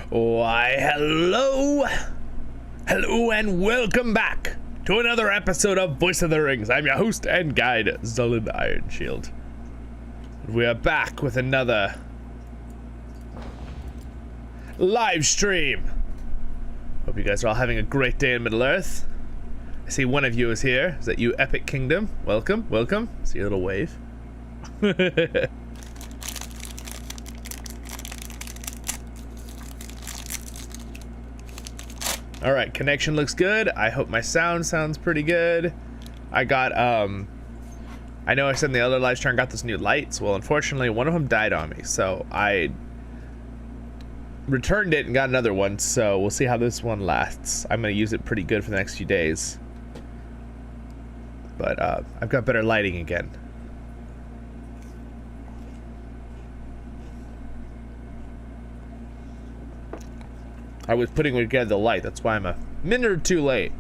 Why, hello! Hello and welcome back to another episode of Voice of the Rings. I'm your host and guide, Zollin Ironshield. We are back with another live stream. Hope you guys are all having a great day in Middle-earth. I see one of you is here. Is that you, Epic Kingdom? Welcome, welcome. See a little wave. All right, connection looks good. I hope my sound sounds pretty good. I got, I know I said in the other live stream I got this new lights. Well, unfortunately, one of them died on me, so I returned it and got another one, so we'll see how this one lasts. I'm gonna use it pretty good for the next few days. But, I've got better lighting again. I was putting together the light, that's why I'm a minute or two late.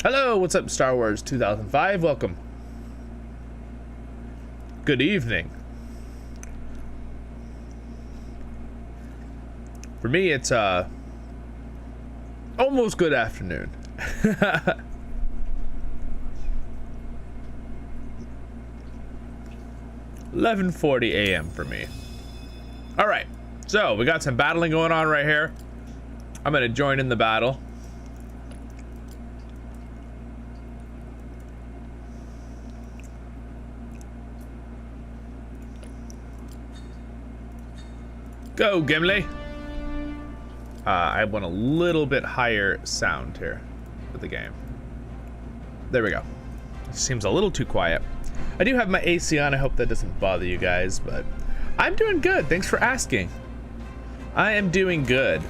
Hello, what's up, Star Wars 2005? Welcome. Good evening. For me, it's almost good afternoon. 11:40 a.m. for me. All right. So, we got some battling going on right here. I'm gonna join in the battle. Go, Gimli! I want a little bit higher sound here with the game. There we go. Seems a little too quiet. I do have my AC on. I hope that doesn't bother you guys, but I'm doing good. Thanks for asking. I am doing good.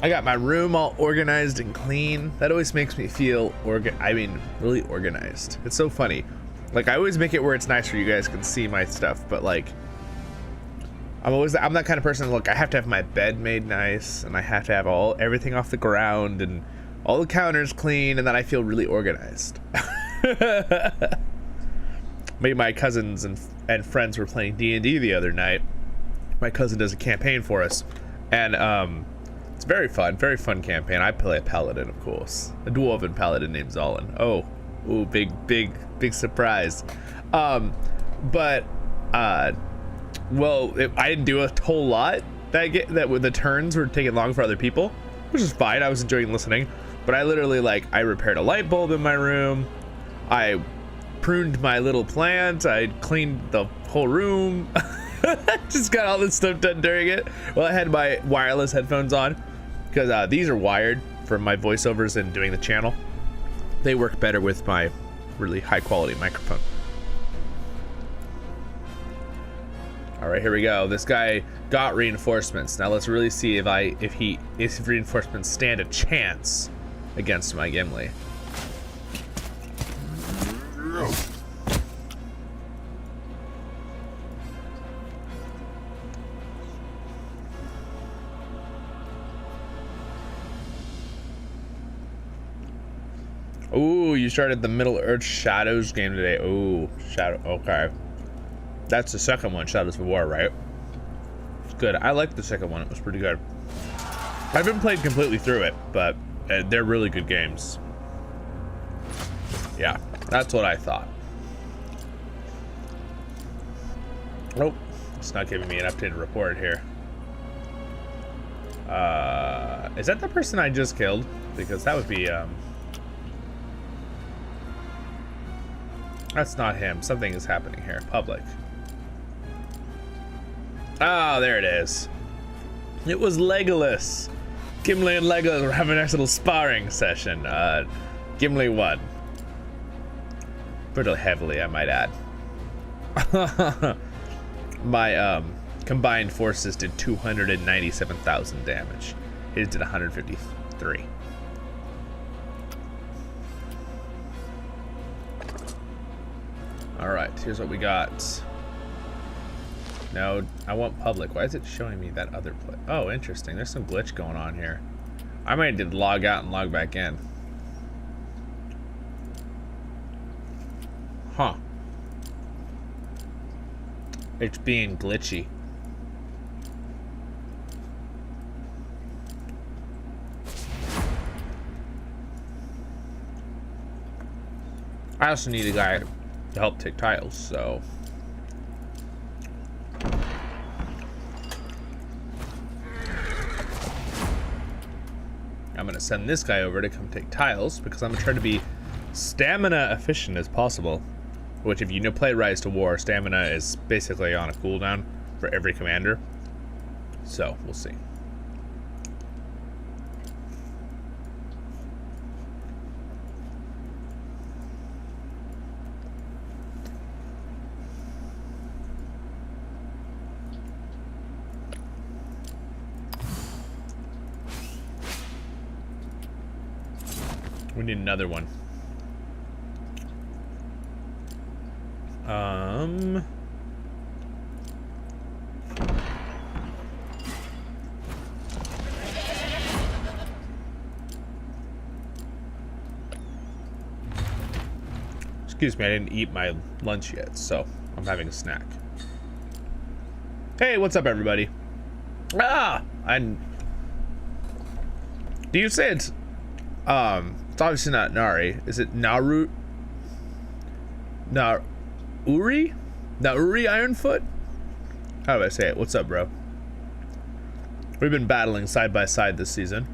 I got my room all organized and clean. That always makes me feel really organized. It's so funny. Like, I always make it where it's nice where you guys can see my stuff, but like, I'm that kind of person. Look, I have to have my bed made nice, and I have to have everything off the ground and all the counters clean, and then I feel really organized. Maybe my cousins and friends were playing D&D the other night. My cousin does a campaign for us, and it's very fun campaign. I play a paladin, of course, a dwarven paladin named Zollin. Oh, big surprise. Well, I didn't do a whole lot that with the turns were taking long for other people, which is fine. I was enjoying listening, but I literally I repaired a light bulb in my room. I pruned my little plant. I cleaned the whole room. Just got all this stuff done during it. Well, I had my wireless headphones on because these are wired for my voiceovers and doing the channel. They work better with my really high quality microphone. All right, here we go. This guy got reinforcements. Now let's really see if reinforcements stand a chance against my Gimli. Ooh, you started the Middle-earth Shadows game today. Ooh, okay. That's the second one, Shadows of War, right? It's good. I liked the second one. It was pretty good. I haven't played completely through it, but they're really good games. Yeah, that's what I thought. Nope, it's not giving me an updated report here. Is that the person I just killed? Because that would be, that's not him. Something is happening here. Public. Oh, there it is. It was Legolas. Gimli and Legolas were having a nice little sparring session. Gimli won. Pretty heavily, I might add. My combined forces did 297,000 damage. His did 153. All right, here's what we got. No, I want public. Why is it showing me that other place? Oh, interesting. There's some glitch going on here. I might need to log out and log back in. Huh. It's being glitchy. I also need a guy to help take tiles, so. I'm gonna send this guy over to come take tiles because I'm gonna try to be stamina efficient as possible. Which, if you play Rise to War, stamina is basically on a cooldown for every commander. So, we'll see. We need another one. Excuse me, I didn't eat my lunch yet, so I'm having a snack. Hey, what's up, everybody? Do you say it's obviously not Nari. Is it Nauri Ironfoot? How do I say it? What's up, bro? We've been battling side by side this season.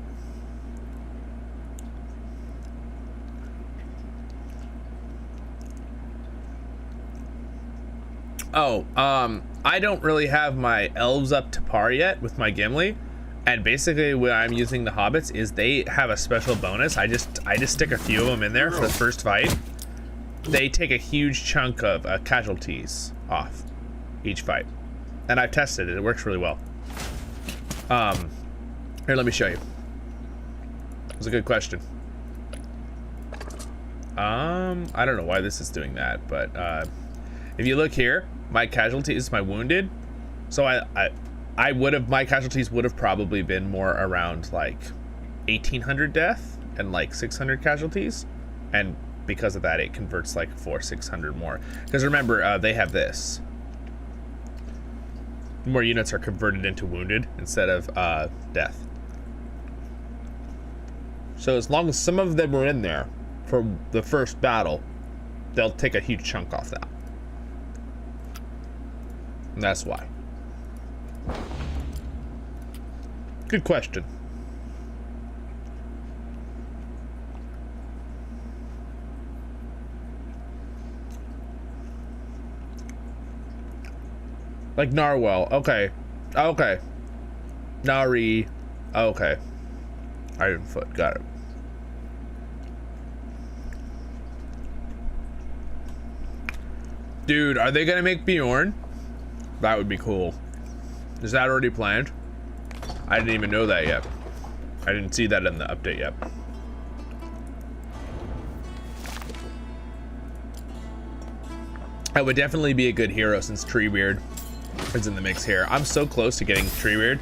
Oh, I don't really have my elves up to par yet with my Gimli. And basically what I'm using the hobbits is they have a special bonus. I just stick a few of them in there for the first fight. They take a huge chunk of casualties off each fight. And I've tested it. It works really well. Here, let me show you. It was a good question. I don't know why this is doing that, but if you look here, my casualties, my wounded. So my casualties would have probably been more around like 1,800 death and like 600 casualties, and because of that, it converts like 600 more. Because remember, they have this. More units are converted into wounded instead of death. So as long as some of them are in there for the first battle, they'll take a huge chunk off that. And that's why. Good question. Like Narwhal. Okay. Okay. Nari. Okay. Ironfoot. Got it. Dude, are they gonna make Bjorn? That would be cool. Is that already planned? I didn't even know that yet. I didn't see that in the update yet. That would definitely be a good hero since Treebeard is in the mix here. I'm so close to getting Treebeard.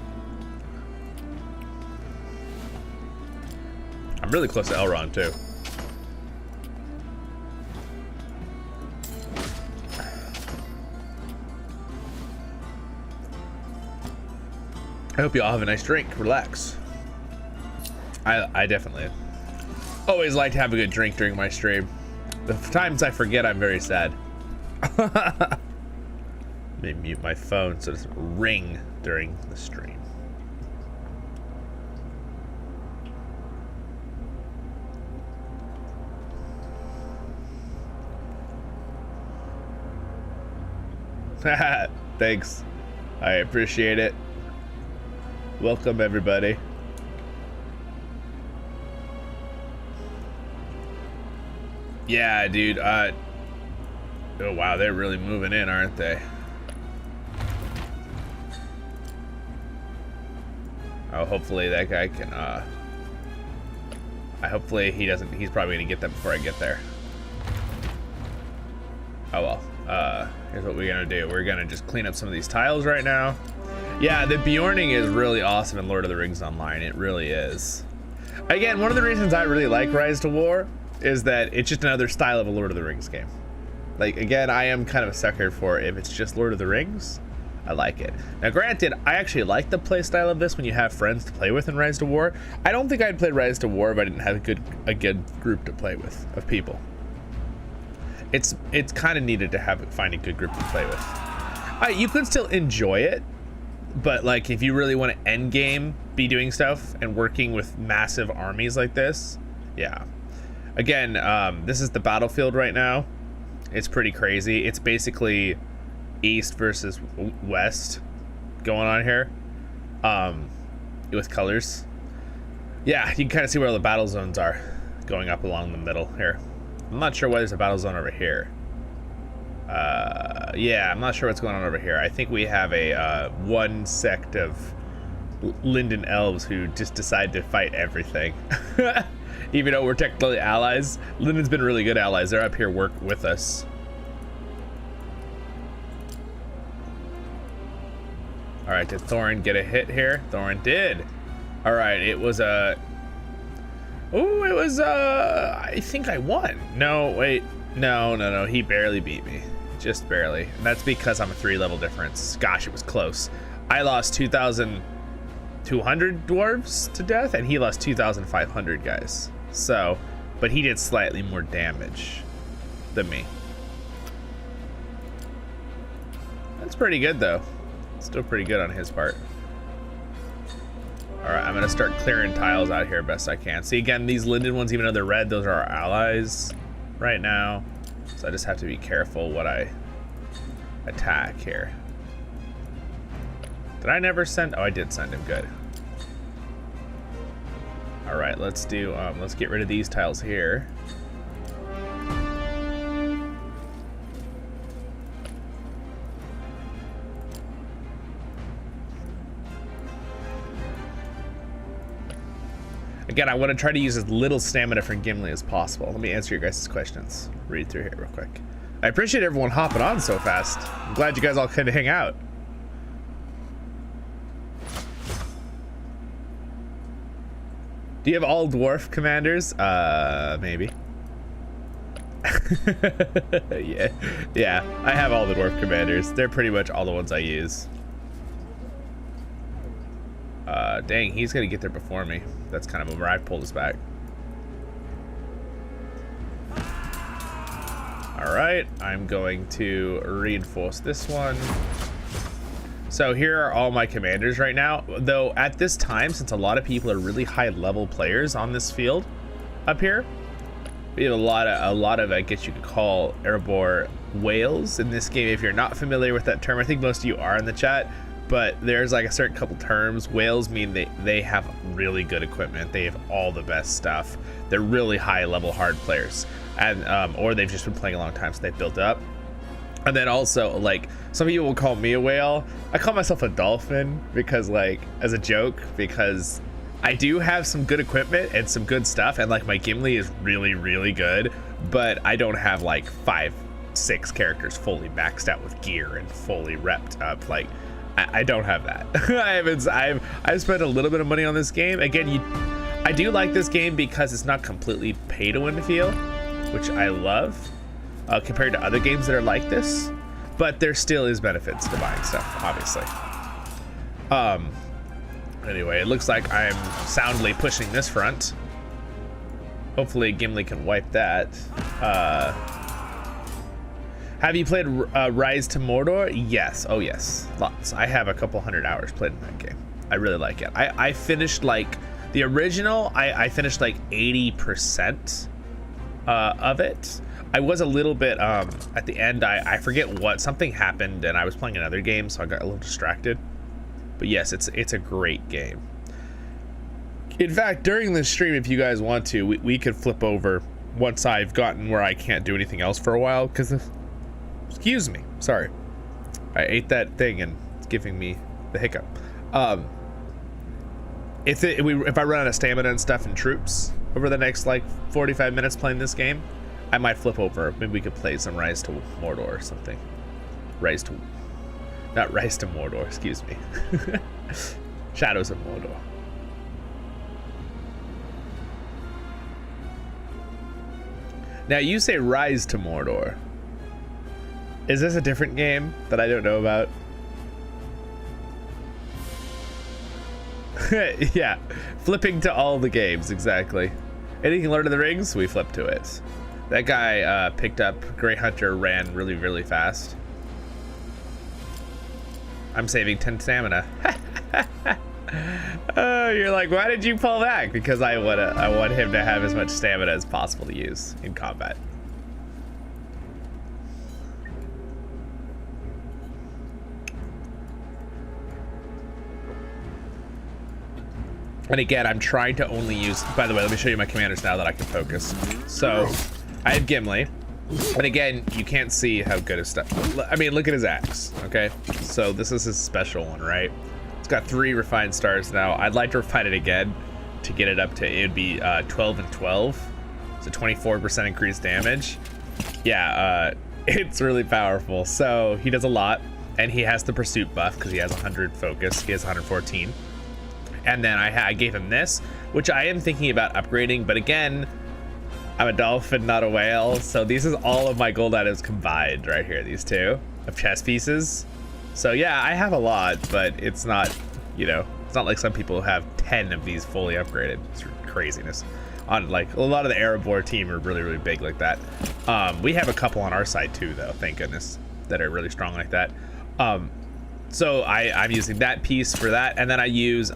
I'm really close to Elrond too. I hope you all have a nice drink. Relax. I definitely always like to have a good drink during my stream. The times I forget, I'm very sad. Let me mute my phone so it doesn't ring during the stream. Thanks. I appreciate it. Welcome, everybody. Yeah, dude. Oh, wow. They're really moving in, aren't they? Oh, hopefully that guy can, hopefully he doesn't, he's probably gonna get that before I get there. Oh, well. Here's what we're gonna do. We're gonna just clean up some of these tiles right now. Yeah, the Bjorning is really awesome in Lord of the Rings Online. It really is. Again, one of the reasons I really like Rise to War is that it's just another style of a Lord of the Rings game. Like, again, I am kind of a sucker for if it's just Lord of the Rings, I like it. Now, granted, I actually like the playstyle of this when you have friends to play with in Rise to War. I don't think I'd play Rise to War if I didn't have a good group to play with of people. It's kind of needed to find a good group to play with. You could still enjoy it, but like if you really want to end game, be doing stuff and working with massive armies like this, yeah. Again, this is the battlefield right now. It's pretty crazy. It's basically east versus west going on here, with colors. Yeah, you can kind of see where all the battle zones are going up along the middle here. I'm not sure why there's a battle zone over here. Yeah, I'm not sure what's going on over here. I think we have a one sect of Linden elves who just decide to fight everything. Even though we're technically allies, Linden's been really good allies. They're up here work with us. All right, did Thorin get a hit here? Thorin did. All right, it was a... I think I won. No, wait. No. He barely beat me. Just barely. And that's because I'm a 3-level difference. Gosh, it was close. I lost 2,200 dwarves to death, and he lost 2,500 guys. So, but he did slightly more damage than me. That's pretty good, though. Still pretty good on his part. All right, I'm gonna start clearing tiles out here best I can. See, again, these Linden ones, even though they're red, those are our allies right now. So I just have to be careful what I attack here. Did I never send? Oh, I did send him. Good. All right, let's do. Let's get rid of these tiles here. Again, I want to try to use as little stamina for Gimli as possible. Let me answer your guys' questions. Read through here real quick. I appreciate everyone hopping on so fast. I'm glad you guys all could hang out. Do you have all dwarf commanders? Maybe. Yeah, I have all the dwarf commanders. They're pretty much all the ones I use. Dang, he's gonna get there before me. That's kind of where I pulled us back. All right, I'm going to reinforce this one. So here are all my commanders right now. Though at this time, since a lot of people are really high level players on this field up here, we have a lot of I guess you could call Erebor whales in this game. If you're not familiar with that term, I think most of you are in the chat. But there's like a certain couple terms. Whales mean they have really good equipment. They have all the best stuff. They're really high level hard players, and or they've just been playing a long time, so they've built up. And then also, like, some people will call me a whale. I call myself a dolphin because, like, as a joke, because I do have some good equipment and some good stuff, and like my Gimli is really, really good, but I don't have like 5-6 characters fully maxed out with gear and fully repped up. Like, I don't have that. I've spent a little bit of money on this game. Again, I do like this game because it's not completely pay to win feel, which I love, compared to other games that are like this. But there still is benefits to buying stuff, obviously. Anyway, it looks like I'm soundly pushing this front. Hopefully Gimli can wipe that. Have you played Rise to Mordor? Yes. Oh, yes. Lots. I have a couple 100 hours played in that game. I really like it. I finished, like, the original, I finished, like, 80% of it. I was a little bit, at the end, I forget what, something happened, and I was playing another game, so I got a little distracted. But, yes, it's a great game. In fact, during this stream, if you guys want to, we could flip over once I've gotten where I can't do anything else for a while, because... Excuse me, sorry. I ate that thing and it's giving me the hiccup. If I run out of stamina and stuff and troops over the next like 45 minutes playing this game, I might flip over. Maybe we could play some Rise to Mordor or something. Not Rise to Mordor, excuse me. Shadows of Mordor. Now you say Rise to Mordor. Is this a different game that I don't know about? Yeah, flipping to all the games, exactly. Anything Lord of the Rings, we flip to it. That guy picked up Grey Hunter, ran really, really fast. I'm saving 10 stamina. Oh, you're like, why did you pull back? Because I want him to have as much stamina as possible to use in combat. And again, I'm trying to only use, by the way, let me show you my commanders now that I can focus. So I have Gimli, but again, you can't see how good his stuff. I mean, look at his axe, okay? So this is his special one, right? It's got 3 refined stars now. I'd like to refine it again to get it up to, it would be 12 and 12. So 24% increased damage. Yeah, it's really powerful. So he does a lot, and he has the pursuit buff because he has 100 focus. He has 114. And then I gave him this, which I am thinking about upgrading, but again, I'm a dolphin, not a whale, so these is all of my gold items combined right here, these 2 of chess pieces. So yeah, I have a lot, but it's not, you know, it's not like some people have 10 of these fully upgraded. It's craziness. On like a lot of the Arab War team are really, really big like that. We have a couple on our side too, though, thank goodness, that are really strong like that. So I'm using that piece for that, and then I use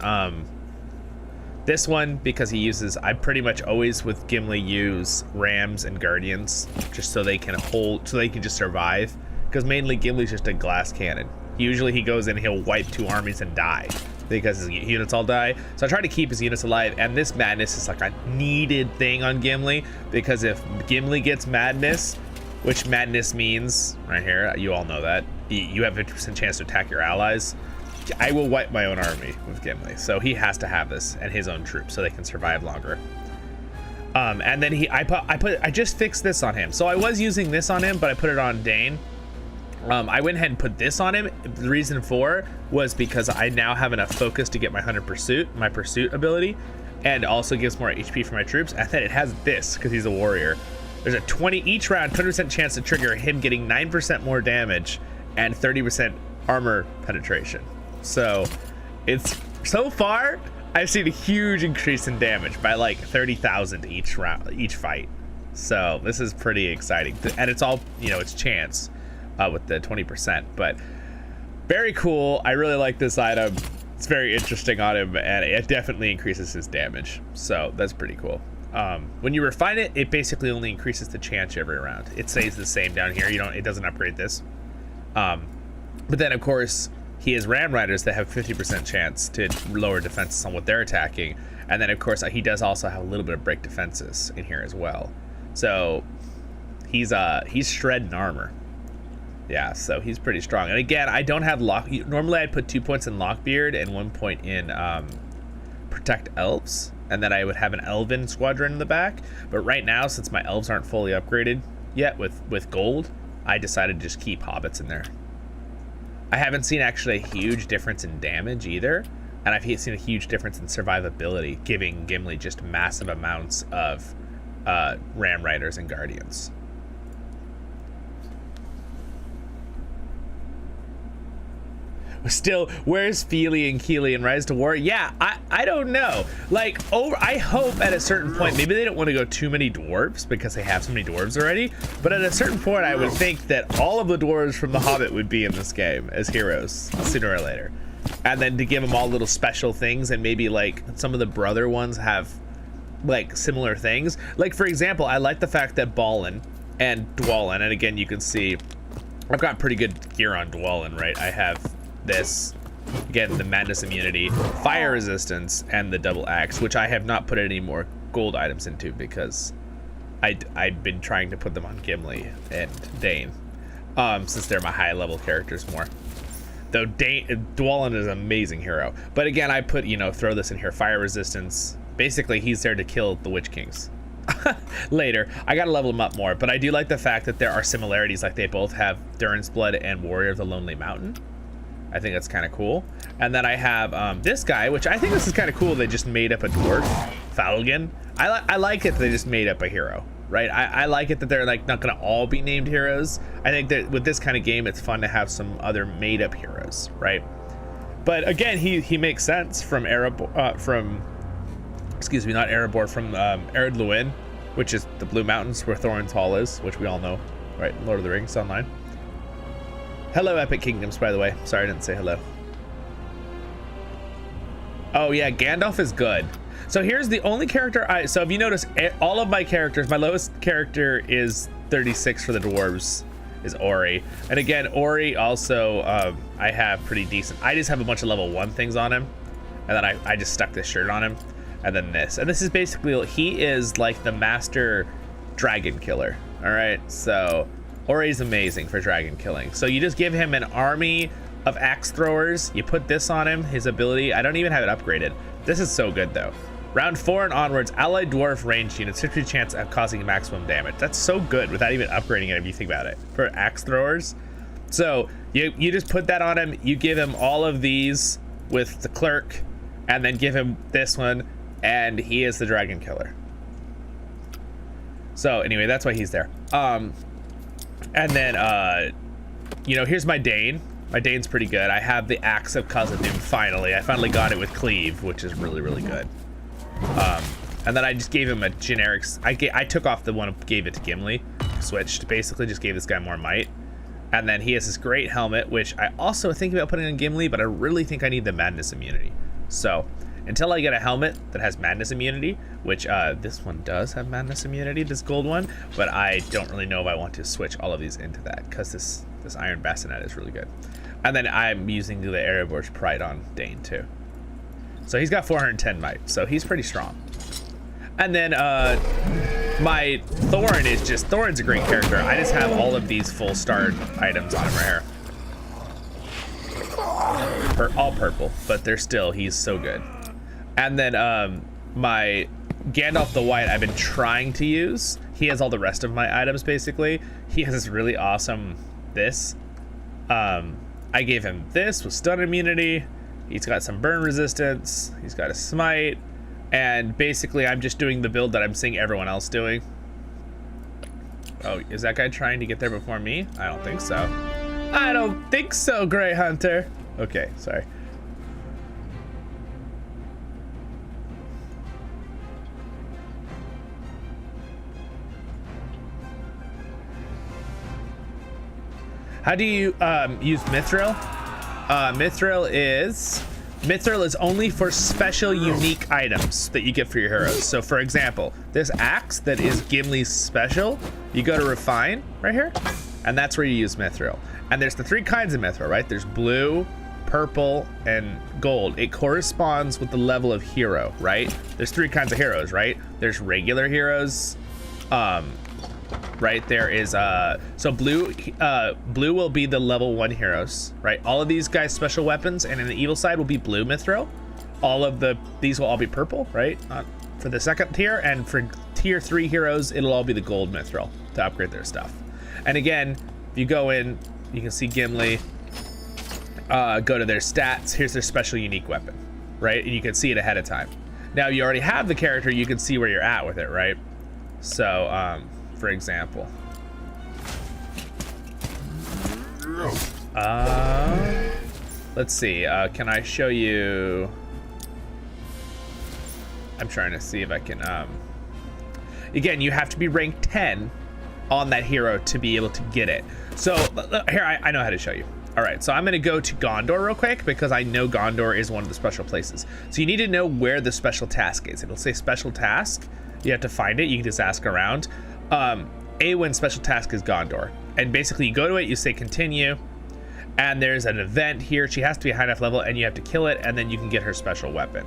this one because he uses, I pretty much always with Gimli use Rams and Guardians just so they can hold, so they can just survive, because mainly Gimli's just a glass cannon. Usually he goes in, he'll wipe 2 armies and die because his units all die. So I try to keep his units alive, and this madness is like a needed thing on Gimli, because if Gimli gets madness, which madness means right here, you all know that you have a 50% chance to attack your allies. I will wipe my own army with Gimli, so he has to have this and his own troops so they can survive longer. And then I just fixed this on him. So I was using this on him, but I put it on Dane. I went ahead and put this on him. The reason for was because I now have enough focus to get my 100 pursuit, my pursuit ability, and also gives more HP for my troops. And then it has this because he's a warrior. There's a 20 each round, 20% chance to trigger him getting 9% more damage and 30% armor penetration. So it's, so far I've seen a huge increase in damage by like 30,000 each round, each fight. So this is pretty exciting, and it's all, you know, it's chance with the 20%, but very cool. I really like this item. It's very interesting on him, and it definitely increases his damage. So that's pretty cool. When you refine it, it basically only increases the chance every round. It stays the same down here. It doesn't upgrade this. But then of course he has Ram Riders that have 50% chance to lower defenses on what they're attacking. And then of course he does also have a little bit of break defenses in here as well. So he's shredding armor. Yeah, so he's pretty strong. And again, I don't have normally I'd put 2 points in Lockbeard and 1 point in Protect Elves, and then I would have an Elven squadron in the back. But right now, since my elves aren't fully upgraded yet with gold, I decided to just keep hobbits in there. I haven't seen actually a huge difference in damage either, and I've seen a huge difference in survivability, giving Gimli just massive amounts of Ram Riders and Guardians. Still, where's Feely and Keely and Rise to War? Yeah, I don't know. Like, I hope at a certain point, maybe they don't want to go too many dwarves because they have so many dwarves already, but at a certain point I would think that all of the dwarves from The Hobbit would be in this game as heroes sooner or later. And then to give them all little special things, and maybe like some of the brother ones have like similar things. Like for example, I like the fact that Balin and Dwalin, and again you can see I've got pretty good gear on Dwalin, right? I have this, again, the madness immunity, fire resistance, and the double axe, which I have not put any more gold items into because I've been trying to put them on Gimli and Dane, since they're my high level characters more. Though Dwalin is an amazing hero, but again, I put, throw this in here, fire resistance. Basically, he's there to kill the Witch Kings. Later, I gotta level them up more, but I do like the fact that there are similarities, like they both have Durin's Blood and Warrior of the Lonely Mountain. I think that's kind of cool. And then I have this guy, which I think this is kind of cool. They just made up a dwarf, Falgan. I like it. They just made up a hero. right? I like it that they're like not gonna all be named heroes. I think that with this kind of game, it's fun to have some other made up heroes, right? But again, he makes sense from excuse me, not Erebor, from Ered Luin, which is the Blue Mountains where Thorin's Hall is, which we all know, right? Lord of the Rings online. Hello, Epic Kingdoms, by the way. Sorry, I didn't say hello. Oh yeah, Gandalf is good. So here's the only character so if you notice, all of my characters, my lowest character is 36 for the dwarves, is Ori. And again, Ori also, I have pretty decent. I just have a bunch of level 1 things on him. And then I just stuck this shirt on him. And then this. And this is basically, he is like the master dragon killer. All right, so Ori's amazing for dragon killing. So you just give him an army of axe throwers. You put this on him, his ability. I don't even have it upgraded. This is so good though. Round 4 and onwards, allied dwarf ranged units 50% chance of causing maximum damage. That's so good without even upgrading it if you think about it for axe throwers. So you just put that on him. You give him all of these with the clerk, and then give him this one, and he is the dragon killer. So anyway, that's why he's there. And then you know, here's my Dane. My Dane's pretty good. I have the Axe of Khazad-dûm finally. I finally got it with Cleave, which is really, really good. And then I just gave him a generic. I took off the one, gave it to Gimli, switched, basically just gave this guy more might. And then he has this great helmet, which I also think about putting on Gimli, but I really think I need the madness immunity. So until I get a helmet that has madness immunity, which this one does have madness immunity, this gold one, but I don't really know if I want to switch all of these into that, because this iron bassinet is really good. And then I'm using the Erebor's Pride on Dane too. So he's got 410 might, so he's pretty strong. And then my Thorin is just, Thorin's a great character. I just have all of these full start items on him right here. All purple, but they're still, he's so good. And then my Gandalf the White I've been trying to use. He has all the rest of my items basically. He has this really awesome this. I gave him this with stun immunity. He's got some burn resistance. He's got a smite. And basically I'm just doing the build that I'm seeing everyone else doing. Oh, is that guy trying to get there before me? I don't think so. I don't think so, Grey Hunter. Okay, sorry. How do you use Mithril? Mithril is only for special unique items that you get for your heroes. So for example, this axe that is Gimli's special, you go to refine right here, and that's where you use Mithril. And there's the 3 kinds of Mithril, right? There's blue, purple, and gold. It corresponds with the level of hero, right? There's 3 kinds of heroes, right? There's regular heroes, right? There is so blue will be the level 1 heroes, right? All of these guys special weapons, and in the evil side will be blue Mithril. All of these will all be purple, right? For the second tier, and for tier 3 heroes it'll all be the gold Mithril to upgrade their stuff. And again, if you go in, you can see Gimli, go to their stats. Here's their special unique weapon, right? And you can see it ahead of time. Now you already have the character, you can see where you're at with it, right? So for example, let's see, can I show you? I'm trying to see if I can, again, you have to be ranked 10 on that hero to be able to get it. So here, I know how to show you. All right, so I'm gonna go to Gondor real quick because I know Gondor is one of the special places. So you need to know where the special task is. It'll say special task. You have to find it. You can just ask around. Awen's special task is Gondor. And basically you go to it, you say continue, and there's an event here. She has to be a high enough level and you have to kill it, and then you can get her special weapon.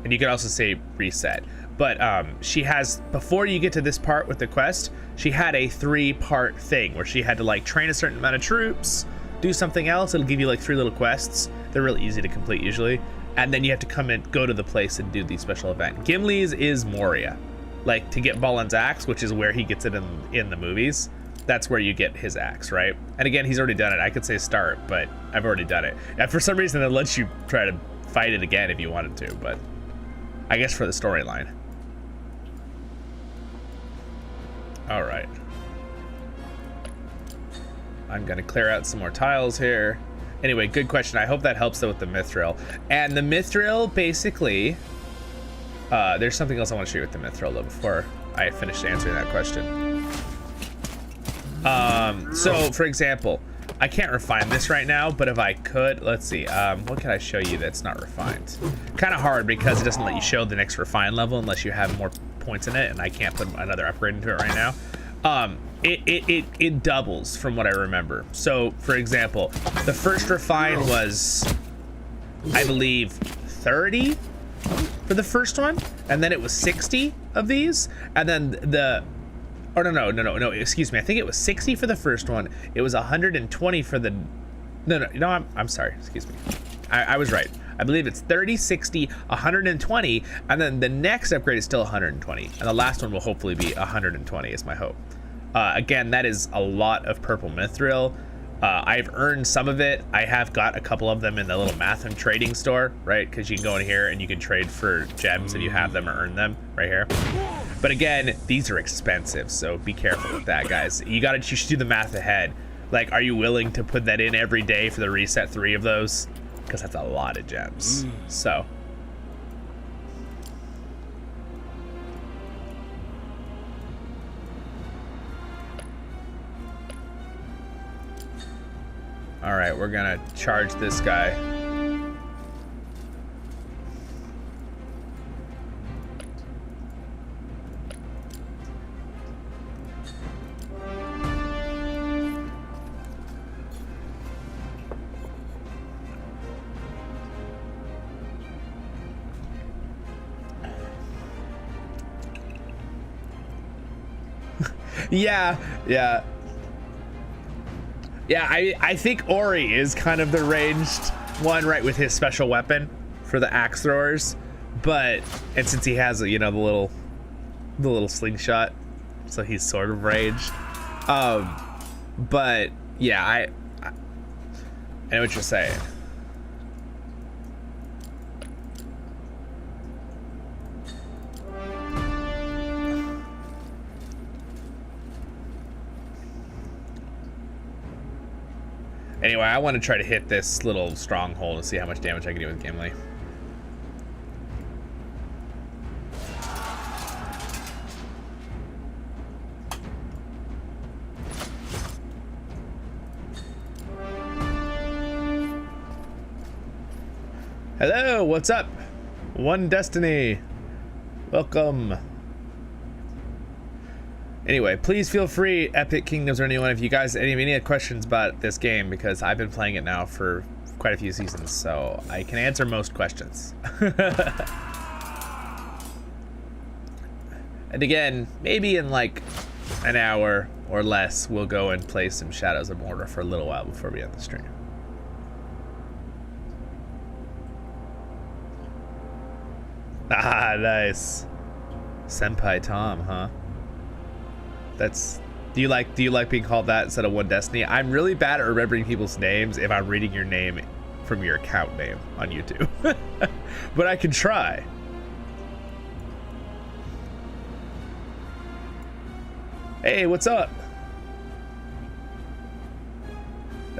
And you can also say reset. But she has, before you get to this part with the quest, she had a 3-part thing where she had to like train a certain amount of troops, do something else. It'll give you like 3 little quests. They're really easy to complete usually. And then you have to come and go to the place and do the special event. Gimli's is Moria. Like to get Balin's axe, which is where he gets it in the movies. That's where you get his axe, right? And again, he's already done it. I could say start, but I've already done it. And for some reason, it lets you try to fight it again if you wanted to, but I guess for the storyline. All right. I'm gonna clear out some more tiles here. Anyway, good question. I hope that helps though with the mithril. And the mithril, basically, there's something else I want to show you with the mithril though before I finish answering that question. So for example, I can't refine this right now, but if I could, let's see, what can I show you that's not refined? Kind of hard because it doesn't let you show the next refine level unless you have more points in it, and I can't put another upgrade into it right now. It doubles from what I remember. So for example, the first refine was, I believe, 30 for the first one, and then it was 60 of these, and then no, excuse me, I think it was 60 for the first one, it was 120 for the, no, I'm sorry, excuse me, I was right. I believe it's 30, 60, 120, and then the next upgrade is still 120, and the last one will hopefully be 120 is my hope. Again, that is a lot of purple mithril. I've earned some of it. I have got a couple of them in the little Matham trading store, right? Because you can go in here and you can trade for gems and you have them or earn them right here. But again, these are expensive, so be careful with that, guys. You should do the math ahead. Like, are you willing to put that in every day for the reset 3 of those? Because that's a lot of gems. So. All right, we're gonna charge this guy. Yeah. Yeah, I think Ori is kind of the ranged one, right, with his special weapon for the axe throwers. And since he has, you know, the little slingshot, so he's sort of ranged. But yeah, I know what you're saying. Anyway, I want to try to hit this little stronghold and see how much damage I can do with Gimli. Hello, what's up? One Destiny. Welcome. Anyway, please feel free, Epic Kingdoms or anyone, if you guys any questions about this game, because I've been playing it now for quite a few seasons, so I can answer most questions. And again, maybe in like an hour or less, we'll go and play some Shadows of Mordor for a little while before we end the stream. Ah, nice. Senpai Tom, huh? Do you like being called that instead of One Destiny? I'm really bad at remembering people's names if I'm reading your name from your account name on YouTube. But I can try. Hey, what's up?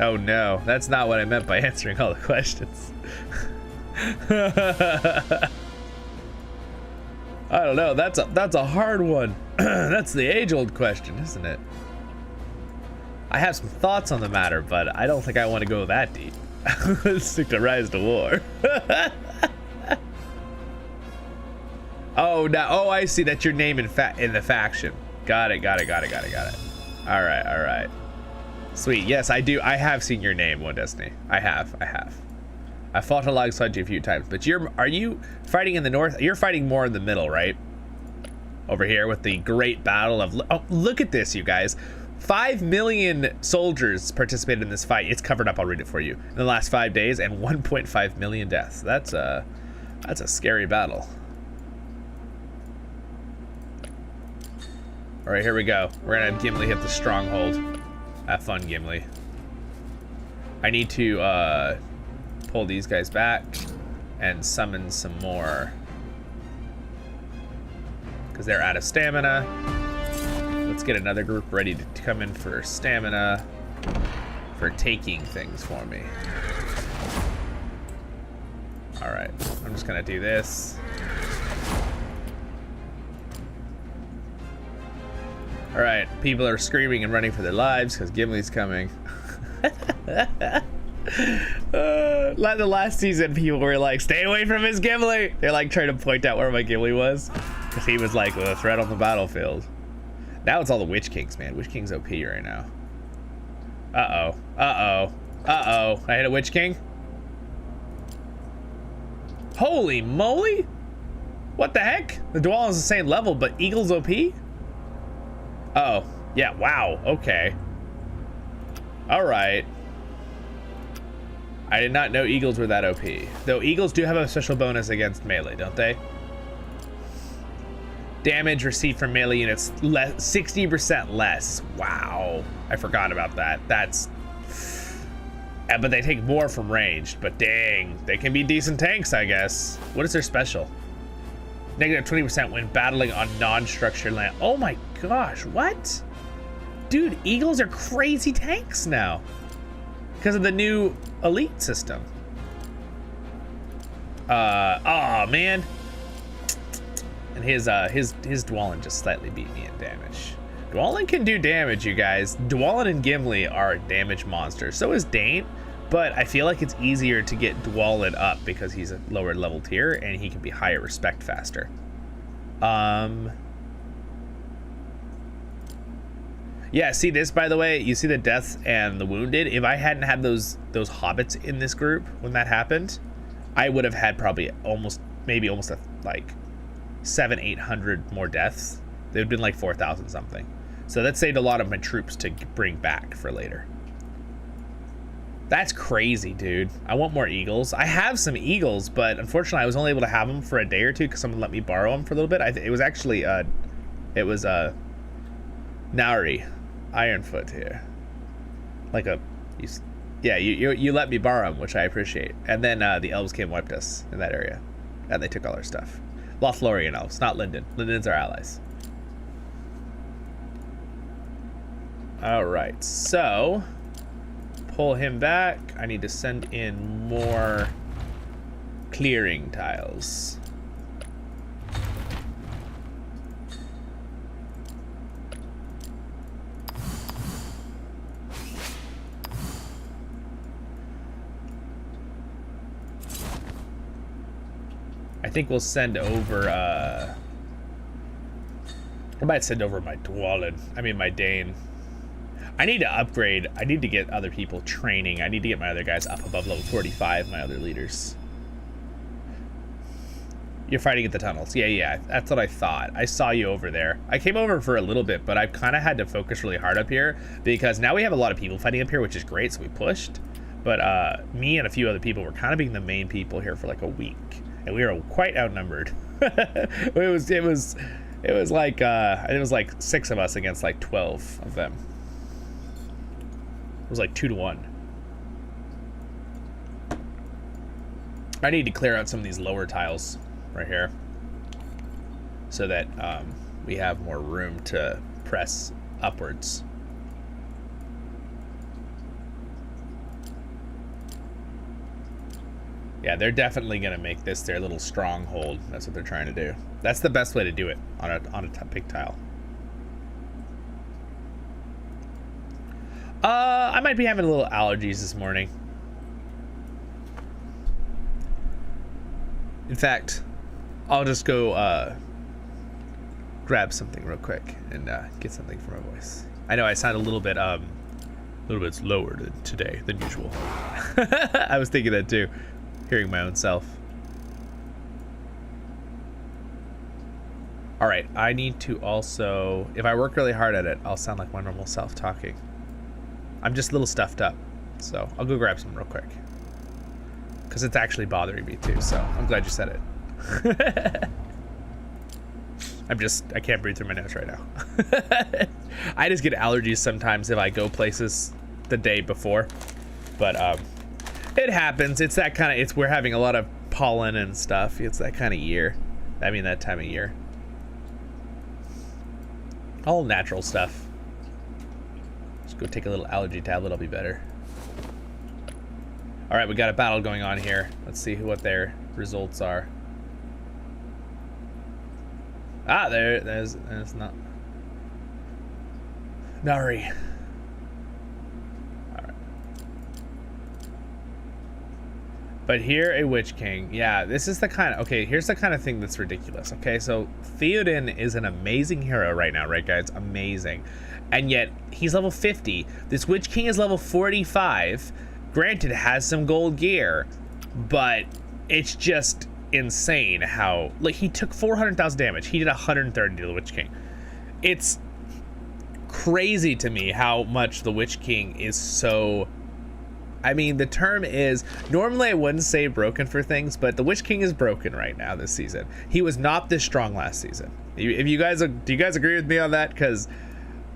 Oh no, that's not what I meant by answering all the questions. I don't know, that's a hard one. That's the age-old question, isn't it? I have some thoughts on the matter, but I don't think I want to go that deep. Let's stick to Rise to War. Oh, I see. That's your name in the faction. Got it. All right. Sweet. Yes, I do. I have seen your name, One Destiny. I have. I fought alongside you a few times, but are you fighting in the north? You're fighting more in the middle, right? Over here with the great battle of, oh, look at this, you guys. 5 million soldiers participated in this fight. It's covered up. I'll read it for you. In the last 5 days, and 1.5 million deaths. That's a scary battle. All right, here we go. We're gonna have Gimli hit the stronghold. Have fun, Gimli. I need to pull these guys back and summon some more, because they're out of stamina. let's get another group ready to come in for stamina, for taking things for me. All right, I'm just gonna do this. All right, people are screaming and running for their lives because Gimli's coming. Like the last season, people were like, stay away from his Gimli. They're like trying to point out where my Gimli was because he was like a threat on the battlefield. Now it's all the Witch Kings, man. Witch King's OP right now. Uh-oh. Uh-oh. Uh-oh. I hit a Witch King? Holy moly! What the heck? The Dwalin's the same level, but Eagle's OP? Oh. Yeah, wow. Okay. Alright. I did not know Eagles were that OP. Though Eagles do have a special bonus against melee, don't they? Damage received from melee units 60% less. Wow. I forgot about that. That's... but they take more from ranged. But dang, they can be decent tanks, I guess. What is their special? Negative 20% when battling on non-structured land. Oh my gosh, what? Dude, Eagles are crazy tanks now. Because of the new elite system. Oh man. And his Dwalin just slightly beat me in damage. Dwalin can do damage, you guys. Dwalin and Gimli are damage monsters. So is Dane, but I feel like it's easier to get Dwalin up because he's a lower level tier and he can be higher respect faster. Yeah, see this, by the way, you see the deaths and the wounded. If I hadn't had those hobbits in this group when that happened, I would have had probably maybe almost like 700-800 more deaths. They'd have been like 4,000 something. So that saved a lot of my troops to bring back for later. That's crazy, dude. I want more eagles. I have some eagles, but unfortunately I was only able to have them for a day or two because someone let me borrow them for a little bit. It was actually Nauri Ironfoot here. Like you let me borrow them, which I appreciate. And then the elves came and wiped us in that area. And they took all our stuff. Lothlorien elves, not Linden. Linden's our allies. Alright, so pull him back. I need to send in more clearing tiles. I think we'll send over, I might send over my my Dane. I need to upgrade. I need to get other people training. I need to get my other guys up above level 45, my other leaders. You're fighting at the tunnels. Yeah, that's what I thought. I saw you over there. I came over for a little bit, but I've kind of had to focus really hard up here because now we have a lot of people fighting up here, which is great, so we pushed. But me and a few other people were kind of being the main people here for like a week. And we were quite outnumbered. it was like 6 of us against like 12 of them. It was like 2 to 1. I need to clear out some of these lower tiles right here so that we have more room to press upwards. Yeah, they're definitely gonna make this their little stronghold. That's what they're trying to do. That's the best way to do it on a big tile. I might be having a little allergies this morning. In fact, I'll just go grab something real quick and get something for my voice. I know I sound a little bit slower today than usual. I was thinking that too. Hearing my own self. All right, I need to also, if I work really hard at it, I'll sound like my normal self talking. I'm just a little stuffed up, so I'll go grab some real quick. Because it's actually bothering me too, so I'm glad you said it. I can't breathe through my nose right now. I just get allergies sometimes if I go places the day before, but it happens. It's that kind of, we're having a lot of pollen and stuff. It's that kind of year. I mean, that time of year. All natural stuff. Just go take a little allergy tablet, I'll be better. All right, we got a battle going on here. Let's see what their results are. Ah, there's not. Nari. All right. But here, a Witch King. Yeah, this is the kind of, okay, here's the kind of thing that's ridiculous. Okay, so Theoden is an amazing hero right now, right, guys? Amazing. And yet, he's level 50. This Witch King is level 45. Granted, has some gold gear, but it's just insane how, like, he took 400,000 damage. He did 130 to the Witch King. It's crazy to me how much the Witch King is so, I mean, the term is, normally I wouldn't say broken for things, but the Witch King is broken right now this season. He was not this strong last season. If you guys, do you guys agree with me on that? Because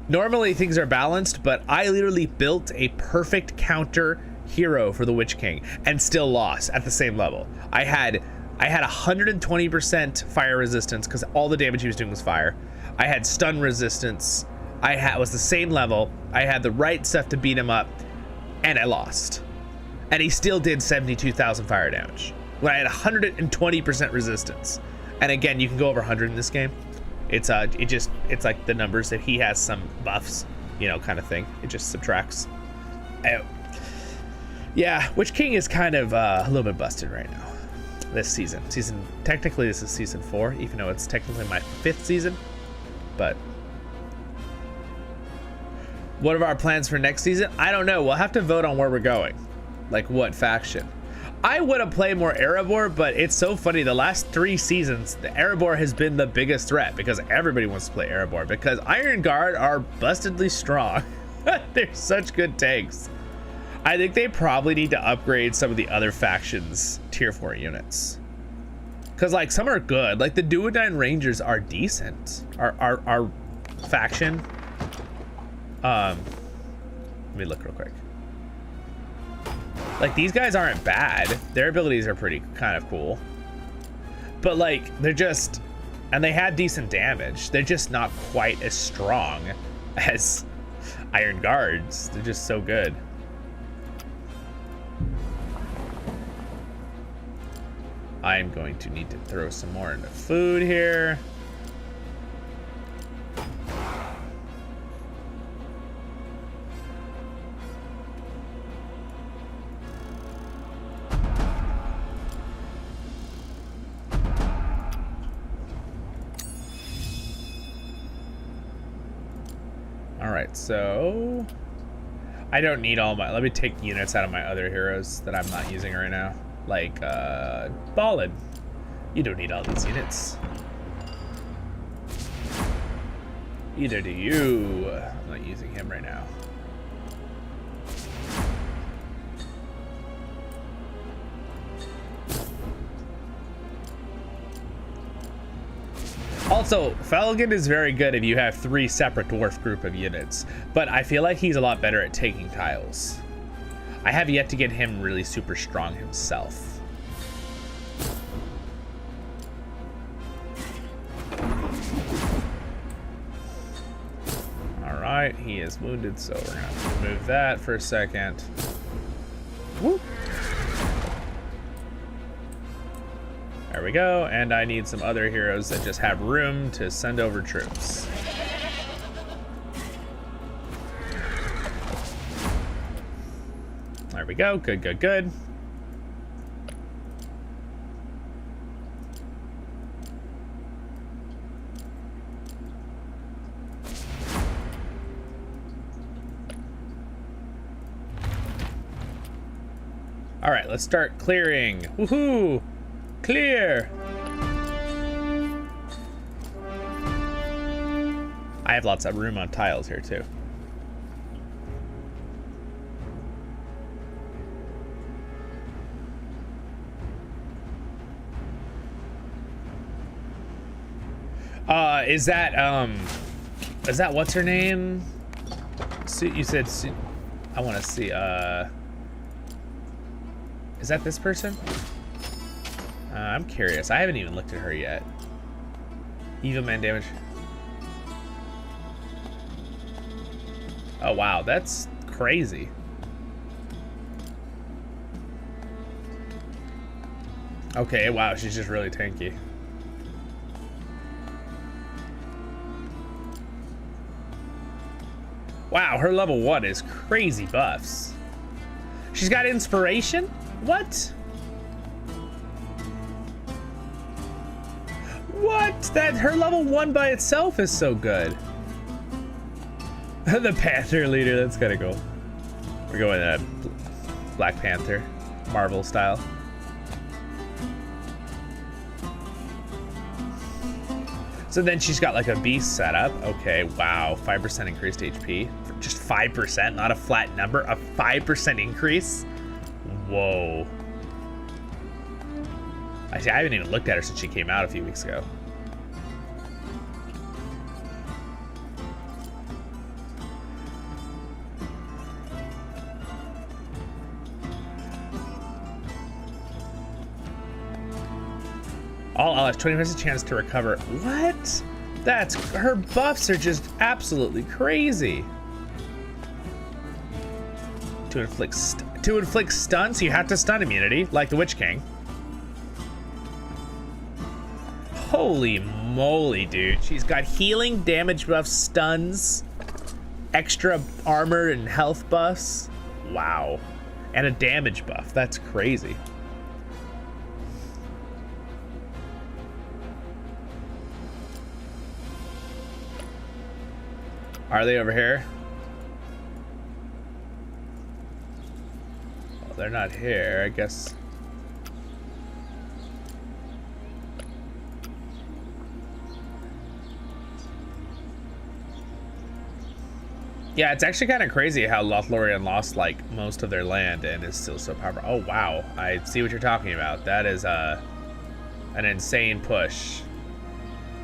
normally things are balanced, but I literally built a perfect counter hero for the Witch King and still lost at the same level. I had 120% fire resistance because all the damage he was doing was fire. I had stun resistance. Was the same level. I had the right stuff to beat him up, and I lost. And he still did 72,000 fire damage when I had 120% resistance. And again, you can go over 100 in this game. It's like the numbers that he has some buffs, you know, kind of thing. It just subtracts. Yeah, Witch King is kind of a little bit busted right now. This season. Technically this is season 4, even though it's technically my 5th season. But what are our plans for next season? I don't know. We'll have to vote on where we're going. Like what faction. I would have played more Erebor, but it's so funny. The last 3 seasons, the Erebor has been the biggest threat because everybody wants to play Erebor because Ironshield are bustedly strong. They're such good tanks. I think they probably need to upgrade some of the other factions tier 4 units. Cause like some are good. Like the Dwarven Rangers are decent. Our faction. Let me look real quick. Like these guys aren't bad. Their abilities are pretty kind of cool. But like they're just, and they had decent damage. They're just not quite as strong as Iron Guards. They're just so good. I'm going to need to throw some more into food here. All right, so I don't need all my, let me take units out of my other heroes that I'm not using right now. Like, Ballin. You don't need all these units. Either do you. I'm not using him right now. Also, Felgen is very good if you have 3 separate dwarf group of units, but I feel like he's a lot better at taking tiles. I have yet to get him really super strong himself. All right, he is wounded, so we're gonna have to remove that for a second. Woo. There we go, and I need some other heroes that just have room to send over troops. There we go. Good, good, good. All right, let's start clearing. Woohoo! Clear! I have lots of room on tiles here too. Is that what's her name? You said, I want to see, is that this person? I'm curious. I haven't even looked at her yet. Evil man damage. Oh wow, that's crazy. Okay, wow, she's just really tanky. Wow, her level 1 is crazy buffs. She's got inspiration? What? What? That her level 1 by itself is so good. The Panther leader, that's kinda cool. We're going Black Panther, Marvel style. So then she's got like a beast setup. Okay, wow, 5% increased HP. Just 5%, not a flat number, a 5% increase? Whoa. Actually, I haven't even looked at her since she came out a few weeks ago. All allies, 20% chance to recover. What? That's, her buffs are just absolutely crazy. To inflict stun, so you have to stun immunity, like the Witch King. Holy moly, dude. She's got healing, damage buffs, stuns, extra armor and health buffs. Wow. And a damage buff. That's crazy. Are they over here? Well, they're not here, I guess. Yeah, it's actually kind of crazy how Lothlorien lost like most of their land and is still so powerful. Oh wow, I see what you're talking about. That is an insane push.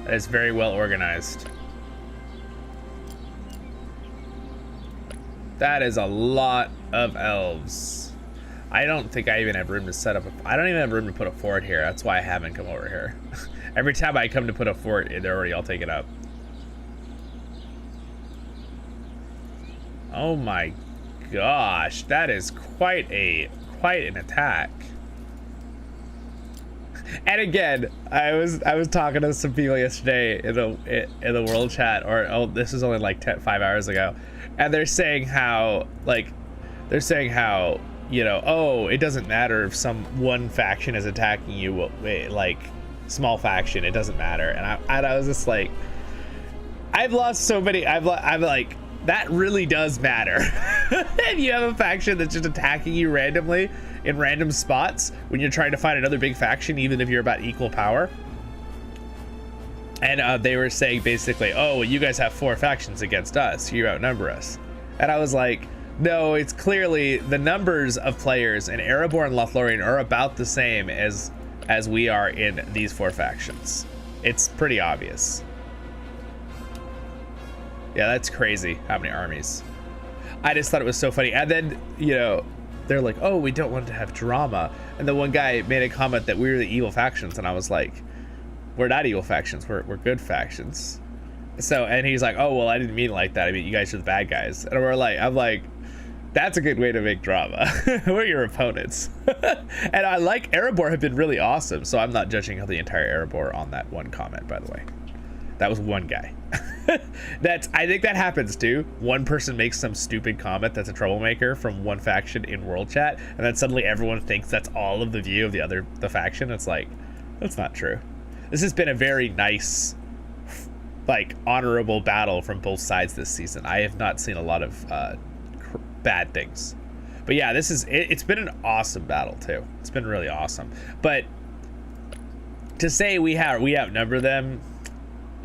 That is very well organized. That is a lot of elves. I don't think I even have room to set up I don't even have room to put a fort here. That's why I haven't come over here. Every time I come to put a fort, they're already all taken up. Oh my gosh, that is quite an attack. And again, I was talking to some people yesterday in the world chat, or this was only like 5 hours ago, and they're saying how you know, oh, it doesn't matter if one faction is attacking you, like small faction, it doesn't matter. And I was just like, I've lost so many. I'm like, that really does matter. If you have a faction that's just attacking you randomly in random spots when you're trying to find another big faction, even if you're about equal power. And they were saying basically, oh, well, you guys have 4 factions against us, you outnumber us. And I was like, no, it's clearly the numbers of players in Erebor and Lothlorien are about the same as we are in these 4 factions. It's pretty obvious. Yeah, that's crazy how many armies. I just thought it was so funny. And then, you know, they're like, oh, we don't want to have drama. And the one guy made a comment that we were the evil factions. And I was like, we're not evil factions. We're good factions. So, and he's like, oh, well, I didn't mean it like that. I mean, you guys are the bad guys. And I'm like, that's a good way to make drama. We're your opponents. And I like Erebor have been really awesome. So I'm not judging the entire Erebor on that one comment, by the way. That was one guy. I think that happens too. One person makes some stupid comment that's a troublemaker from one faction in world chat, and then suddenly everyone thinks that's all of the view of the faction. It's like, that's not true. This has been a very nice, like, honorable battle from both sides this season. I have not seen a lot of bad things. But yeah, it's been an awesome battle too. It's been really awesome. But to say we outnumber them,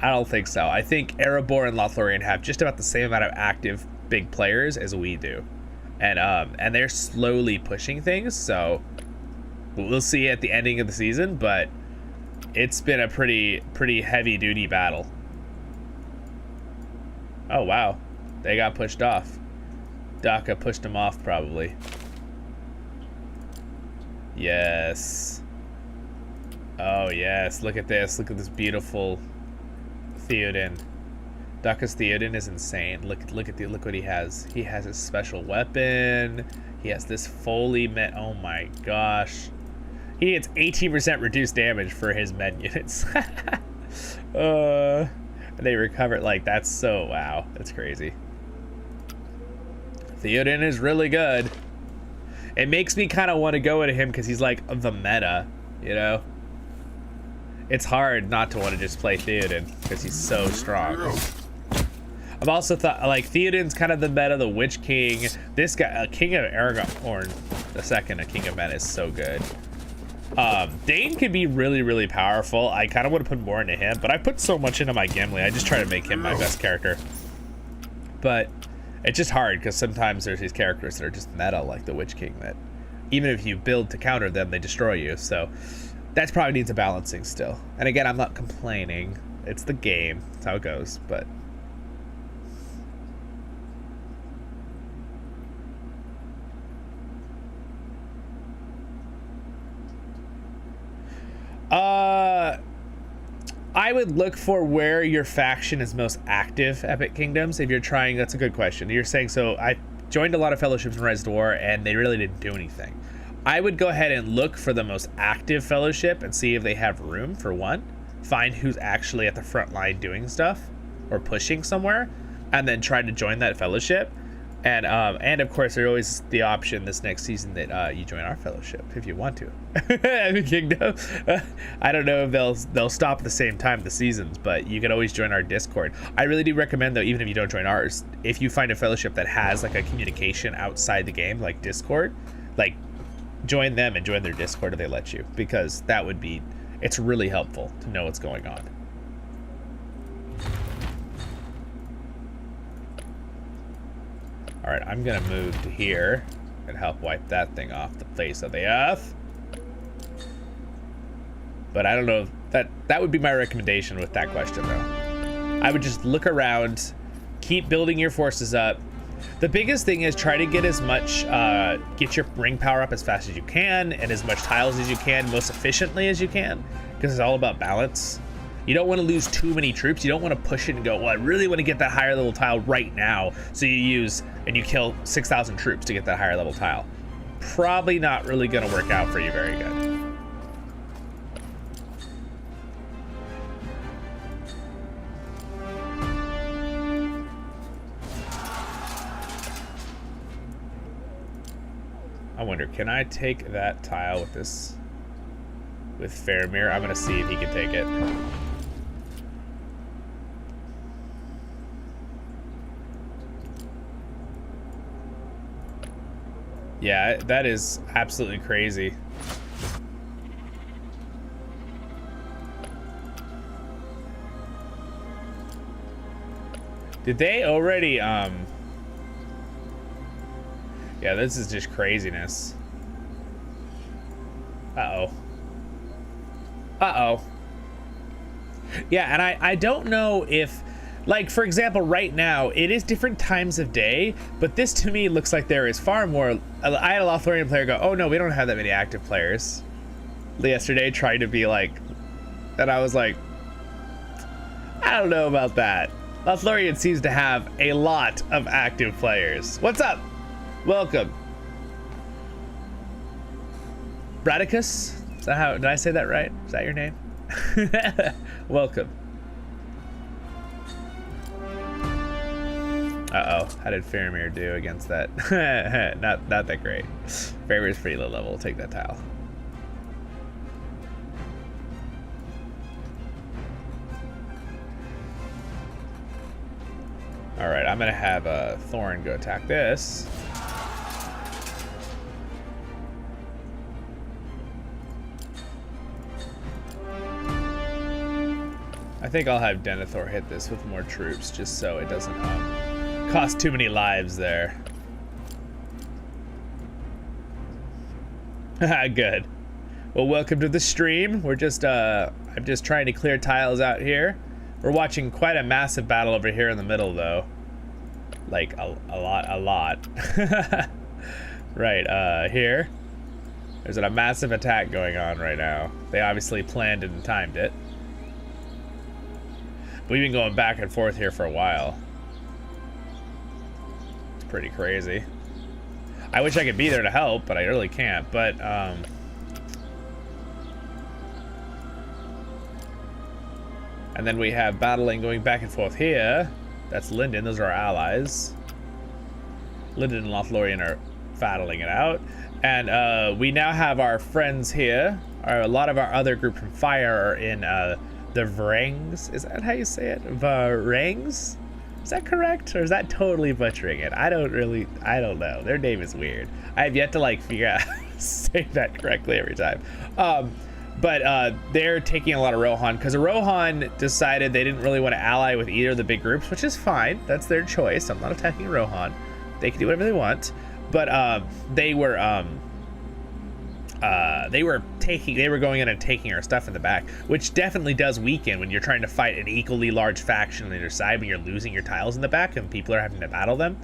I don't think so. I think Erebor and Lothlorien have just about the same amount of active big players as we do. And they're slowly pushing things, so we'll see at the ending of the season, but it's been a pretty heavy duty battle. Oh wow, they got pushed off. Daka pushed them off probably. Yes. Oh yes, look at this beautiful Theoden. Duckus Theoden is insane. Look what he has. He has his special weapon. He has this Foley met. Oh my gosh. He gets 18% reduced damage for his med units. They recover like that's so wow. That's crazy. Theoden is really good. It makes me kind of want to go into him because he's like the meta, you know? It's hard not to want to just play Theoden because he's so strong. I've also thought like Theoden's kind of the meta, the Witch King. This guy, King of Aragorn the second, a King of Men is so good. Dane can be really, really powerful. I kind of want to put more into him, but I put so much into my Gimli. I just try to make him my best character. But it's just hard because sometimes there's these characters that are just meta, like the Witch King, that even if you build to counter them, they destroy you. So that probably needs a balancing still. And again, I'm not complaining. It's the game. That's how it goes. But I would look for where your faction is most active, Epic Kingdoms. If you're trying, that's a good question. You're saying, so I joined a lot of fellowships in Rise of War and they really didn't do anything. I would go ahead and look for the most active fellowship and see if they have room for one. Find who's actually at the front line doing stuff or pushing somewhere, and then try to join that fellowship. And of course, there's always the option this next season that you join our fellowship if you want to. Epic Kingdom. I don't know if they'll stop at the same time the seasons, but you can always join our Discord. I really do recommend though, even if you don't join ours, if you find a fellowship that has like a communication outside the game, like Discord, like join them and join their Discord if they let you, because that would be, it's really helpful to know what's going on. All right, I'm gonna move to here and help wipe that thing off the face of the earth. But I don't know if that would be my recommendation with that question though. I would just look around, keep building your forces up. The biggest thing is try to get as much, get your ring power up as fast as you can and as much tiles as you can, most efficiently as you can, because it's all about balance. You don't want to lose too many troops. You don't want to push it and go, well, I really want to get that higher level tile right now. So you use, and you kill 6,000 troops to get that higher level tile. Probably not really going to work out for you very good. I wonder, can I take that tile with this, with Faramir? I'm going to see if he can take it. Yeah, that is absolutely crazy. Did they already, yeah, this is just craziness. Uh-oh. Uh-oh. Yeah, and I don't know if, like, for example, right now, it is different times of day, but this to me looks like there is far more. I had a Lothlorien player go, oh no, we don't have that many active players. Yesterday, trying to be like, and I was like, I don't know about that. Lothlorien seems to have a lot of active players. What's up? Welcome. Bradicus? Is that how, did I say that right? Is that your name? Welcome. Uh-oh, how did Faramir do against that? not that great. Faramir's pretty low level, we'll take that tile. All right, I'm gonna have Thorin go attack this. I think I'll have Denethor hit this with more troops just so it doesn't cost too many lives there. Good. Well, welcome to the stream. We're just I'm just trying to clear tiles out here. We're watching quite a massive battle over here in the middle though. Like a lot. Right, here. There's a massive attack going on right now. They obviously planned and timed it. We've been going back and forth here for a while. It's pretty crazy. I wish I could be there to help, but I really can't. But, and then we have battling going back and forth here. That's Lyndon. Those are our allies. Lyndon and Lothlorien are battling it out. And we now have our friends here. A lot of our other group from Fire are in the Vrangs. Is that how you say it? Vrangs? Is that correct? Or is that totally butchering it? I don't know. Their name is weird. I have yet to like figure out how to say that correctly every time. But they're taking a lot of Rohan because Rohan decided they didn't really want to ally with either of the big groups, which is fine. That's their choice. I'm not attacking Rohan. They can do whatever they want. But they were going in and taking our stuff in the back, which definitely does weaken when you're trying to fight an equally large faction on either side when you're losing your tiles in the back and people are having to battle them.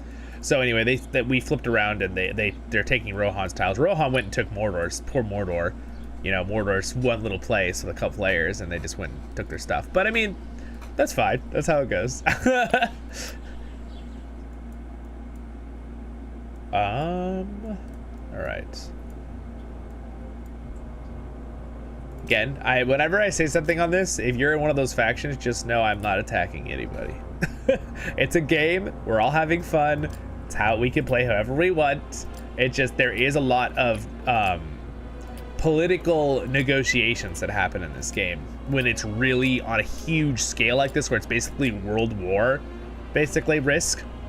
So anyway, we flipped around and they're taking Rohan's tiles. Rohan went and took Mordor's. Poor Mordor. You know, Mordor's one little place with a couple layers, and they just went and took their stuff. But I mean, that's fine. That's how it goes. All right. Again, whenever I say something on this, if you're in one of those factions, just know I'm not attacking anybody. It's a game. We're all having fun. It's how we can play however we want. It just, there is a lot of political negotiations that happen in this game when it's really on a huge scale like this, where it's basically world war,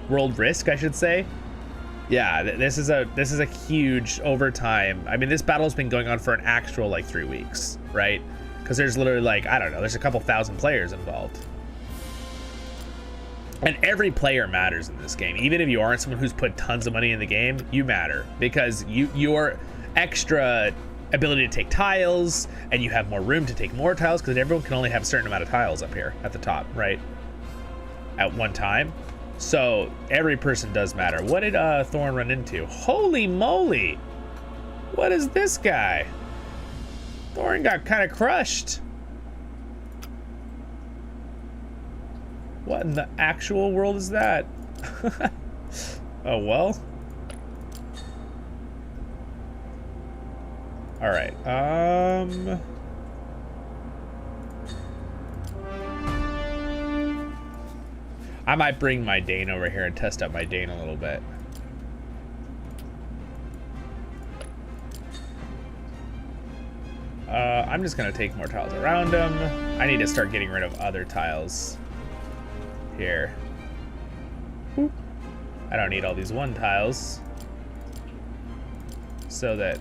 world risk, I should say. Yeah, this is a huge overtime. I mean, this battle's been going on for an actual like 3 weeks, right? Because there's literally like, I don't know, there's a couple thousand players involved. And every player matters in this game. Even if you aren't someone who's put tons of money in the game, you matter because your extra ability to take tiles, and you have more room to take more tiles because everyone can only have a certain amount of tiles up here at the top, right? At one time. So every person does matter. What did Thorn run into? Holy moly! What is this guy? Thorn got kind of crushed. What in the actual world is that? Oh well. All right. I might bring my Dane over here and test out my Dane a little bit. I'm just gonna take more tiles around him. I need to start getting rid of other tiles here. Boop. I don't need all these 1 tiles. So that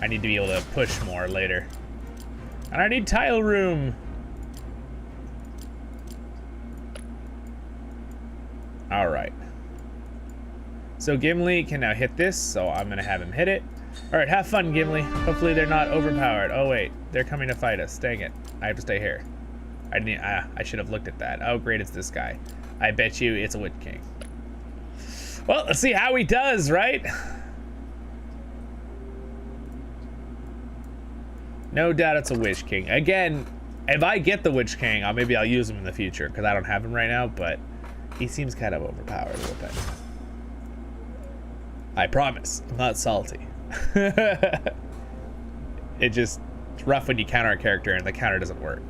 I need to be able to push more later. And I need tile room. All right. So Gimli can now hit this, so I'm gonna have him hit it. All right, have fun, Gimli. Hopefully they're not overpowered. Oh wait, they're coming to fight us. Dang it, I have to stay here. I should have looked at that. Oh great, it's this guy. I bet you it's a Witch King. Well, let's see how he does, right? No doubt it's a Witch King. Again, if I get the Witch King, maybe I'll use him in the future, because I don't have him right now, but he seems kind of overpowered a little bit. I promise, I'm not salty. It's rough when you counter a character and the counter doesn't work.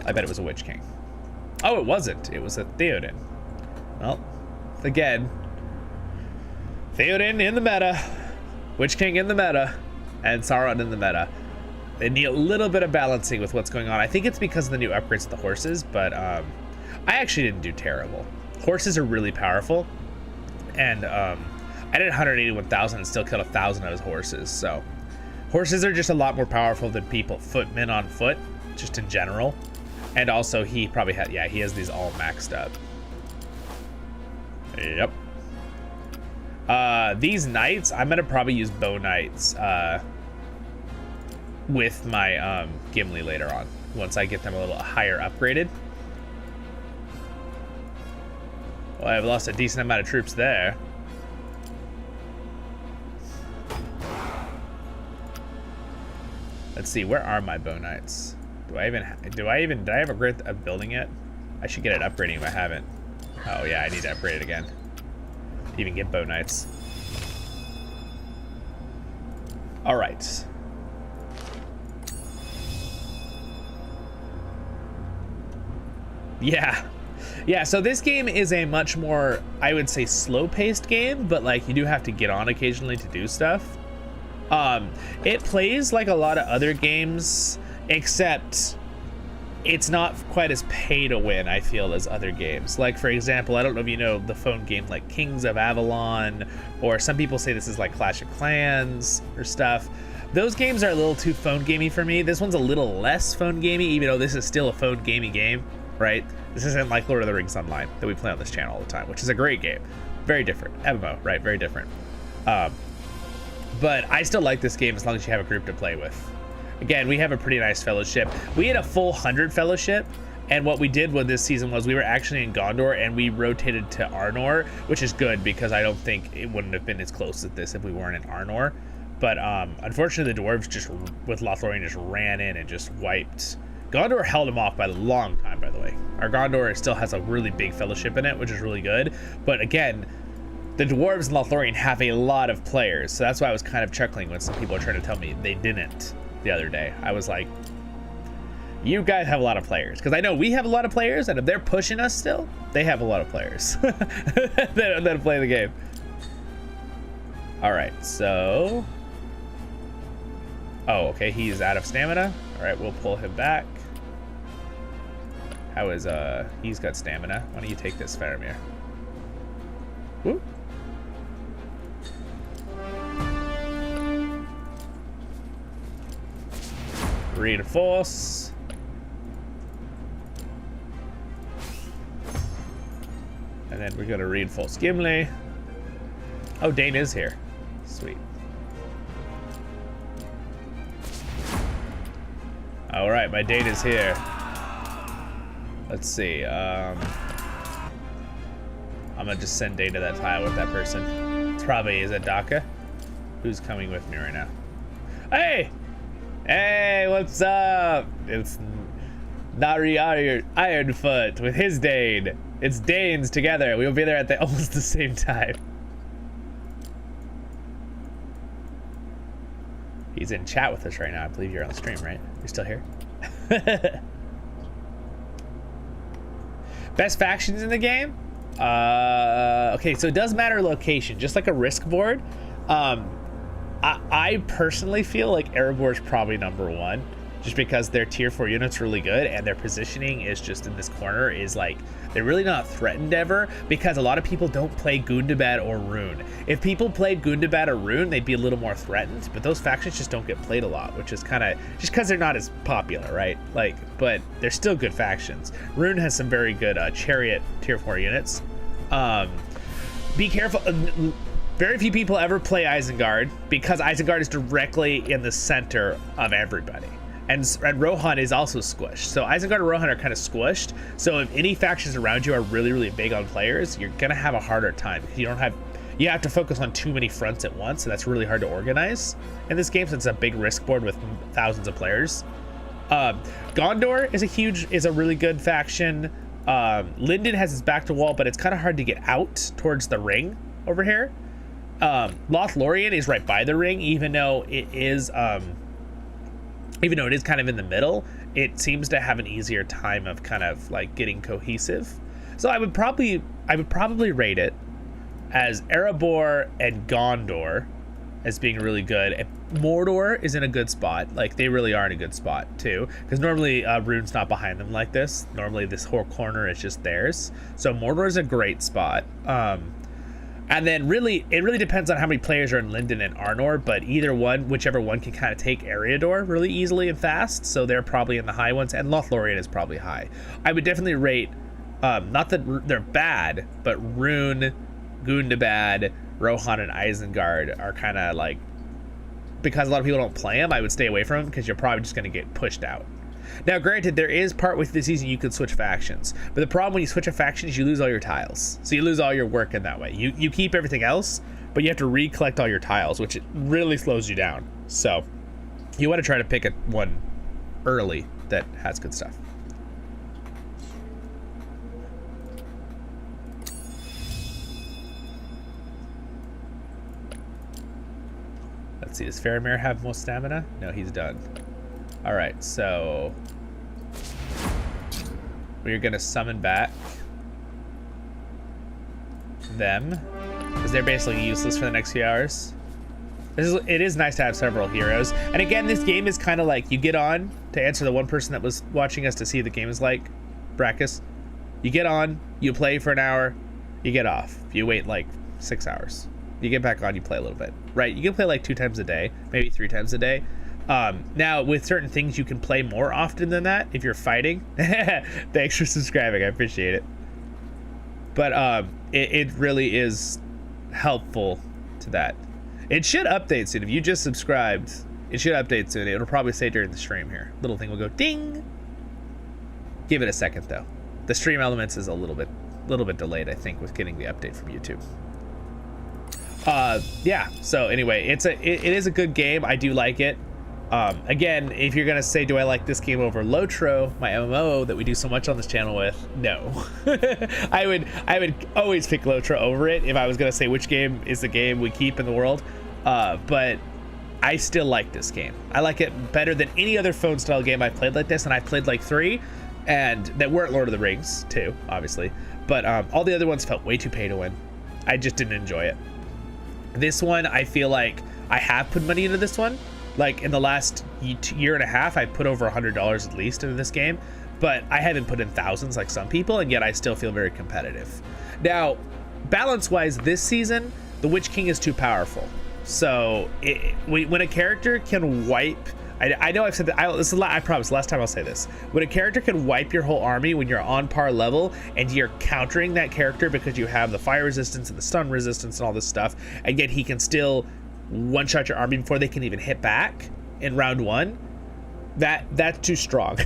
I bet it was a Witch King. Oh, it wasn't. It was a Theoden. Well, again, Theoden in the meta, Witch King in the meta, and Sauron in the meta. They need a little bit of balancing with what's going on. I think it's because of the new upgrades to the horses, but I actually didn't do terrible. Horses are really powerful, and I did 181,000 and still killed 1,000 of his horses. So horses are just a lot more powerful than people, footmen on foot, just in general. And also he probably had, yeah, he has these all maxed up. Yep. These knights, I'm gonna probably use bow knights with my Gimli later on, once I get them a little higher upgraded. Well, I've lost a decent amount of troops there. Let's see, where are my Bone Knights? Did I have a grid of building it? I should get it upgrading if I haven't. Oh yeah, I need to upgrade it again. To even get Bone Knights. All right. Yeah, so this game is a much more, I would say, slow-paced game, but like you do have to get on occasionally to do stuff. It plays like a lot of other games, except it's not quite as pay to win, I feel, as other games. Like, for example, I don't know if you know the phone game like Kings of Avalon, or some people say this is like Clash of Clans or stuff. Those games are a little too phone gamey for me. This one's a little less phone gamey, even though this is still a phone gamey game, right? This isn't like Lord of the Rings Online that we play on this channel all the time, which is a great game. Very different. MMO, right? Very different. But I still like this game as long as you have a group to play with. Again, we have a pretty nice fellowship. We had a full 100 fellowship, and what we did with this season was we were actually in Gondor and we rotated to Arnor, which is good because I don't think it wouldn't have been as close as this if we weren't in Arnor. But unfortunately, the dwarves just, with Lothlorien, just ran in and just wiped. Gondor held them off by a long time, by the way. Our Gondor still has a really big fellowship in it, which is really good. But again, the dwarves in Lothlorien have a lot of players, so that's why I was kind of chuckling when some people are trying to tell me they didn't the other day. I was like, you guys have a lot of players, because I know we have a lot of players, and if they're pushing us still, they have a lot of players that play the game. All right, so, oh, okay, he's out of stamina. All right, we'll pull him back. How is he's got stamina. Why don't you take this, Faramir? Whoop. Reinforce. And then we're gonna reinforce Gimli. Oh, Dane is here. Sweet. All right, my Dane is here. Let's see. I'm gonna just send Dane to that tile with that person. It's probably, is it Daka? Who's coming with me right now? Hey! Hey, what's up? It's Nari Ironfoot with his Dane. It's Danes together. We'll be there at almost the same time. He's in chat with us right now. I believe you're on the stream, right? You're still here? Best factions in the game? Okay, so it does matter location, just like a risk board. I personally feel like Erebor is probably #1, just because their tier 4 unit's really good and their positioning is just in this corner is like, they're really not threatened ever, because a lot of people don't play Gundabad or Rune. If people played Gundabad or Rune, they'd be a little more threatened, but those factions just don't get played a lot, which is kind of just because they're not as popular, right? Like, but they're still good factions. Rune has some very good Chariot tier 4 units. Be careful. Very few people ever play Isengard, because Isengard is directly in the center of everybody. And Rohan is also squished. So Isengard and Rohan are kind of squished. So if any factions around you are really, really big on players, you're gonna have a harder time. You have to focus on too many fronts at once, and that's really hard to organize in this game since it's a big risk board with thousands of players. Gondor is a really good faction. Linden has its back to wall, but it's kind of hard to get out towards the ring over here. Lothlorien is right by the ring, even though it is kind of in the middle. It seems to have an easier time of kind of like getting cohesive. So I would probably rate it as Erebor and Gondor as being really good. And Mordor is in a good spot. Like, they really are in a good spot too, because normally Rune's not behind them like this. Normally this whole corner is just theirs. So Mordor is a great spot. And then it really depends on how many players are in Linden and Arnor, but whichever one can kind of take Eriador really easily and fast, so they're probably in the high ones, and Lothlorien is probably high. I would definitely rate, not that they're bad, but Rune, Gundabad, Rohan, and Isengard are kind of like, because a lot of people don't play them, I would stay away from them, because you're probably just going to get pushed out. Now, granted, there is part with the season you could switch factions, but the problem when you switch a faction is you lose all your tiles. So you lose all your work in that way. You keep everything else, but you have to recollect all your tiles, which really slows you down. So You want to try to pick one early that has good stuff. Let's see, does Faramir have more stamina? No, he's done. All right, so we're gonna summon back them because they're basically useless for the next few hours. It is nice to have several heroes. And again, this game is kind of like, you get on, to answer the one person that was watching us to see the game is like, Brackus, you get on, you play for an hour, you get off. You wait like 6 hours. You get back on, you play a little bit, right? You can play like 2 times a day, maybe 3 times a day. Now, with certain things, you can play more often than that if you're fighting. Thanks for subscribing, I appreciate it. But it really is helpful to that. It should update soon. If you just subscribed, it should update soon. It'll probably say during the stream here. Little thing will go ding. Give it a second though. The stream elements is a little bit delayed, I think, with getting the update from YouTube. Yeah. So anyway, it is a good game. I do like it. Again, if you're gonna say, do I like this game over Lotro, my MMO that we do so much on this channel with? No. I would always pick Lotro over it if I was gonna say which game is the game we keep in the world. But I still like this game. I like it better than any other phone style game I've played like this, and I've played like 3, and that weren't Lord of the Rings too, obviously. But all the other ones felt way too pay to win. I just didn't enjoy it. This one, I feel like I have put money into this one. Like in the last year and a half, I put over $100 at least into this game, but I haven't put in thousands like some people, and yet I still feel very competitive. Now, balance-wise, this season, the Witch King is too powerful. So when a character can wipe, I know I've said that, I promise, last time I'll say this. When a character can wipe your whole army when you're on par level and you're countering that character because you have the fire resistance and the stun resistance and all this stuff, and yet he can still one-shot your army before they can even hit back in round 1, that's too strong.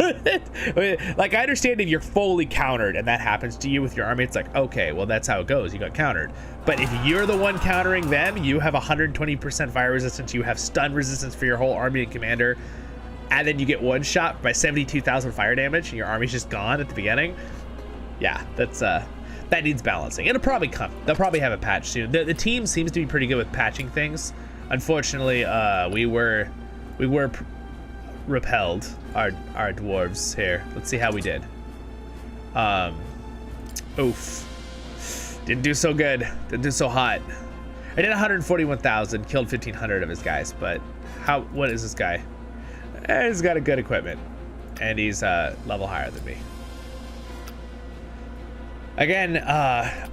Like, I understand if you're fully countered and that happens to you with your army, it's like, okay, well, that's how it goes, you got countered. But if you're the one countering them, you have 120% fire resistance, you have stun resistance for your whole army and commander, and then you get one shot by 72,000 fire damage and your army's just gone at the beginning. Yeah, that's that needs balancing. It'll probably come. They'll probably have a patch soon. The team seems to be pretty good with patching things. Unfortunately, we were repelled, our dwarves here. Let's see how we did. Oof. Didn't do so good. Didn't do so hot. I did 141,000, killed 1,500 of his guys, but what is this guy? He's got a good equipment, and he's level higher than me. Again,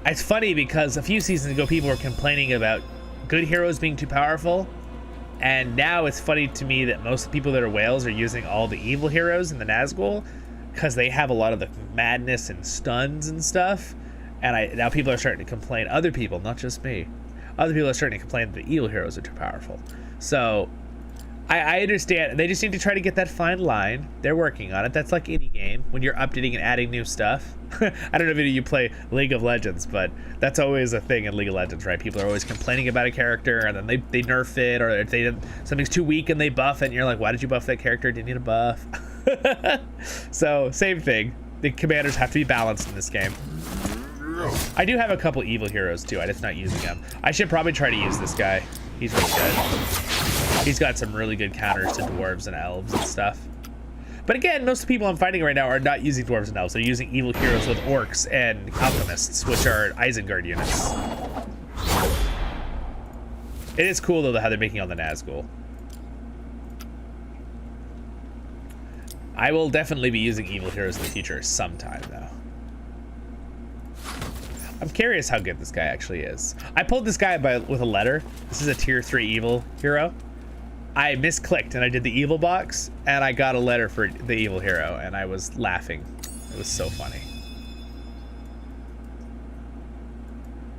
it's funny because a few seasons ago people were complaining about good heroes being too powerful, and now it's funny to me that most of the people that are whales are using all the evil heroes in the Nazgul because they have a lot of the madness and stuns and stuff, and now people are starting to complain, other people, not just me, other people are starting to complain that the evil heroes are too powerful. So I understand. They just need to try to get that fine line. They're working on it. That's like any game when you're updating and adding new stuff. I don't know if you play League of Legends, but that's always a thing in League of Legends, right? People are always complaining about a character, and then they nerf it, or if something's too weak and they buff it, and you're like, why did you buff that character? Didn't need a buff. So same thing. The commanders have to be balanced in this game. I do have a couple evil heroes too. I'm just not using them. I should probably try to use this guy. He's really good. He's got some really good counters to dwarves and elves and stuff. But again, most of the people I'm fighting right now are not using dwarves and elves. They're using evil heroes with orcs and alchemists, which are Isengard units. It is cool though how they're making on the Nazgul. I will definitely be using evil heroes in the future sometime though. I'm curious how good this guy actually is. I pulled this guy with a letter. This is a tier 3 evil hero. I misclicked and I did the evil box and I got a letter for the evil hero and I was laughing. It was so funny.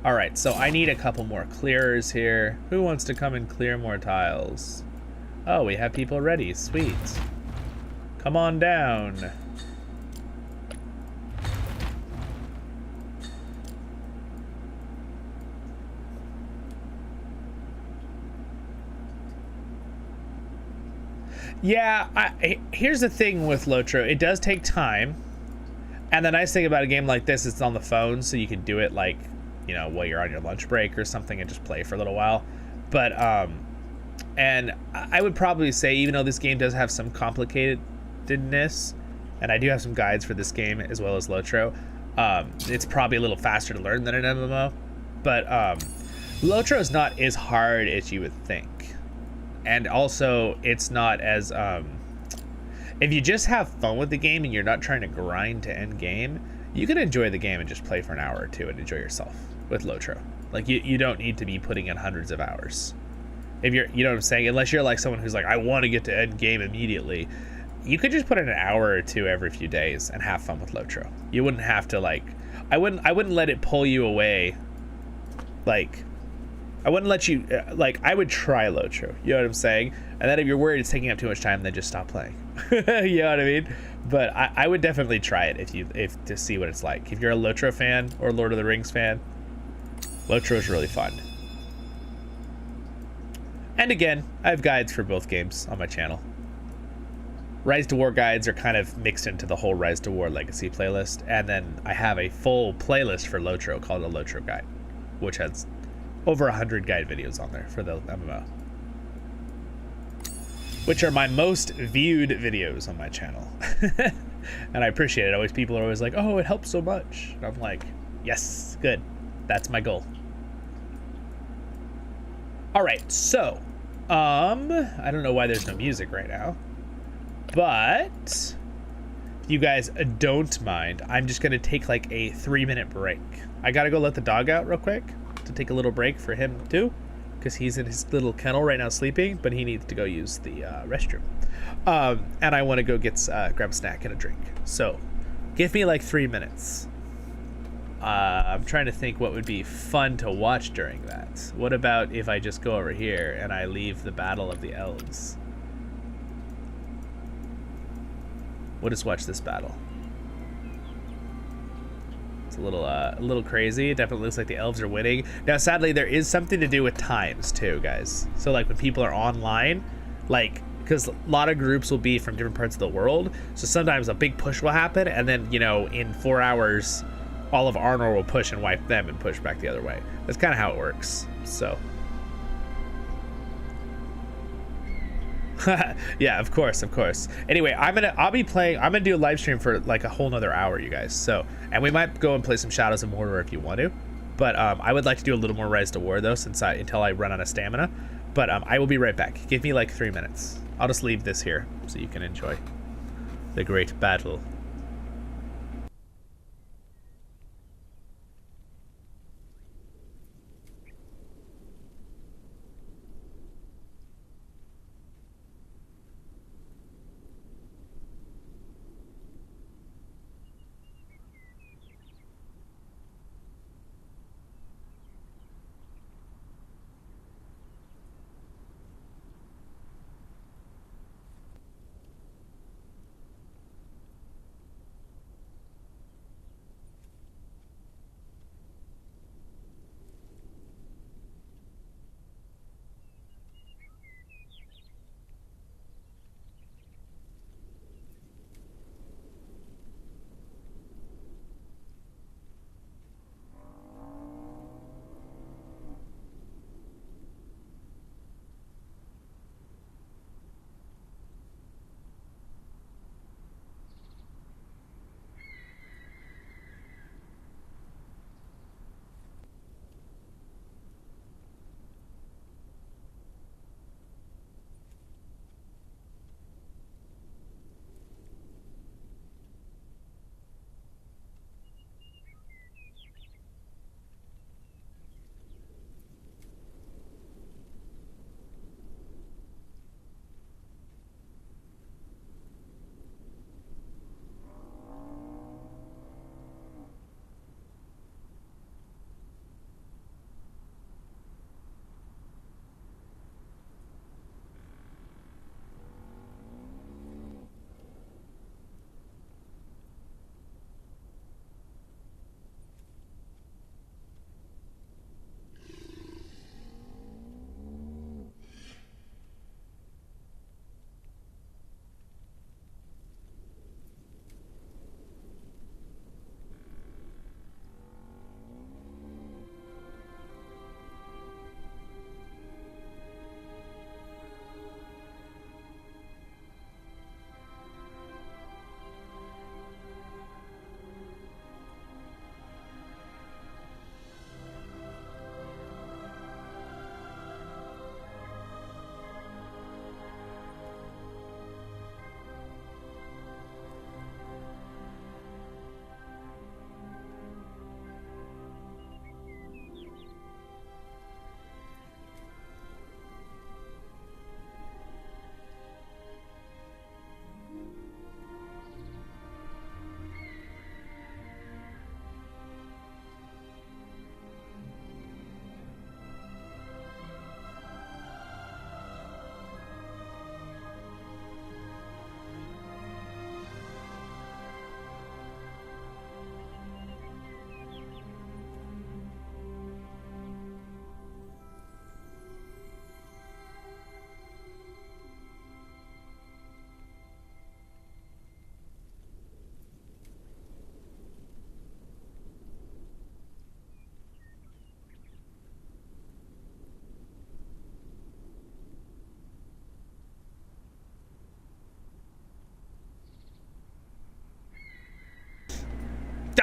All right, so I need a couple more clearers here. Who wants to come and clear more tiles? Oh, we have people ready, sweet. Come on down. Yeah, here's the thing with Lotro. It does take time. And the nice thing about a game like this, it's on the phone, so you can do it like, you know, while you're on your lunch break or something and just play for a little while. But, and I would probably say, even though this game does have some complicatedness, and I do have some guides for this game as well as Lotro, it's probably a little faster to learn than an MMO. But Lotro is not as hard as you would think. And also, it's not as... if you just have fun with the game and you're not trying to grind to end game, you can enjoy the game and just play for an hour or two and enjoy yourself with Lotro. Like, you don't need to be putting in hundreds of hours. If you're, you know what I'm saying? Unless you're like someone who's like, I want to get to end game immediately. You could just put in an hour or two every few days and have fun with Lotro. You wouldn't have to, like, I wouldn't let it pull you away. Like, I wouldn't let you, like, I would try Lotro. You know what I'm saying? And then if you're worried it's taking up too much time, then just stop playing. You know what I mean? But I would definitely try it if to see what it's like. If you're a Lotro fan or Lord of the Rings fan, Lotro is really fun. And again, I have guides for both games on my channel. Rise to War guides are kind of mixed into the whole Rise to War Legacy playlist. And then I have a full playlist for Lotro called the Lotro Guide, which has over 100 guide videos on there for the MMO. Which are my most viewed videos on my channel. And I appreciate it. Always, people are always like, oh, it helps so much. And I'm like, yes, good. That's my goal. All right, so, I don't know why there's no music right now, but if you guys don't mind, I'm just gonna take like a 3-minute break. I gotta go let the dog out real quick to take a little break for him too, because he's in his little kennel right now sleeping, but he needs to go use the restroom. And I want to go get grab a snack and a drink. So give me like 3 minutes. I'm trying to think what would be fun to watch during that. What about if I just go over here and I leave the Battle of the Elves? We'll just watch this battle. It's a little crazy. It definitely looks like the elves are winning. Now, sadly, there is something to do with times too, guys. So like when people are online, like, because a lot of groups will be from different parts of the world. So sometimes a big push will happen, and then, you know, in 4 hours, all of Arnor will push and wipe them and push back the other way. That's kind of how it works. So. Yeah, of course. Anyway, I'm gonna do a live stream for like a whole nother hour, you guys. So, and we might go and play some Shadows of Mordor if you want to. But I would like to do a little more Rise to War though, until I run out of stamina. But I will be right back. Give me like 3 minutes. I'll just leave this here so you can enjoy the great battle.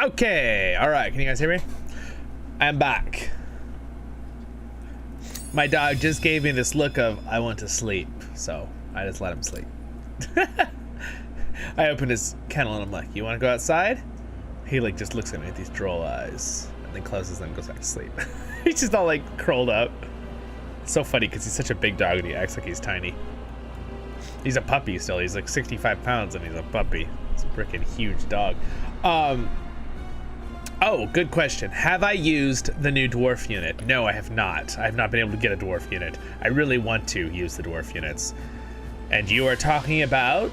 Okay, all right. Can you guys hear me? I'm back. My dog just gave me this look of I want to sleep, so I just let him sleep. I opened his kennel and I'm like, "You want to go outside?" He like just looks at me with these droll eyes and then closes them and goes back to sleep. He's just all like curled up. It's so funny because he's such a big dog and he acts like he's tiny. He's a puppy still. He's like 65 pounds and he's a puppy. It's a freaking huge dog. Oh, good question. Have I used the new dwarf unit? No, I have not. I have not been able to get a dwarf unit. I really want to use the dwarf units. And you are talking about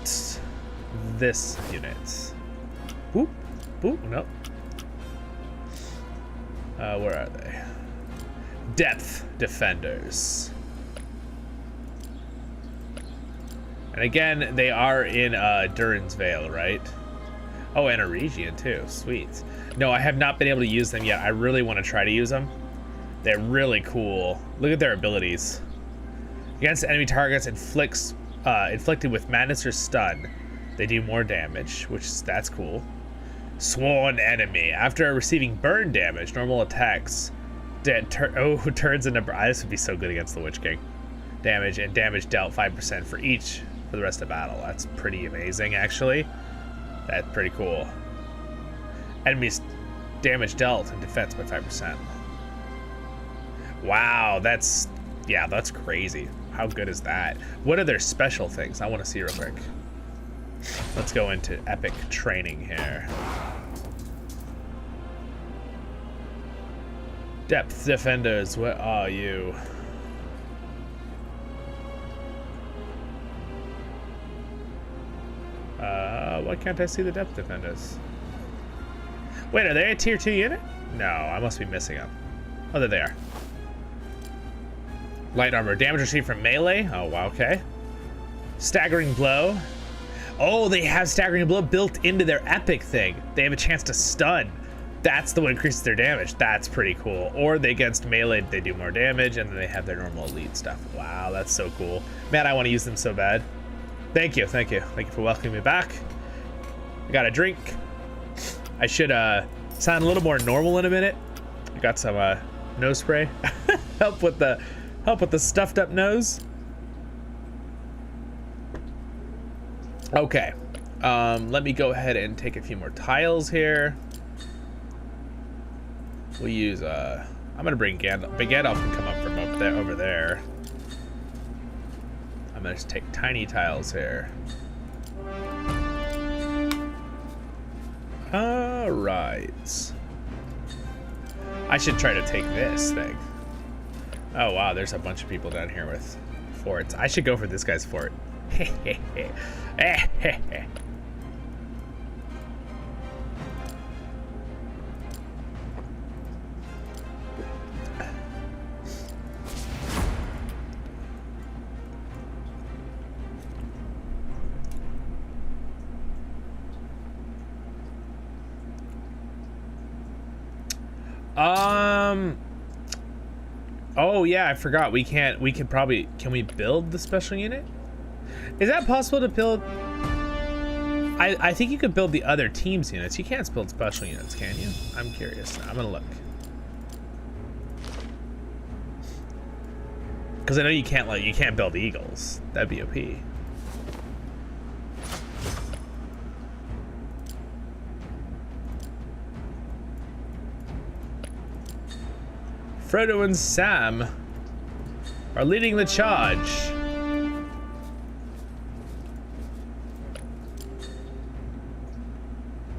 this unit. Boop, boop, no. Where are they? Depth defenders. And again, they are in Durin's Vale, right? Oh, and a region too. Sweet. No, I have not been able to use them yet. I really want to try to use them. They're really cool. Look at their abilities. Against enemy targets, inflicted with madness or stun. They do more damage, that's cool. Sworn enemy. After receiving burn damage, normal attacks. Turns into... This would be so good against the Witch King. Damage and damage dealt 5% for each for the rest of battle. That's pretty amazing, actually. That's pretty cool. Enemies damage dealt and defense by 5%. Wow, that's crazy. How good is that? What are their special things? I want to see real quick. Let's go into epic training here. Depth defenders, where are you? Why can't I see the depth defenders? Wait, are they a tier 2 unit? No, I must be missing them. Oh, there they are. Light armor, damage received from melee. Oh, wow, okay. Staggering blow. Oh, they have staggering blow built into their epic thing. They have a chance to stun. That's the one that increases their damage. That's pretty cool. Or they against melee, they do more damage, and then they have their normal elite stuff. Wow, that's so cool. Man, I want to use them so bad. Thank you, thank you. Thank you for welcoming me back. I got a drink. I should sound a little more normal in a minute. I got some nose spray. help with the stuffed up nose. Okay. Let me go ahead and take a few more tiles here. We'll use I'm gonna bring Gandalf. Big Gandalf can come up from over there. I'm gonna just take tiny tiles here. All right. I should try to take this thing. Oh wow, there's a bunch of people down here with forts. I should go for this guy's fort. Oh yeah, I forgot. Can we build the special unit? Is that possible to build? I think you could build the other team's units. You can't build special units, can you? I'm curious. I'm gonna look. Because I know you can't build eagles. That'd be OP. Frodo and Sam are leading the charge.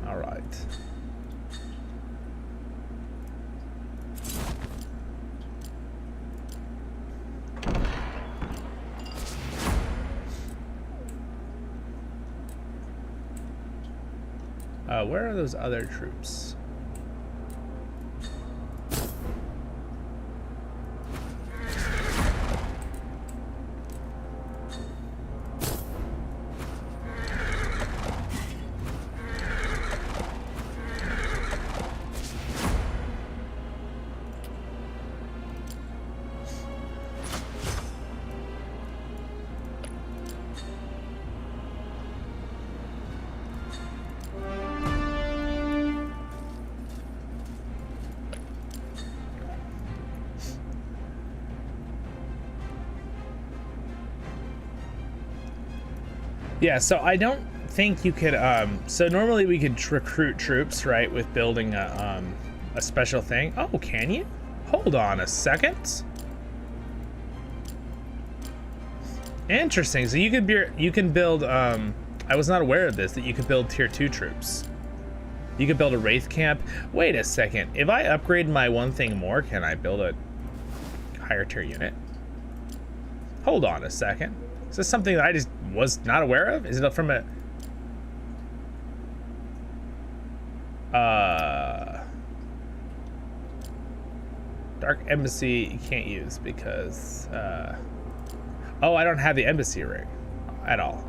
All right. Where are those other troops? Yeah, so I don't think you could, so normally we could recruit troops, right, with building a special thing. Oh, can you? Hold on a second. Interesting, so you can build, I was not aware of this, that you could build tier 2 troops. You could build a Wraith camp. Wait a second, if I upgrade my one thing more, can I build a higher tier unit? Hold on a second. Is this something that I just was not aware of? Is it from a... Dark Embassy you can't use because... Oh, I don't have the embassy ring at all.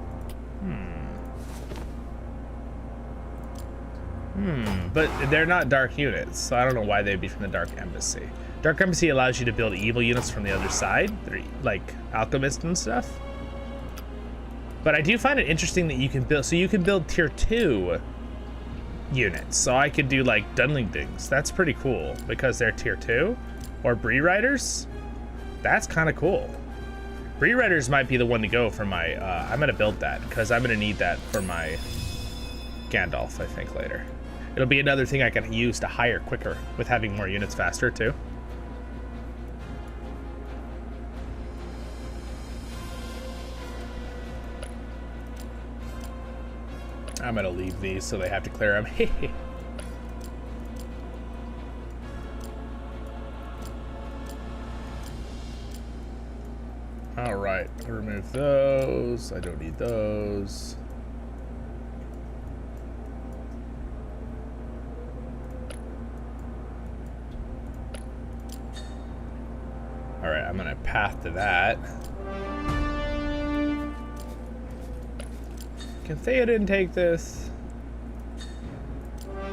But they're not dark units, so I don't know why they'd be from the Dark Embassy. Dark Embassy allows you to build evil units from the other side. They're like alchemists and stuff. But I do find it interesting that you can build, so you can build tier 2 units. So I could do like Dunlingdings. That's pretty cool because they're tier 2. Or Bree Riders. That's kind of cool. Bree Riders might be the one to go for my, I'm gonna build that because I'm gonna need that for my Gandalf, I think, later. It'll be another thing I can use to hire quicker with having more units faster too. I'm gonna leave these so they have to clear them. All right, remove those. I don't need those. All right, I'm gonna path to that. Can Theoden take this?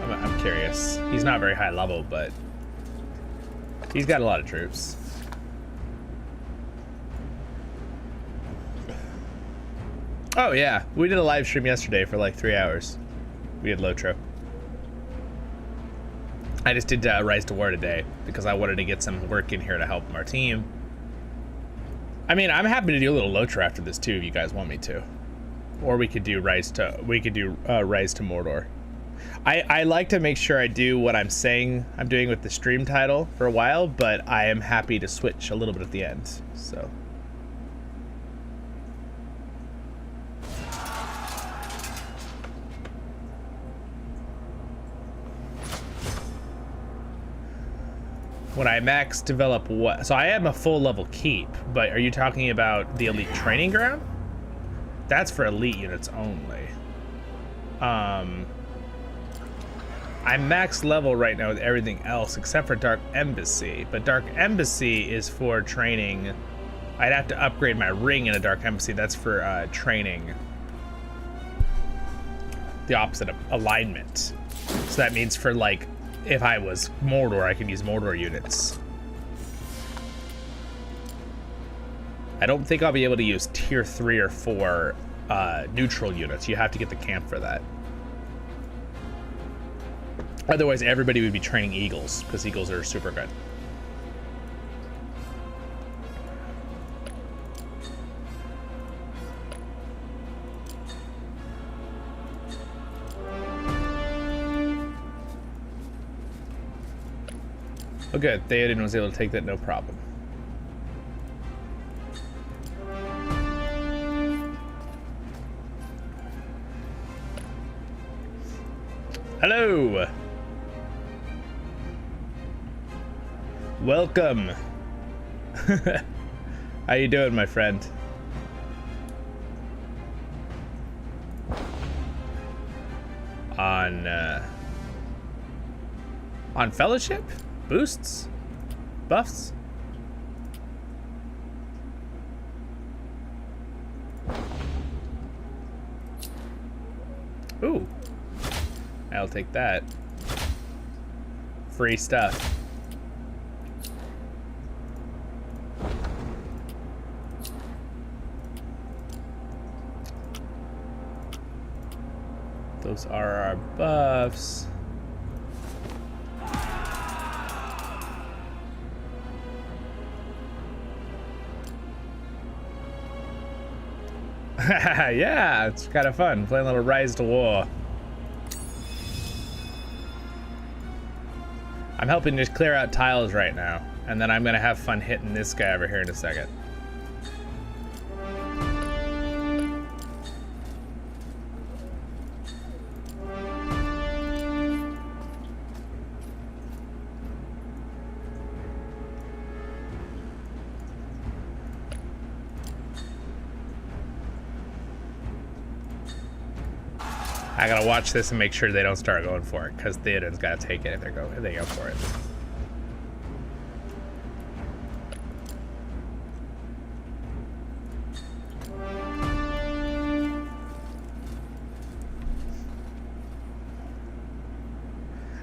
I'm curious. He's not very high level, but he's got a lot of troops. Oh yeah, we did a live stream yesterday for like 3 hours. We had Lotro. I just did Rise to War today because I wanted to get some work in here to help our team. I mean, I'm happy to do a little Lotro after this too if you guys want me to. Or we could do Rise to Mordor. I like to make sure I do what I'm saying I'm doing with the stream title for a while, but I am happy to switch a little bit at the end. So when I max develop what? So I am a full level keep, but are you talking about the elite training ground? That's for elite units only. I'm max level right now with everything else except for Dark Embassy, but Dark Embassy is for training. I'd have to upgrade my ring in a Dark Embassy. That's for training the opposite of alignment. So that means for like, if I was Mordor, I could use Mordor units. I don't think I'll be able to use tier 3 or 4 neutral units. You have to get the camp for that. Otherwise, everybody would be training Eagles, because Eagles are super good. Oh good, Theoden was able to take that no problem. Hello! Welcome! How you doing, my friend? On Fellowship? Boosts? Buffs? Ooh. I'll take that. Free stuff. Those are our buffs. Yeah, it's kind of fun playing a little Rise to War. I'm helping just clear out tiles right now, and then I'm gonna have fun hitting this guy over here in a second. I gotta watch this and make sure they don't start going for it, because Theoden's gotta take it if they go for it.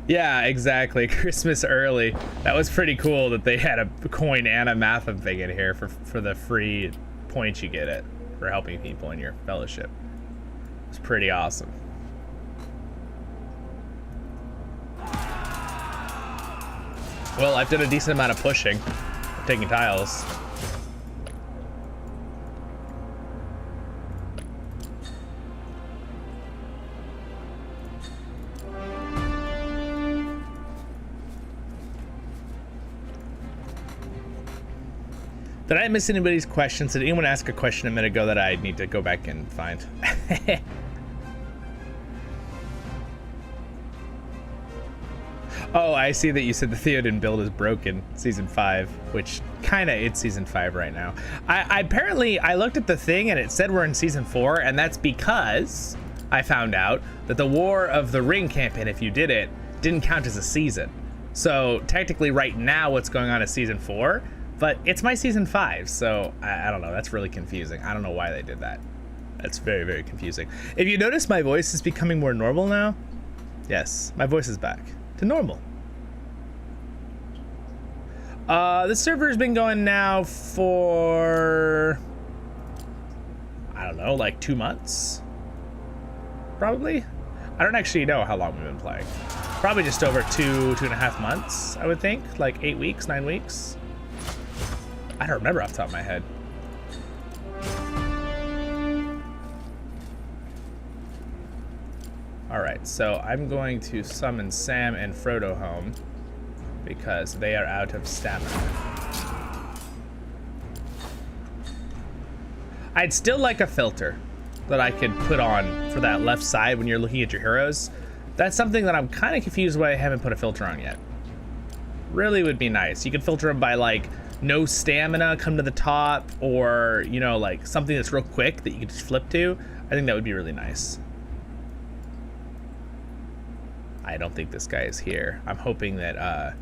Yeah, exactly. Christmas early. That was pretty cool that they had a coin and a Matham thing in here for the free points you get it for helping people in your fellowship. It's pretty awesome. Well, I've done a decent amount of pushing. I'm taking tiles. Did I miss anybody's questions? Did anyone ask a question a minute ago that I need to go back and find? Oh, I see that you said the Theoden build is broken, season 5, which kinda it's season 5 right now. I apparently looked at the thing and it said we're in season 4, and that's because I found out that the War of the Ring campaign, if you did it, didn't count as a season. So technically right now what's going on is season 4, but it's my season 5, so I don't know, that's really confusing. I don't know why they did that. That's very, very confusing. If you notice, my voice is becoming more normal now. Yes, my voice is back to normal. This server's been going now for, I don't know, like 2 months? Probably? I don't actually know how long we've been playing. Probably just over 2.5 months, I would think. Like 8 weeks, 9 weeks. I don't remember off the top of my head. Alright, so I'm going to summon Sam and Frodo home because they are out of stamina. I'd still like a filter that I could put on for that left side when you're looking at your heroes. That's something that I'm kind of confused why I haven't put a filter on yet. Really would be nice. You could filter them by like no stamina, come to the top, or you know, like something that's real quick that you could just flip to. I think that would be really nice. I don't think this guy is here. I'm hoping that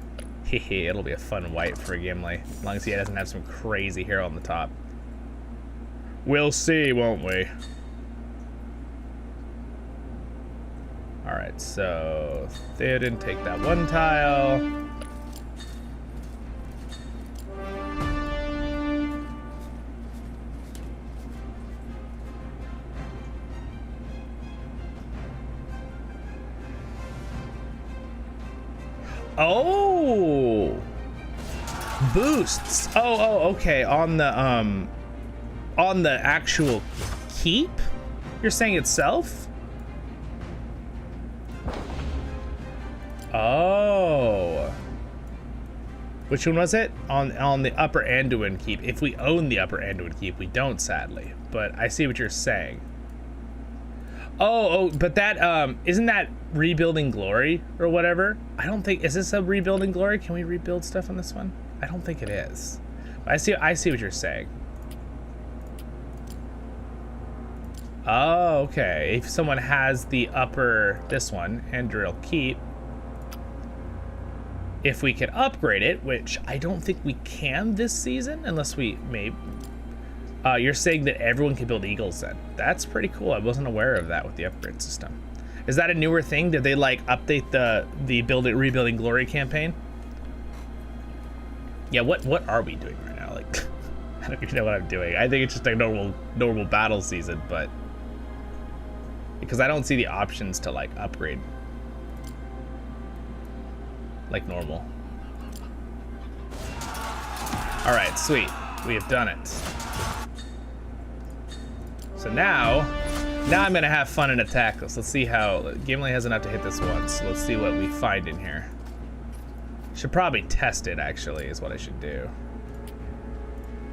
it'll be a fun wipe for Gimli, as long as he doesn't have some crazy hero on the top. We'll see, won't we? Alright, so Theoden, take that one tile. Oh, boosts. Oh, okay. On the actual keep, you're saying itself? Oh, which one was it? On the Upper Anduin keep. If we own the Upper Anduin keep, we don't, sadly. But I see what you're saying. Oh, but that isn't that Rebuilding Glory or whatever? I don't think, is this a Rebuilding Glory? Can we rebuild stuff on this one? I don't think it is. I see what you're saying. Oh, okay. If someone has the upper, this one, Anduril Keep, if we can upgrade it, which I don't think we can this season, unless we may. You're saying that everyone can build eagles then. That's pretty cool. I wasn't aware of that with the upgrade system. Is that a newer thing? Did they like update the Rebuilding Glory campaign? Yeah, what are we doing right now? Like, I don't even know what I'm doing. I think it's just a normal battle season, but because I don't see the options to like upgrade like normal. All right, sweet. We have done it. So now I'm gonna have fun and attack this. Let's see how, Gimli has enough to hit this once. So let's see what we find in here. Should probably test it, actually, is what I should do.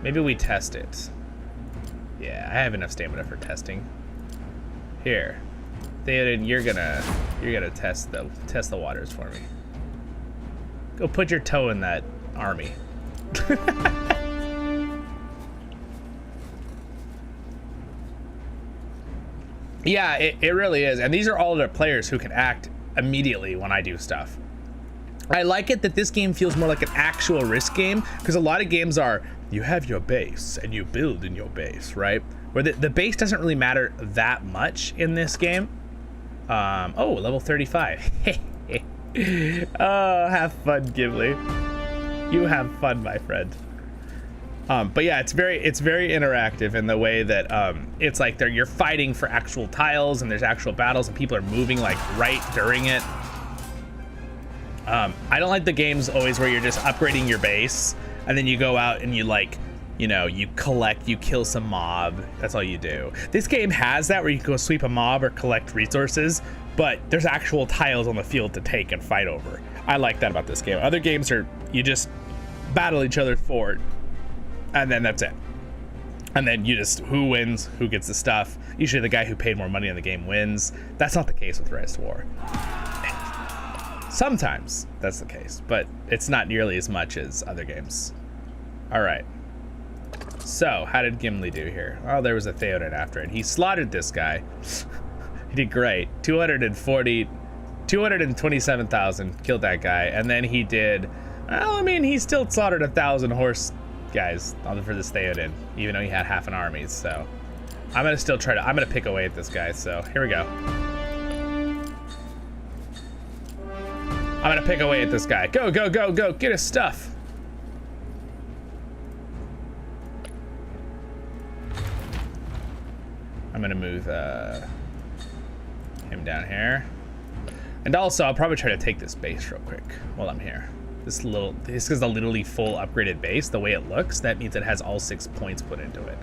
Maybe we test it. Yeah, I have enough stamina for testing. Here, Theoden, you're gonna test the waters for me. Go put your toe in that army. Yeah, it really is. And these are all the players who can act immediately when I do stuff. I like it that this game feels more like an actual risk game, because a lot of games are, you have your base and you build in your base, right? Where the base doesn't really matter that much in this game. Oh, level 35. Oh, have fun, Gimli. You have fun, my friend. But yeah, it's very interactive in the way that it's like you're fighting for actual tiles and there's actual battles and people are moving like right during it. I don't like the games always where you're just upgrading your base and then you go out and you like, you know, you kill some mob. That's all you do. This game has that where you can go sweep a mob or collect resources, but there's actual tiles on the field to take and fight over. I like that about this game. Other games are, you just battle each other forward and then that's it. And then you just, who wins, who gets the stuff. Usually the guy who paid more money in the game wins. That's not the case with Rise to War. Sometimes that's the case, but it's not nearly as much as other games. All right. So how did Gimli do here? Oh, there was a Theoden after it. He slaughtered this guy. He did great. 227,000, killed that guy. And then he did, well, I mean, he still slaughtered 1,000 horse guys for this Theoden, even though he had half an army. So I'm gonna still try to, I'm gonna pick away at this guy. So here we go. I'm gonna pick away at this guy. Go, go, go, go, get his stuff. I'm gonna move him down here. And also, I'll probably try to take this base real quick while I'm here. This is a literally full upgraded base. The way it looks, that means it has all 6 points put into it.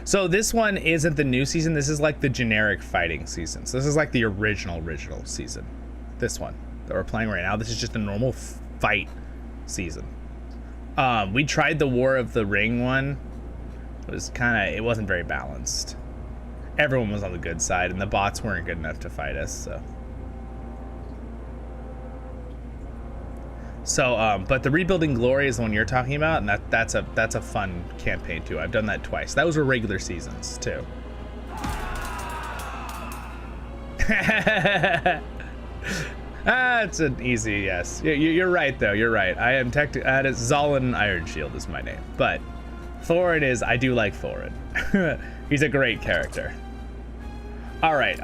So this one isn't the new season. This is like the generic fighting season. So this is like the original season. This one that we're playing right now. This is just a normal fight season. We tried the War of the Ring one. It wasn't very balanced. Everyone was on the good side and the bots weren't good enough to fight us, so. But the Rebuilding Glory is the one you're talking about, and that's a fun campaign too. I've done that twice. That was for regular seasons too. It's an easy yes. You're right though. You're right. I am Zollin Ironshield is my name, but Thorin is. I do like Thorin. He's a great character. All right.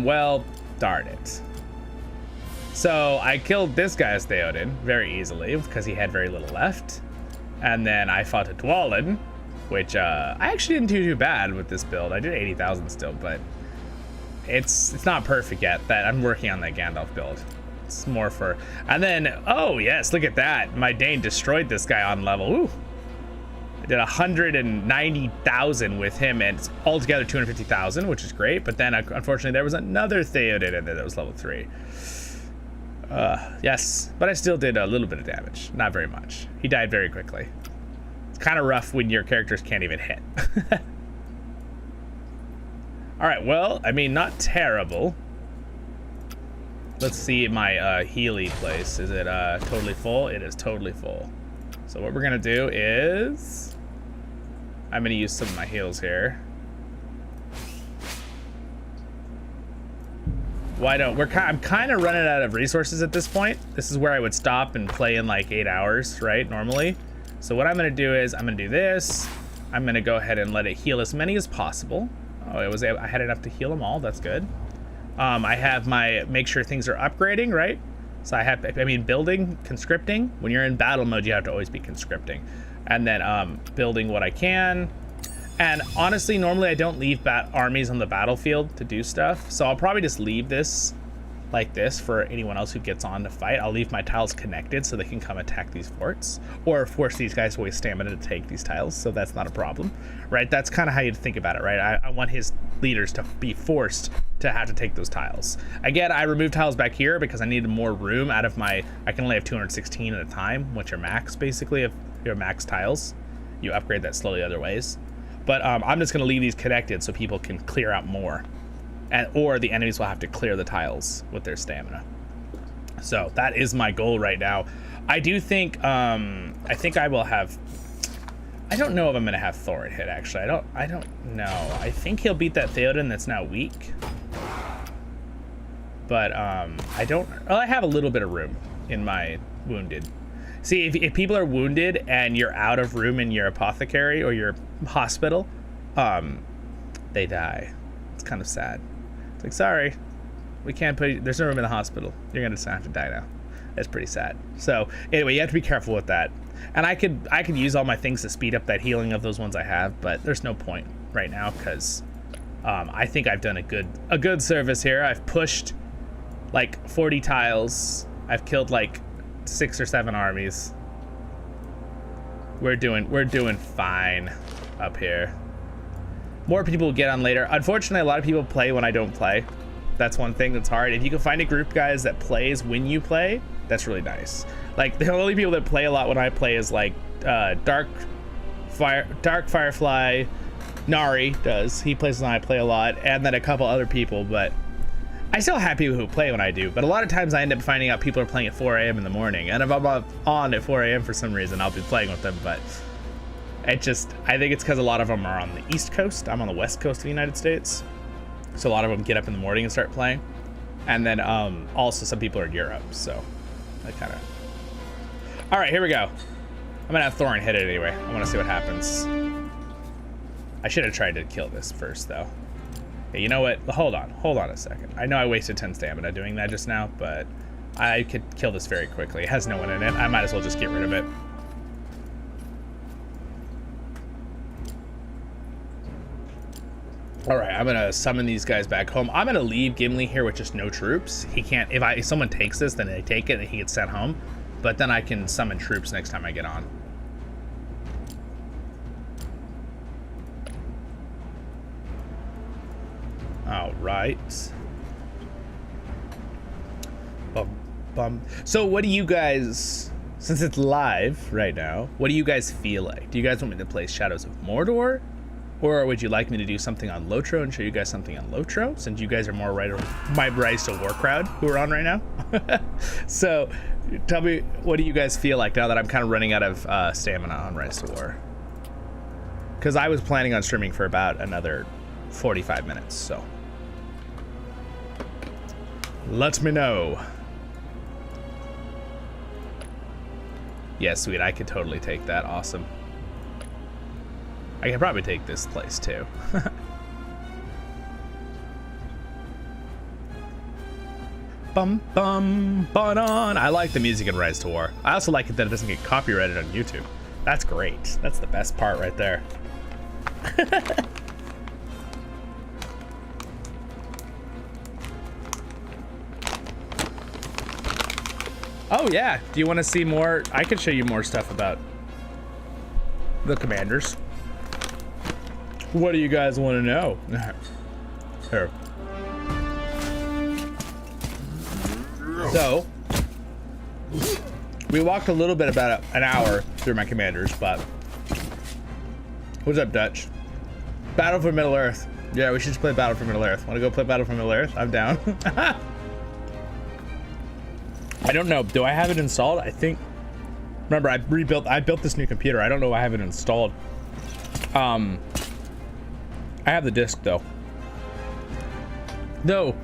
Well, darn it. So I killed this guy's Theoden very easily because he had very little left. And then I fought a Dwarven, which I actually didn't do too bad with this build. I did 80,000 still, but it's not perfect yet. That I'm working on that Gandalf build. It's more for, and then, oh yes, look at that. My Dane destroyed this guy on level. Ooh. I did 190,000 with him and it's altogether 250,000, which is great. But then unfortunately there was another Theoden in there that was level 3. Yes, but I still did a little bit of damage. Not very much. He died very quickly. It's kind of rough when your characters can't even hit. All right, well, I mean, not terrible. Let's see my Healy place. Is it totally full? It is totally full. So what we're gonna do is, I'm gonna use some of my heals here. I'm kind of running out of resources at this point. This is where I would stop and play in like 8 hours, right, normally. So what I'm gonna do is, I'm gonna do this. I'm gonna go ahead and let it heal as many as possible. Oh, I had enough to heal them all, that's good. I have make sure things are upgrading, right? So building, conscripting. When you're in battle mode, you have to always be conscripting. And then building what I can. And honestly, normally I don't leave armies on the battlefield to do stuff. So I'll probably just leave this like this for anyone else who gets on to fight. I'll leave my tiles connected so they can come attack these forts, or force these guys to waste stamina to take these tiles, so that's not a problem, right? That's kind of how you'd think about it, right? I want his leaders to be forced to have to take those tiles. Again, I removed tiles back here because I needed more room out of my, I can only have 216 at a time, which are max, basically, if you're max tiles. You upgrade that slowly other ways. But I'm just gonna leave these connected so people can clear out more. Or the enemies will have to clear the tiles with their stamina. So that is my goal right now. I do think I think I will have, I don't know if I'm gonna have Thorin hit, actually. I don't know. I think he'll beat that Theoden that's now weak. But I don't, well, I have a little bit of room in my wounded. See, if people are wounded and you're out of room in your apothecary or your hospital, they die. It's kind of sad. It's like, sorry, we can't put you, there's no room in the hospital. You're gonna just have to die now. That's pretty sad. So anyway, you have to be careful with that. And I could use all my things to speed up that healing of those ones I have, but there's no point right now because I think I've done a good service here. I've pushed like 40 tiles. I've killed like 6 or 7 armies. We're doing fine up here. More people will get on later. Unfortunately, a lot of people play when I don't play. That's one thing that's hard. If you can find a group, guys, that plays when you play, that's really nice. Like, the only people that play a lot when I play is like Dark Firefly, Nari does. He plays when I play a lot, and then a couple other people, but I still have people who play when I do. But a lot of times I end up finding out people are playing at 4 a.m. in the morning, and if I'm on at 4 a.m. for some reason, I'll be playing with them, but I think it's because a lot of them are on the East Coast. I'm on the West Coast of the United States. So a lot of them get up in the morning and start playing. And then also some people are in Europe, so I kind of... All right, here we go. I'm gonna have Thorin hit it anyway. I wanna see what happens. I should have tried to kill this first though. Hey, you know what? Hold on a second. I know I wasted 10 stamina doing that just now, but I could kill this very quickly. It has no one in it. I might as well just get rid of it. All right, I'm gonna summon these guys back home. I'm gonna leave Gimli here with just no troops. He can't, if someone takes this, then they take it and he gets sent home. But then I can summon troops next time I get on. All right. So what do you guys, since it's live right now, what do you guys feel like? Do you guys want me to play Shadows of Mordor? Or would you like me to do something on Lotro and show you guys something on Lotro, since you guys are more my Rise to War crowd who are on right now? So tell me, what do you guys feel like now that I'm kind of running out of stamina on Rise to War? Because I was planning on streaming for about another 45 minutes, so. Let me know. Yeah, sweet, I could totally take that, awesome. I can probably take this place too. Bum bum ba-don. I like the music in Rise to War. I also like it that it doesn't get copyrighted on YouTube. That's great. That's the best part right there. Oh yeah, do you want to see more? I could show you more stuff about the commanders. What do you guys want to know? Here. So, we walked a little bit about an hour through my commanders, but what's up, Dutch? Battle for Middle Earth. Yeah, we should just play Battle for Middle Earth. Want to go play Battle for Middle Earth? I'm down. I don't know. Do I have it installed? I think. Remember, I built this new computer. I don't know if I have it installed. I have the disc though. Though,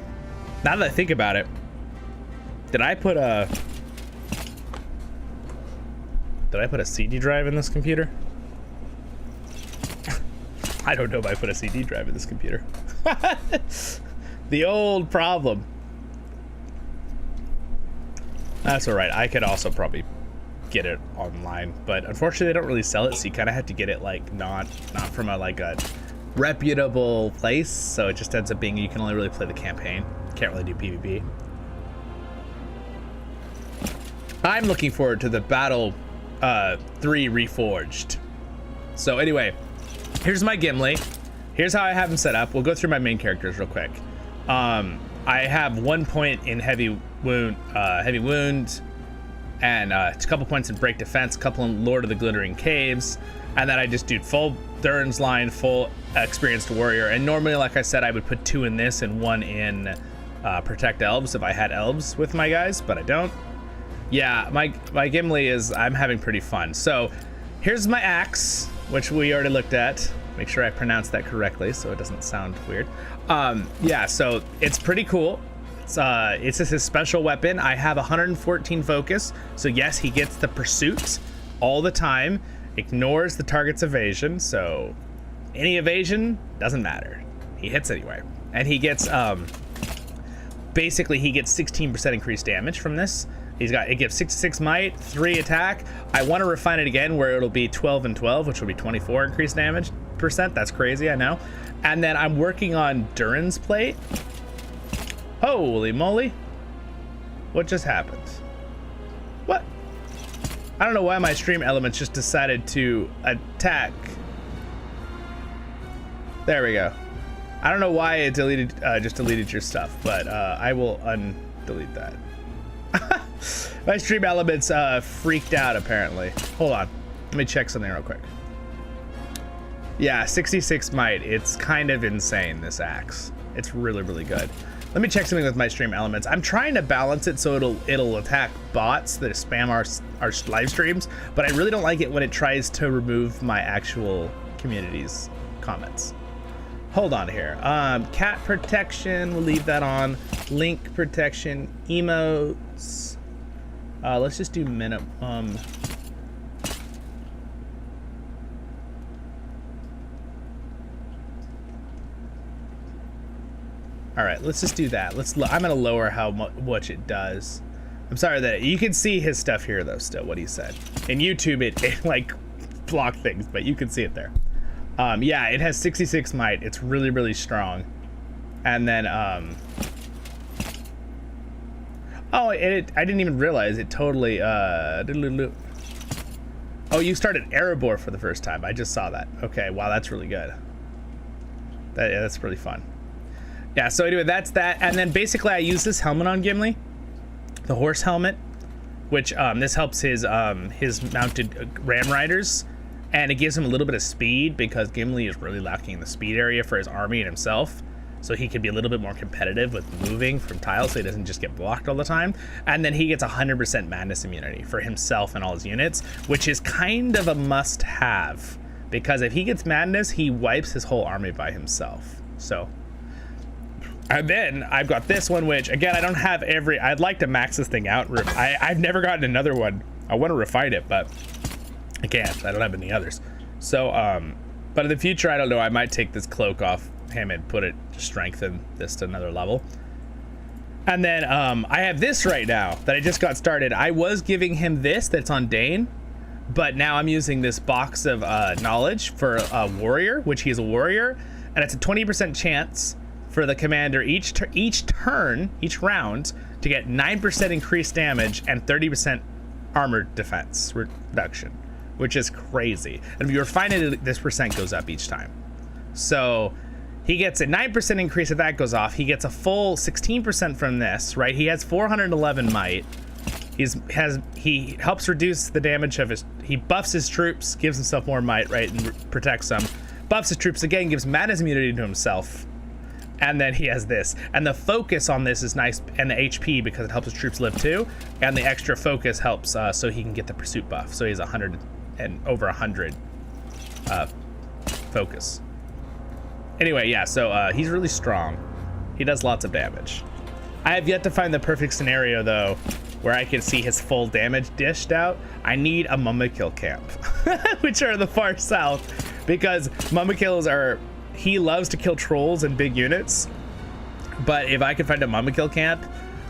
now that I think about it, did I put a CD drive in this computer? I don't know if I put a CD drive in this computer. The old problem. That's all right. I could also probably get it online, but unfortunately they don't really sell it, so you kind of have to get it like not from a reputable place, so it just ends up being you can only really play the campaign. Can't really do PvP. I'm looking forward to the Battle 3 Reforged. So anyway, here's my Gimli. Here's how I have him set up. We'll go through my main characters real quick. I have 1 point in heavy wound, and a couple points in break defense, a couple in Lord of the Glittering Caves, and then I just do full Durin's line, full experienced warrior. And normally, like I said, I would put 2 in this and 1 in protect elves if I had elves with my guys, but I don't. Yeah, my Gimli is, I'm having pretty fun. So here's my axe, which we already looked at. Make sure I pronounce that correctly so it doesn't sound weird. Yeah, so it's pretty cool. It's just his special weapon. I have 114 focus, so yes, he gets the pursuit all the time. Ignores the target's evasion, so any evasion doesn't matter. He hits anyway, and he gets basically he gets 16% increased damage from this. It gives 66 might, 3 attack. I want to refine it again where it'll be 12 and 12, which will be 24 increased damage percent. That's crazy, I know. And then I'm working on Durin's plate. Holy moly. What just happened? What? I don't know why my stream elements just decided to attack. There we go. I don't know why it deleted, just deleted your stuff, but I will undelete that. My stream elements freaked out apparently. Hold on, let me check something real quick. Yeah, 66 might. It's kind of insane, this axe. It's really, really good. Let me check something with my stream elements. I'm trying to balance it so it'll attack bots that spam our live streams, but I really don't like it when it tries to remove my actual community's comments. Hold on here. Cat protection, we'll leave that on. Link protection, emotes. Let's just do minimum. All right, let's just do that. I'm gonna lower how much it does. I'm sorry that you can see his stuff here though. Still, what he said. In YouTube, it like blocked things, but you can see it there. Yeah, it has 66 might. It's really, really strong. And then, oh, I didn't even realize it totally, oh, you started Erebor for the first time. I just saw that. Okay, wow, that's really good. Yeah, that's really fun. Yeah, so anyway, that's that. And then basically I use this helmet on Gimli, the horse helmet, which this helps his mounted ram riders. And it gives him a little bit of speed because Gimli is really lacking in the speed area for his army and himself. So he can be a little bit more competitive with moving from tiles so he doesn't just get blocked all the time. And then he gets 100% madness immunity for himself and all his units, which is kind of a must-have. Because if he gets madness, he wipes his whole army by himself. So, and then I've got this one, which, again, I don't have I'd like to max this thing out. I've never gotten another one. I want to refine it, but I can't. I don't have any others. So, but in the future, I don't know. I might take this cloak off him and put it to strengthen this to another level. And then I have this right now that I just got started. I was giving him this that's on Dane, but now I'm using this box of knowledge for a warrior, which he's a warrior, and it's a 20% chance for the commander each round to get 9% increased damage and 30% armor defense reduction, which is crazy. And if you refine it, this percent goes up each time. So he gets a 9% increase if that goes off. He gets a full 16% from this, right? He has 411 might. He helps reduce the damage of he buffs his troops, gives himself more might, right, and protects them. Buffs his troops again, gives madness immunity to himself. And then he has this. And the focus on this is nice, and the HP because it helps his troops live too. And the extra focus helps so he can get the pursuit buff. So he's 100 and over 100 focus. Anyway, yeah, so he's really strong. He does lots of damage. I have yet to find the perfect scenario though, where I can see his full damage dished out. I need a Mumakil camp, which are the far south, because Mumakils he loves to kill trolls and big units. But if I could find a Mumakil camp,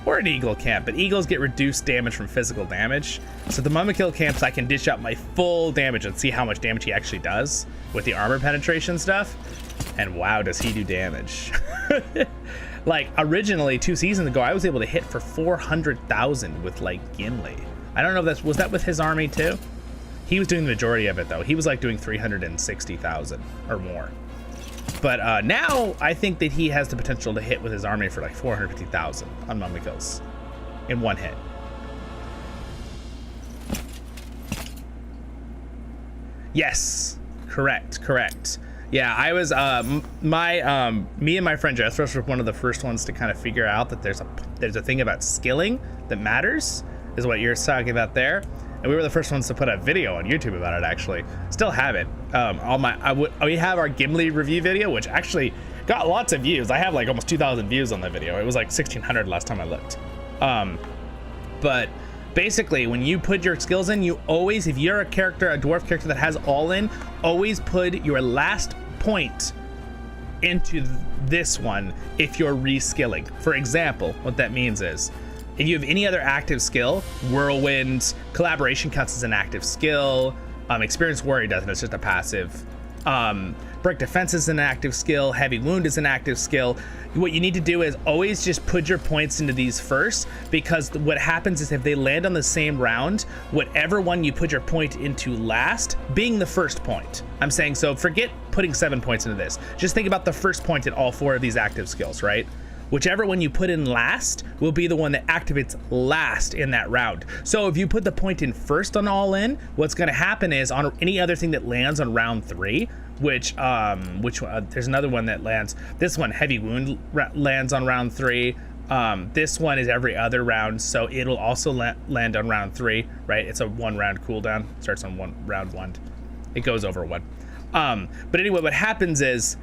or an Eagle camp, but Eagles get reduced damage from physical damage. So the Mumakil camps, I can dish out my full damage and see how much damage he actually does with the armor penetration stuff. And wow, does he do damage. Like originally 2 seasons ago, I was able to hit for 400,000 with like Gimli. I don't know if was that with his army too? He was doing the majority of it though. He was like doing 360,000 or more. But now I think that he has the potential to hit with his army for like 450,000 on mummy kills in one hit. Yes, correct. Yeah, I was me and my friend Jethros were one of the first ones to kind of figure out that there's a thing about skilling that matters, is what you're talking about there. And we were the first ones to put a video on YouTube about it, actually. Still have it. We have our Gimli review video, which actually got lots of views. I have like almost 2,000 views on that video. It was like 1,600 last time I looked. But basically, when you put your skills in, you always, if you're a dwarf character that has all in, always put your last point into this one if you're reskilling. For example, what that means is, if you have any other active skill, Whirlwind, Collaboration counts as an active skill, Experienced Warrior doesn't, it's just a passive. Break Defense is an active skill, Heavy Wound is an active skill. What you need to do is always just put your points into these first, because what happens is if they land on the same round, whatever one you put your point into last, being the first point. I'm saying, so forget putting 7 points into this. Just think about the first point in all 4 of these active skills, right? Whichever one you put in last will be the one that activates last in that round. So if you put the point in first on all in, what's going to happen is on any other thing that lands on round 3, which there's another one that lands. This one, Heavy Wound, lands on round 3. This one is every other round, so it'll also land on round 3, right? It's a 1 round cooldown. Starts on round 1. It goes over 1. But anyway, what happens is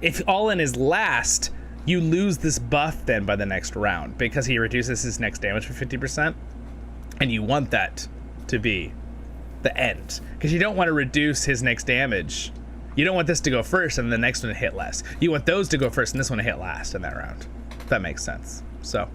if all in is last, you lose this buff then by the next round, because he reduces his next damage for 50%, and you want that to be the end, because you don't want to reduce his next damage. You don't want this to go first and the next one to hit less. You want those to go first and this one to hit last in that round. If that makes sense. So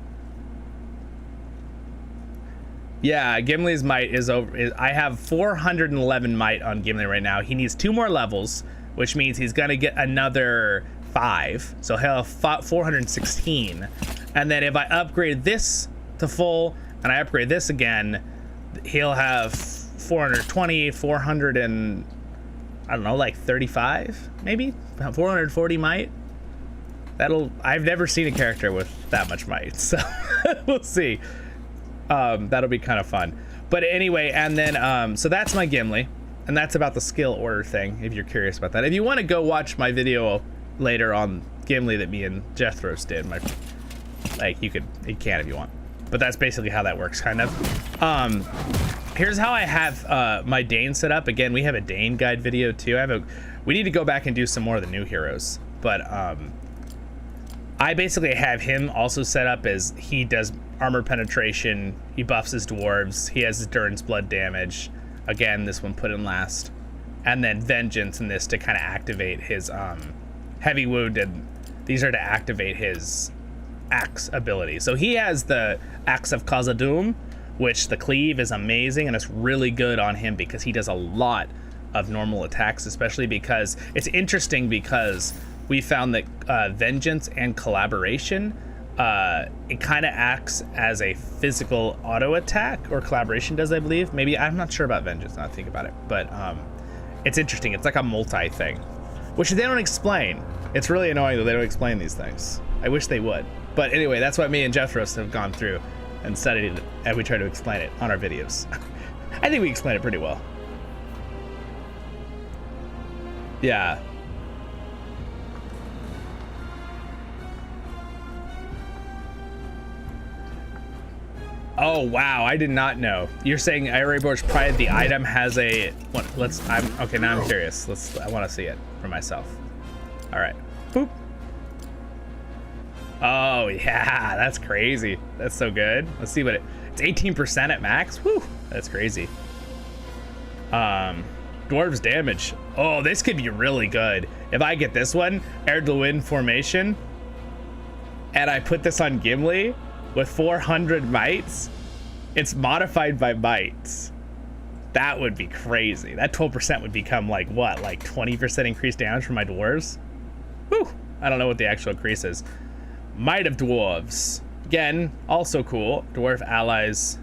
yeah, Gimli's might is over. I have 411 might on Gimli right now. He needs 2 more levels, which means he's gonna get another 5, so he'll have 416. And then if I upgrade this to full and I upgrade this again, he'll have 420, 400 and I don't know, like 35 maybe, 440 might. I've never seen a character with that much might, so we'll see. That'll be kind of fun. But anyway, and then so that's my Gimli, and that's about the skill order thing, if you're curious about that. If you want to go watch my video later on Gimli that me and Jethros did, you can if you want, but that's basically how that works, kind of. Here's how I have my Dane set up. Again, we have a Dane guide video too. We need to go back and do some more of the new heroes, but I basically have him also set up as he does armor penetration, he buffs his dwarves, he has endurance blood damage. Again, this one put in last, and then vengeance in this to kind of activate his heavy wound, and these are to activate his axe ability. So he has the Axe of Khazad-dûm, which the cleave is amazing, and it's really good on him because he does a lot of normal attacks, especially because it's interesting because we found that vengeance and collaboration, it kind of acts as a physical auto attack, or collaboration does, I believe. Maybe, I'm not sure about vengeance now I think about it, but it's interesting. It's like a multi thing, which they don't explain. It's really annoying that they don't explain these things. I wish they would. But anyway, that's what me and Jethros have gone through and studied it, and we try to explain it on our videos. I think we explain it pretty well. Yeah. Oh wow, I did not know. You're saying Erebor's Pride, the item has a what? Okay, now I'm curious. I want to see it for myself. All right. Boop. Oh yeah, that's crazy. That's so good. Let's see what it's 18% at max. Whew, that's crazy. Dwarves damage. Oh, this could be really good. If I get this one, Air to Wind formation, and I put this on Gimli with 400 mites, it's modified by mites. That would be crazy. That 12% would become like what? Like 20% increased damage for my dwarves? Whew. I don't know what the actual increase is. Might of Dwarves. Again, also cool. Dwarf allies.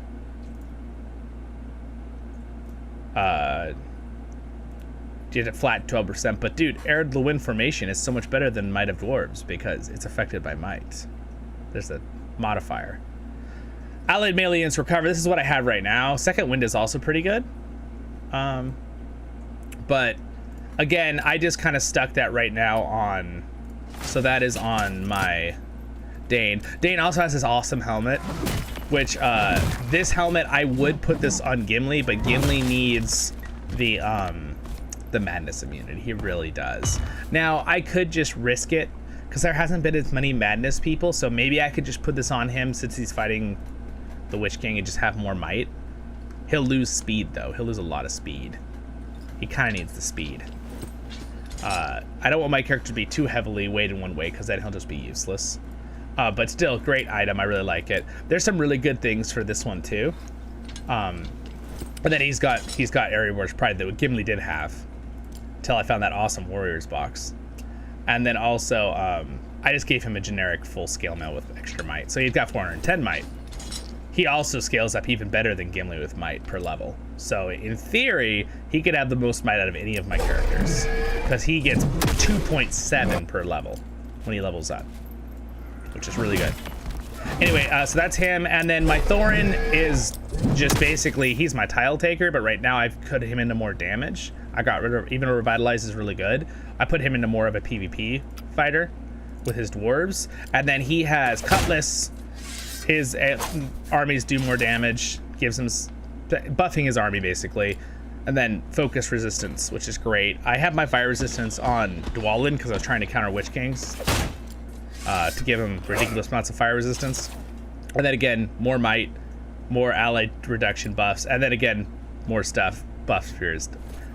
did it flat 12%. But dude, Arid Lewin formation is so much better than Might of Dwarves because it's affected by might. There's a modifier. Allied melee units recover. This is what I have right now. Second wind is also pretty good. But again, I just kind of stuck that right now on. So that is on my Dane. Dane also has this awesome helmet, which this helmet, I would put this on Gimli, but Gimli needs the madness immunity. He really does. Now I could just risk it because there hasn't been as many madness people, so maybe I could just put this on him since he's fighting the Witch King and just have more might. He'll lose speed though. He'll lose a lot of speed. He kind of needs the speed. I don't want my character to be too heavily weighted one way because then he'll just be useless. But still, great item. I really like it. There's some really good things for this one too. But then he's got area wars pride that Gimli did have, till I found that awesome warriors box. And then also, I just gave him a generic full scale mail with extra might, so he's got 410 might. He also scales up even better than Gimli with might per level. So in theory, he could have the most might out of any of my characters because he gets 2.7 per level when he levels up, which is really good. Anyway, so that's him. And then my Thorin is just basically, he's my tile taker, but right now I've put him into more damage. I got rid of, even though Revitalize is really good, I put him into more of a PvP fighter with his dwarves. And then he has Cutlass. His armies do more damage, gives him buffing his army basically, and then focus resistance, which is great. I have my fire resistance on Zollin because I was trying to counter Witch Kings to give him ridiculous amounts of fire resistance, and then again more might, more allied reduction buffs, and then again more stuff, buff spheres,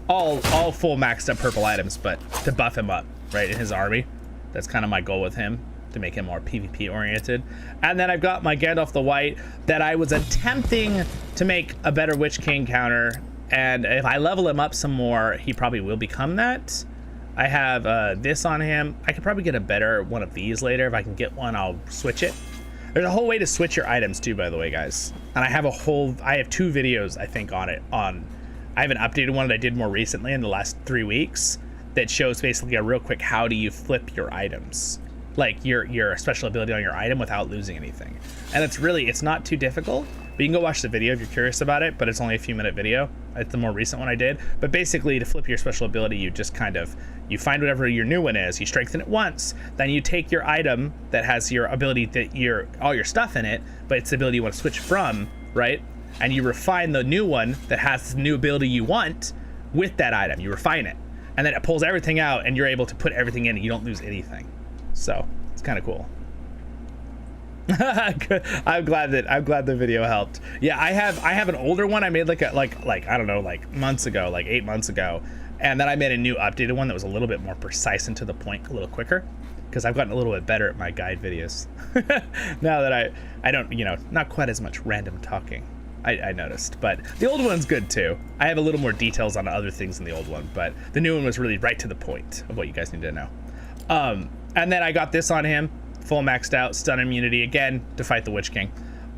all full maxed up purple items, but to buff him up right in his army. That's kind of my goal with him, to make him more PvP oriented. And then I've got my Gandalf the White that I was attempting to make a better Witch King counter, and if I level him up some more, he probably will become that. I have this on him. I could probably get a better one of these later. If I can get one, I'll switch it. There's a whole way to switch your items too, by the way, guys. And I have two videos, I think, on it. I have an updated one that I did more recently in the last 3 weeks that shows basically a real quick how do you flip your items, like your special ability on your item without losing anything. And it's not too difficult, but you can go watch the video if you're curious about it, but it's only a few minute video. It's the more recent one I did. But basically, to flip your special ability, you just you find whatever your new one is, you strengthen it once, then you take your item that has your ability that all your stuff in it, but it's the ability you want to switch from, right? And you refine the new one that has the new ability you want with that item. You refine it, and then it pulls everything out, and you're able to put everything in, and you don't lose anything. So it's kind of cool. I'm glad the video helped. Yeah, I have an older one I made like I don't know, like months ago, like 8 months ago, and then I made a new updated one that was a little bit more precise and to the point, a little quicker, because I've gotten a little bit better at my guide videos. Now that I don't, not quite as much random talking, I noticed, but the old one's good too. I have a little more details on other things in the old one, but the new one was really right to the point of what you guys need to know. And then I got this on him, full maxed out, stun immunity, again, to fight the Witch King.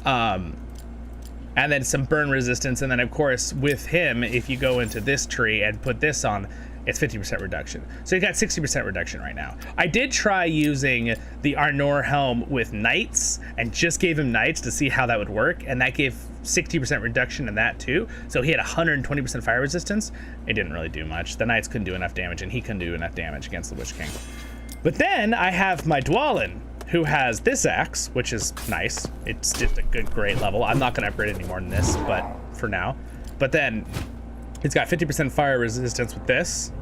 And then some burn resistance, and then of course, with him, if you go into this tree and put this on, it's 50% reduction. So you got 60% reduction right now. I did try using the Arnor helm with knights, and just gave him knights to see how that would work, and that gave 60% reduction in that too. So he had 120% fire resistance. It didn't really do much. The knights couldn't do enough damage, and he couldn't do enough damage against the Witch King. But then I have my Dwalin, who has this axe, which is nice. It's just a great level. I'm not going to upgrade any more than this, but for now. But then he's got 50% fire resistance with this.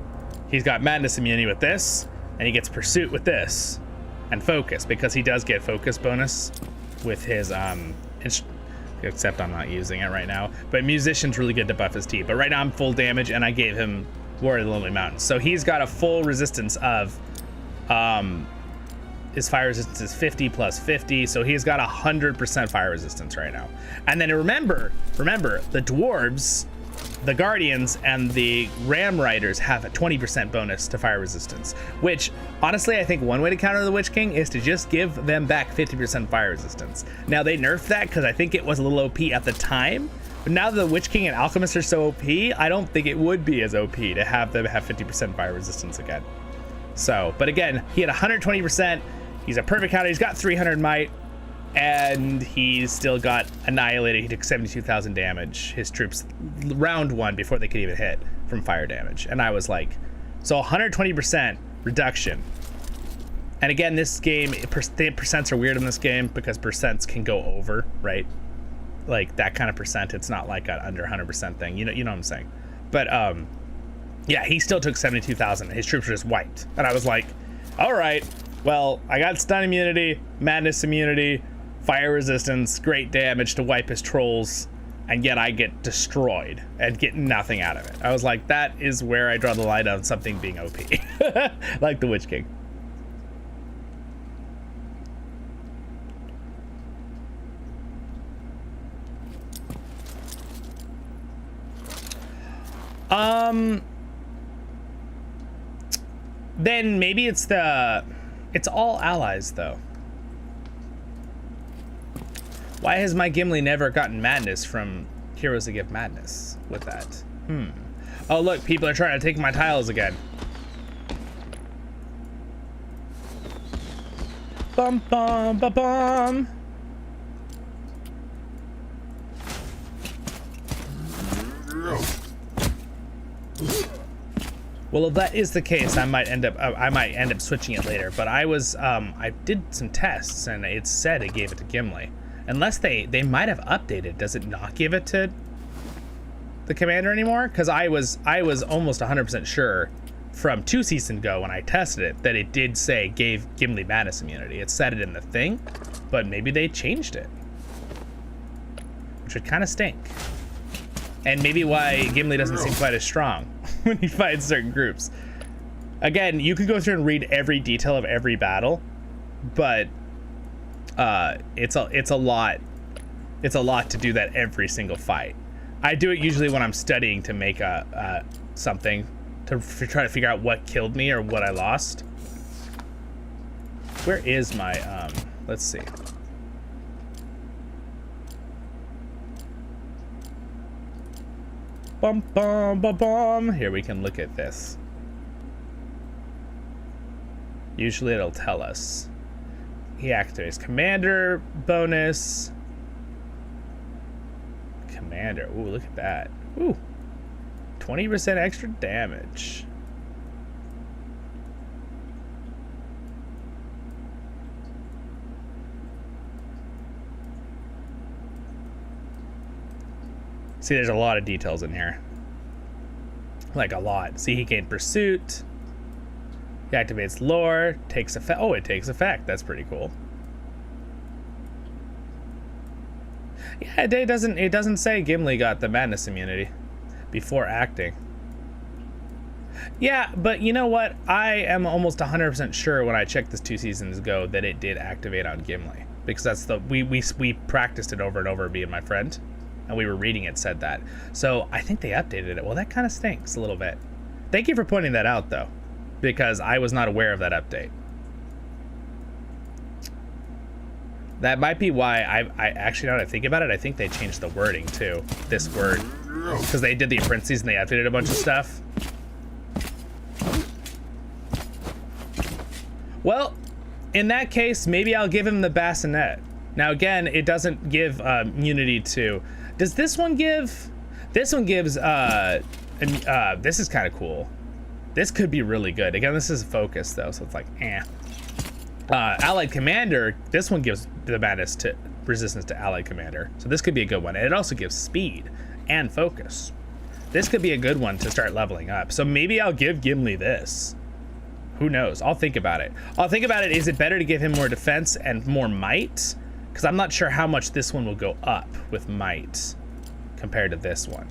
He's got madness immunity with this, and he gets pursuit with this, and focus, because he does get focus bonus with his except I'm not using it right now. But musician's really good to buff his T. But right now I'm full damage, and I gave him Warrior of the Lonely Mountains. So he's got a full resistance of his fire resistance is 50 plus 50, so he's got 100% fire resistance right now. And then remember, the dwarves, the guardians, and the ram riders have a 20% bonus to fire resistance, which honestly I think one way to counter the Witch King is to just give them back 50% fire resistance. Now they nerfed that because I think it was a little OP at the time, But now that the Witch King and Alchemist are so OP, I don't think it would be as OP to have them have 50% fire resistance again. So, but again, he had 120%. He's a perfect counter. He's got 300 might, and he's still got annihilated. He took 72,000 damage. His troops round one before they could even hit from fire damage. And I was like, so 120% reduction. And again, this game, the percents are weird in this game because percents can go over, right? Like that kind of percent. It's not like an under 100% thing. You know what I'm saying? But yeah, he still took 72,000. His troops were just wiped. And I was like, all right, well, I got stun immunity, madness immunity, fire resistance, great damage to wipe his trolls, and yet I get destroyed and get nothing out of it. I was like, that is where I draw the line on something being OP. Like the Witch King. Then maybe it's all allies though. Why has my Gimli never gotten madness from Heroes that Give Madness with that? Oh look, people are trying to take my tiles again. Bum bum ba bum. Well, if that is the case, I might end up switching it later. But I did some tests and it said it gave it to Gimli. Unless they might have updated. Does it not give it to the commander anymore? Because I was almost 100% sure from 2 seasons ago when I tested it that it did say gave Gimli madness immunity. It said it in the thing, but maybe they changed it, which would kind of stink. And maybe why Gimli doesn't seem quite as strong when he fights certain groups. Again, you can go through and read every detail of every battle, but it's a lot to do that every single fight. I do it usually when I'm studying to make something to try to figure out what killed me or what I lost. Where is my let's see. Bum bum bum bum. Here we can look at this. Usually it'll tell us. He activates commander bonus. Commander. Ooh, look at that. Ooh. 20% extra damage. See, there's a lot of details in here. Like a lot. See, he gained pursuit. He activates lore, takes effect. Oh, it takes effect. That's pretty cool. Yeah, it doesn't say Gimli got the madness immunity before acting. Yeah, but you know what? I am almost 100% sure when I checked this 2 seasons ago that it did activate on Gimli, because that's the we practiced it over and over, me and my friend, and we were reading it said that. So I think they updated it. Well, that kind of stinks a little bit. Thank you for pointing that out though, because I was not aware of that update. That might be why I actually, now that I think about it, I think they changed the wording too. This word, because they did the apprentices and they updated a bunch of stuff. Well, in that case, maybe I'll give him the bassinet. Now again, it doesn't give immunity to. Does this one give? This one gives. This is kind of cool. This could be really good. Again, this is focus though, so it's like eh. Allied Commander, this one gives the madness to resistance to Allied Commander. So this could be a good one. And it also gives speed and focus. This could be a good one to start leveling up. So maybe I'll give Gimli this. Who knows? I'll think about it. Is it better to give him more defense and more might? Because I'm not sure how much this one will go up with might compared to this one.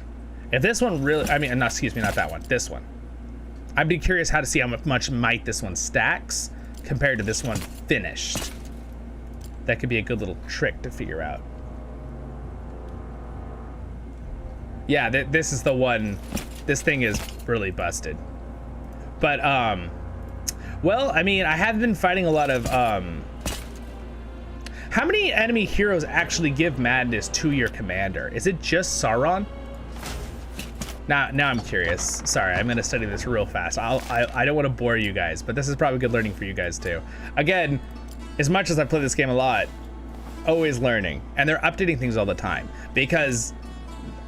If this one really, no, excuse me, not that one, this one. I'd be curious how to see how much might this one stacks compared to this one finished. That could be a good little trick to figure out. Yeah, this is the one. This thing is really busted. But well, I mean, I have been fighting a lot of How many enemy heroes actually give madness to your commander? Is it just Sauron? Now I'm curious. Sorry, I'm gonna study this real fast. I don't want to bore you guys, but this is probably good learning for you guys too. Again, as much as I play this game a lot, always learning, and they're updating things all the time, because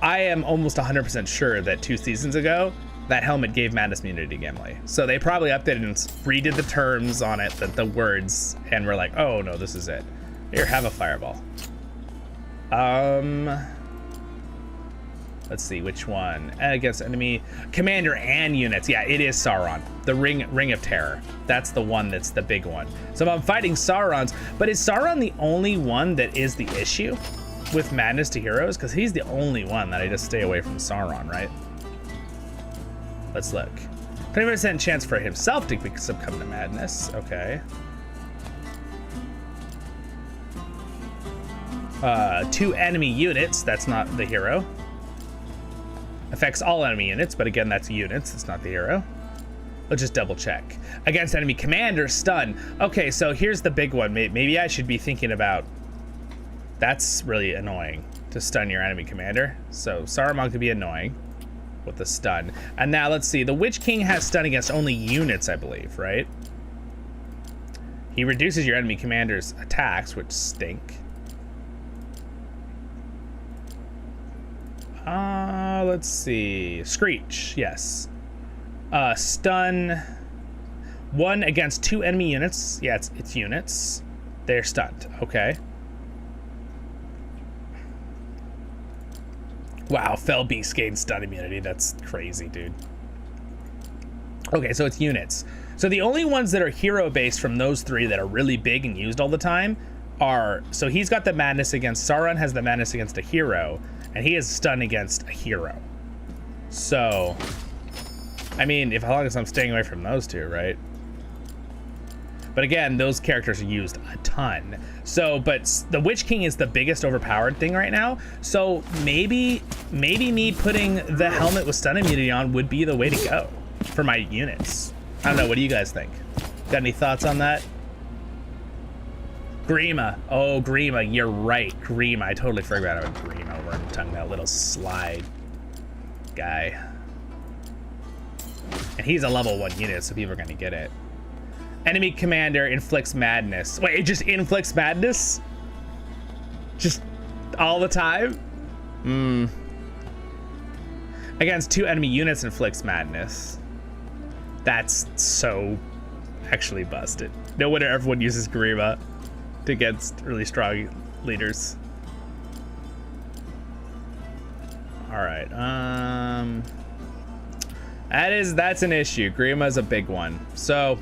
I am almost 100% sure that 2 seasons ago that helmet gave madness immunity to Gimli. So they probably updated and redid the terms on it, the words, and we're like, oh no, this is it. Here, have a fireball. Let's see, which one? Against enemy commander and units. Yeah, it is Sauron. The Ring of Terror. That's the one that's the big one. So if I'm fighting Saurons, but is Sauron the only one that is the issue with madness to heroes? Because he's the only one that I just stay away from Sauron, right? Let's look. 20% chance for himself to succumb to madness. Okay. 2 enemy units. That's not the hero. Affects all enemy units, but again, that's units. It's not the hero. Let's just double check. Against enemy commander, stun. Okay, so here's the big one. Maybe I should be thinking about... That's really annoying, to stun your enemy commander. So Saruman could be annoying with the stun. And now let's see. The Witch King has stun against only units, I believe, right? He reduces your enemy commander's attacks, which stink. Let's see. Screech, yes. Stun. 1 against 2 enemy units. Yeah, it's units. They're stunned. Okay. Wow, Fell Beast gains stun immunity. That's crazy, dude. Okay, so it's units. So the only ones that are hero-based from those 3 that are really big and used all the time are... So he's got the madness against... Sauron has the madness against a hero, and he has stun against a hero. So, I mean, as long as I'm staying away from those 2, right? But again, those characters are used a ton. So, but the Witch King is the biggest overpowered thing right now. So maybe me putting the helmet with stun immunity on would be the way to go for my units. I don't know. What do you guys think? Got any thoughts on that? Grima. Oh, Grima. You're right. Grima. I totally forgot about Grima. We're talking that little slide guy. And he's a level 1 unit, so people are going to get it. Enemy commander inflicts madness. Wait, it just inflicts madness? Just all the time? Against 2 enemy units inflicts madness. That's so actually busted. No wonder everyone uses Grima against really strong leaders. All right. That's an issue. Grima's a big one. So,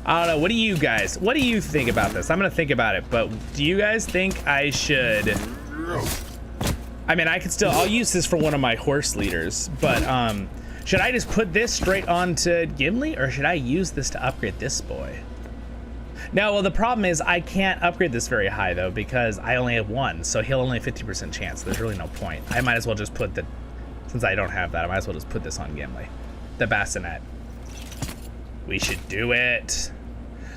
I don't know. What do you think about this? I'm gonna think about it, but do you guys think I should... I mean, I'll use this for one of my horse leaders, but should I just put this straight onto Gimli, or should I use this to upgrade this boy? No, well, the problem is I can't upgrade this very high, though, because I only have 1, so he'll only have 50% chance. There's really no point. I might as well just put since I don't have that, I might as well just put this on Gimli. The bassinet. We should do it.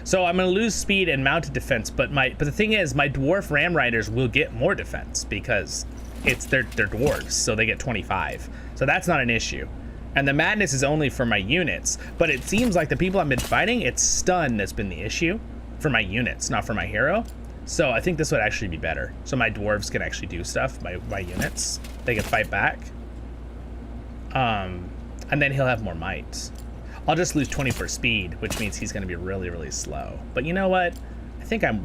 So I'm gonna lose speed and mounted defense, but the thing is, my dwarf ram riders will get more defense because they're dwarves, so they get 25. So that's not an issue. And the madness is only for my units, but it seems like the people I've been fighting, it's stun that's been the issue for my units, not for my hero. So I think this would actually be better. So my dwarves can actually do stuff, my units. They can fight back. And then he'll have more might. I'll just lose 20 for speed, which means he's gonna be really, really slow. But you know what? I think I'm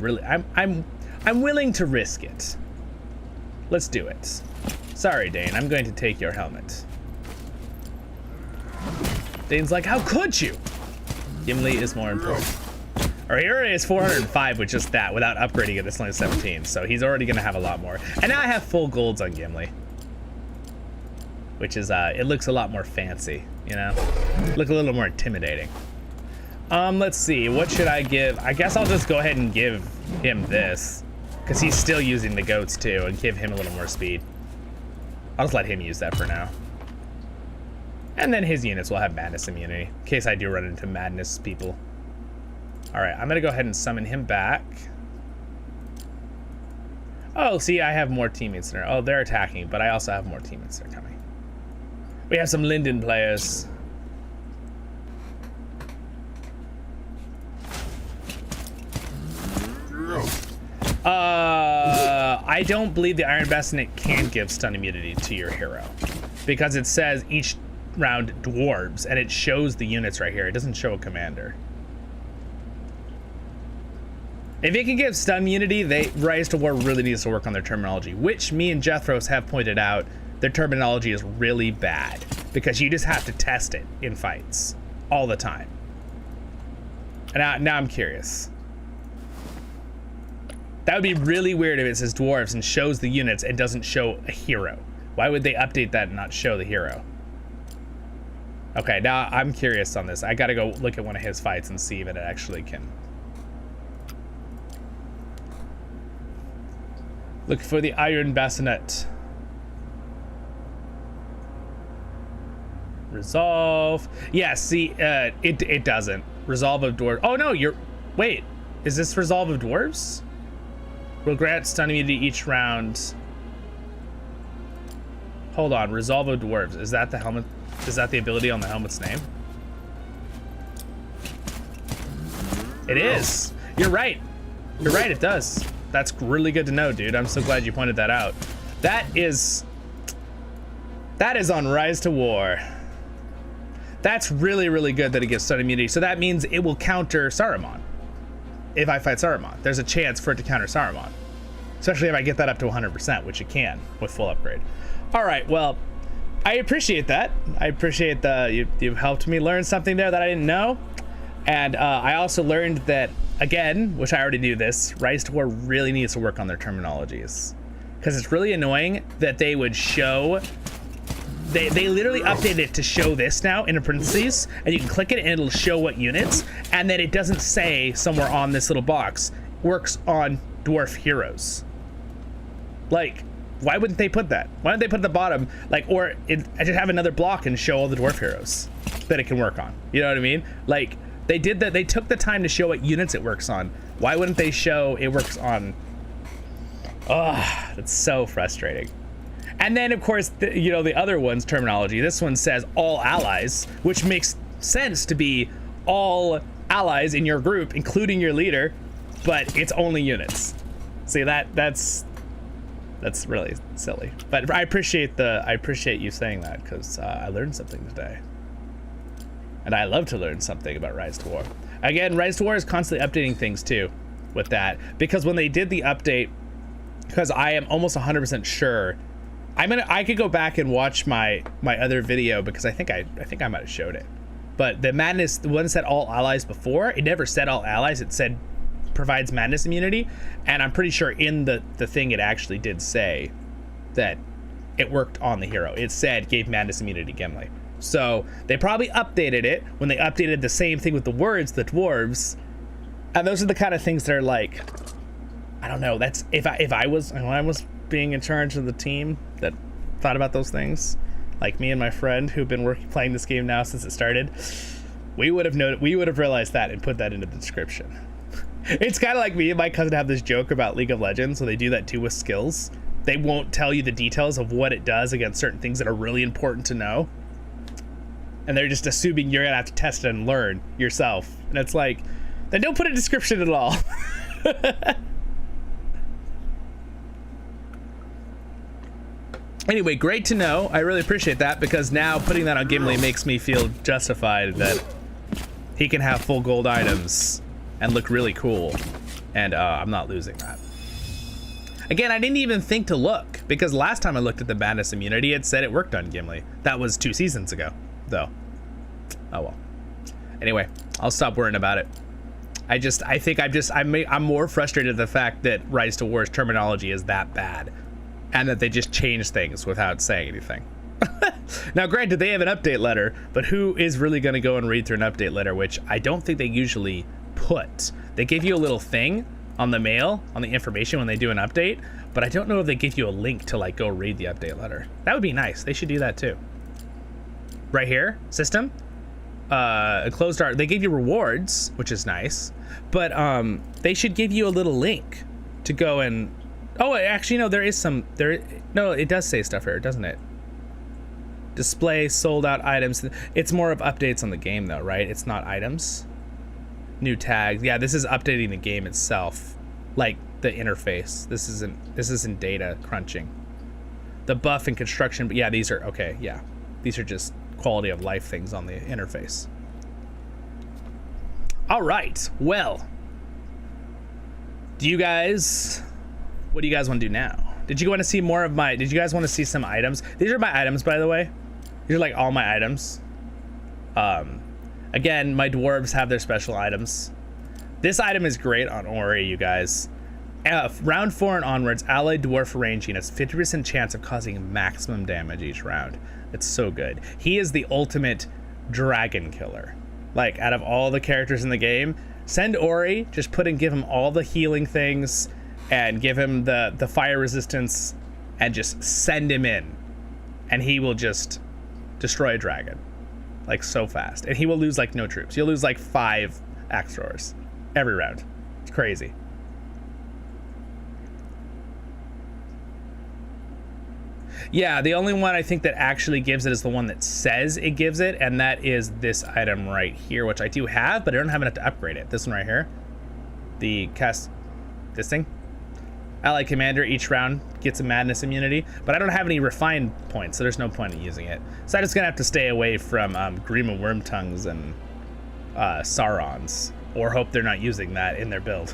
willing to risk it. Let's do it. Sorry, Dane, I'm going to take your helmet. Dane's like, how could you? Gimli is more important. Our hero is 405 with just that, without upgrading it. It's only 17, so he's already gonna have a lot more. And now I have full golds on Gimli, which is it looks a lot more fancy, you know? Look a little more intimidating. Let's see, what should I give? I guess I'll just go ahead and give him this, because he's still using the goats too, and give him a little more speed. I'll just let him use that for now. And then his units will have madness immunity, in case I do run into madness people. All right, I'm gonna go ahead and summon him back. Oh, see, I have more teammates there. Oh, they're attacking, but I also have more teammates that are coming. We have some Linden players. I don't believe the Iron Bassinet can give stun immunity to your hero because it says each round dwarves and it shows the units right here. It doesn't show a commander. If it can give stun immunity, Rise to War really needs to work on their terminology, which me and Jethros have pointed out their terminology is really bad because you just have to test it in fights all the time. And now I'm curious. That would be really weird if it says dwarves and shows the units and doesn't show a hero. Why would they update that and not show the hero? Okay, now I'm curious on this. I gotta go look at one of his fights and see if it actually can. Look for the Iron Bassinet. Resolve. Yeah, see, it doesn't. Resolve of dwarves. Oh no, wait, is this resolve of dwarves? Will grant stun immunity each round. Hold on, resolve of dwarves. Is that the helmet? Is that the ability on the helmet's name? It is. You're right. You're right, it does. That's really good to know, dude. I'm so glad you pointed that out. That is on Rise to War. That's really, really good that it gives stun immunity. So that means it will counter Saruman. If I fight Saruman, there's a chance for it to counter Saruman. Especially if I get that up to 100%, which it can with full upgrade. All right, well, I appreciate that. I appreciate you've helped me learn something there that I didn't know. And I also learned that, again, which I already knew this, Rise to War really needs to work on their terminologies. Because it's really annoying that they would show... They literally updated it to show this now in a parentheses, and you can click it and it'll show what units, and then it doesn't say somewhere on this little box, works on dwarf heroes. Like, why wouldn't they put that? Why don't they put at the bottom, like, or just have another block and show all the dwarf heroes that it can work on? You know what I mean? Like, they did that. They took the time to show what units it works on. Why wouldn't they show it works on? Oh, that's so frustrating. And then, of course, the other one's terminology. This one says all allies, which makes sense to be all allies in your group, including your leader, but it's only units. See, that's really silly. But I appreciate you saying that, because I learned something today. And I love to learn something about Rise to War. Again, Rise to War is constantly updating things too with that, because when they did the update, because I am almost 100% sure. I could go back and watch my other video, because I think I might have showed it. But the madness, the one said all allies before, it never said all allies. It said provides madness immunity, and I'm pretty sure in the thing it actually did say that it worked on the hero. It said gave madness immunity to Gimli. So they probably updated it when they updated the same thing with the words, the dwarves, and those are the kind of things that are like, I don't know. That's when I was being in charge of the team that thought about those things, like me and my friend who've been playing this game now since it started, we would have realized that and put that into the description. It's kind of like me and my cousin have this joke about League of Legends, so they do that too with skills. They won't tell you the details of what it does against certain things that are really important to know, and they're just assuming you're gonna have to test it and learn yourself. And it's like, then don't put a description at all. Anyway, great to know. I really appreciate that, because now putting that on Gimli makes me feel justified that he can have full gold items and look really cool, and I'm not losing that. Again, I didn't even think to look, because last time I looked at the madness immunity, it said it worked on Gimli. That was 2 seasons ago, though. Oh well. Anyway, I'll stop worrying about it. I'm more frustrated at the fact that Rise to War's terminology is that bad, and that they just change things without saying anything. Now, granted, they have an update letter, but who is really going to go and read through an update letter, which I don't think they usually put. They give you a little thing on the mail, on the information when they do an update, but I don't know if they give you a link to like go read the update letter. That would be nice. They should do that too. Right here, system. enclosed art. They gave you rewards, which is nice, but they should give you a little link to go and. Oh, actually, no. There is some. No, it does say stuff here, doesn't it? Display sold out items. It's more of updates on the game, though, right? It's not items. New tags. Yeah, this is updating the game itself, like the interface. This isn't data crunching. The buff and construction. But yeah, these are okay. Yeah, these are just quality of life things on the interface. All right. Well, what do you guys want to do now? Did you want to see more of my? Did you guys want to see some items? These are my items, by the way. These are like all my items. Again, my dwarves have their special items. This item is great on Ori, you guys. Round 4 and onwards, allied dwarf range units 50% chance of causing maximum damage each round. It's so good. He is the ultimate dragon killer. Like, out of all the characters in the game, send Ori, just give him all the healing things and give him the fire resistance and just send him in. And he will just destroy a dragon. Like, so fast. And he will lose, like, no troops. You'll lose, like, 5 axe throwers every round. It's crazy. Yeah, the only one I think that actually gives it is the one that says it gives it, and that is this item right here, which I do have, but I don't have enough to upgrade it. This one right here. The cast... this thing. Allied commander each round gets a madness immunity, but I don't have any refined points, so there's no point in using it. So I'm just gonna have to stay away from Grima Wormtongues and Saurons, or hope they're not using that in their build,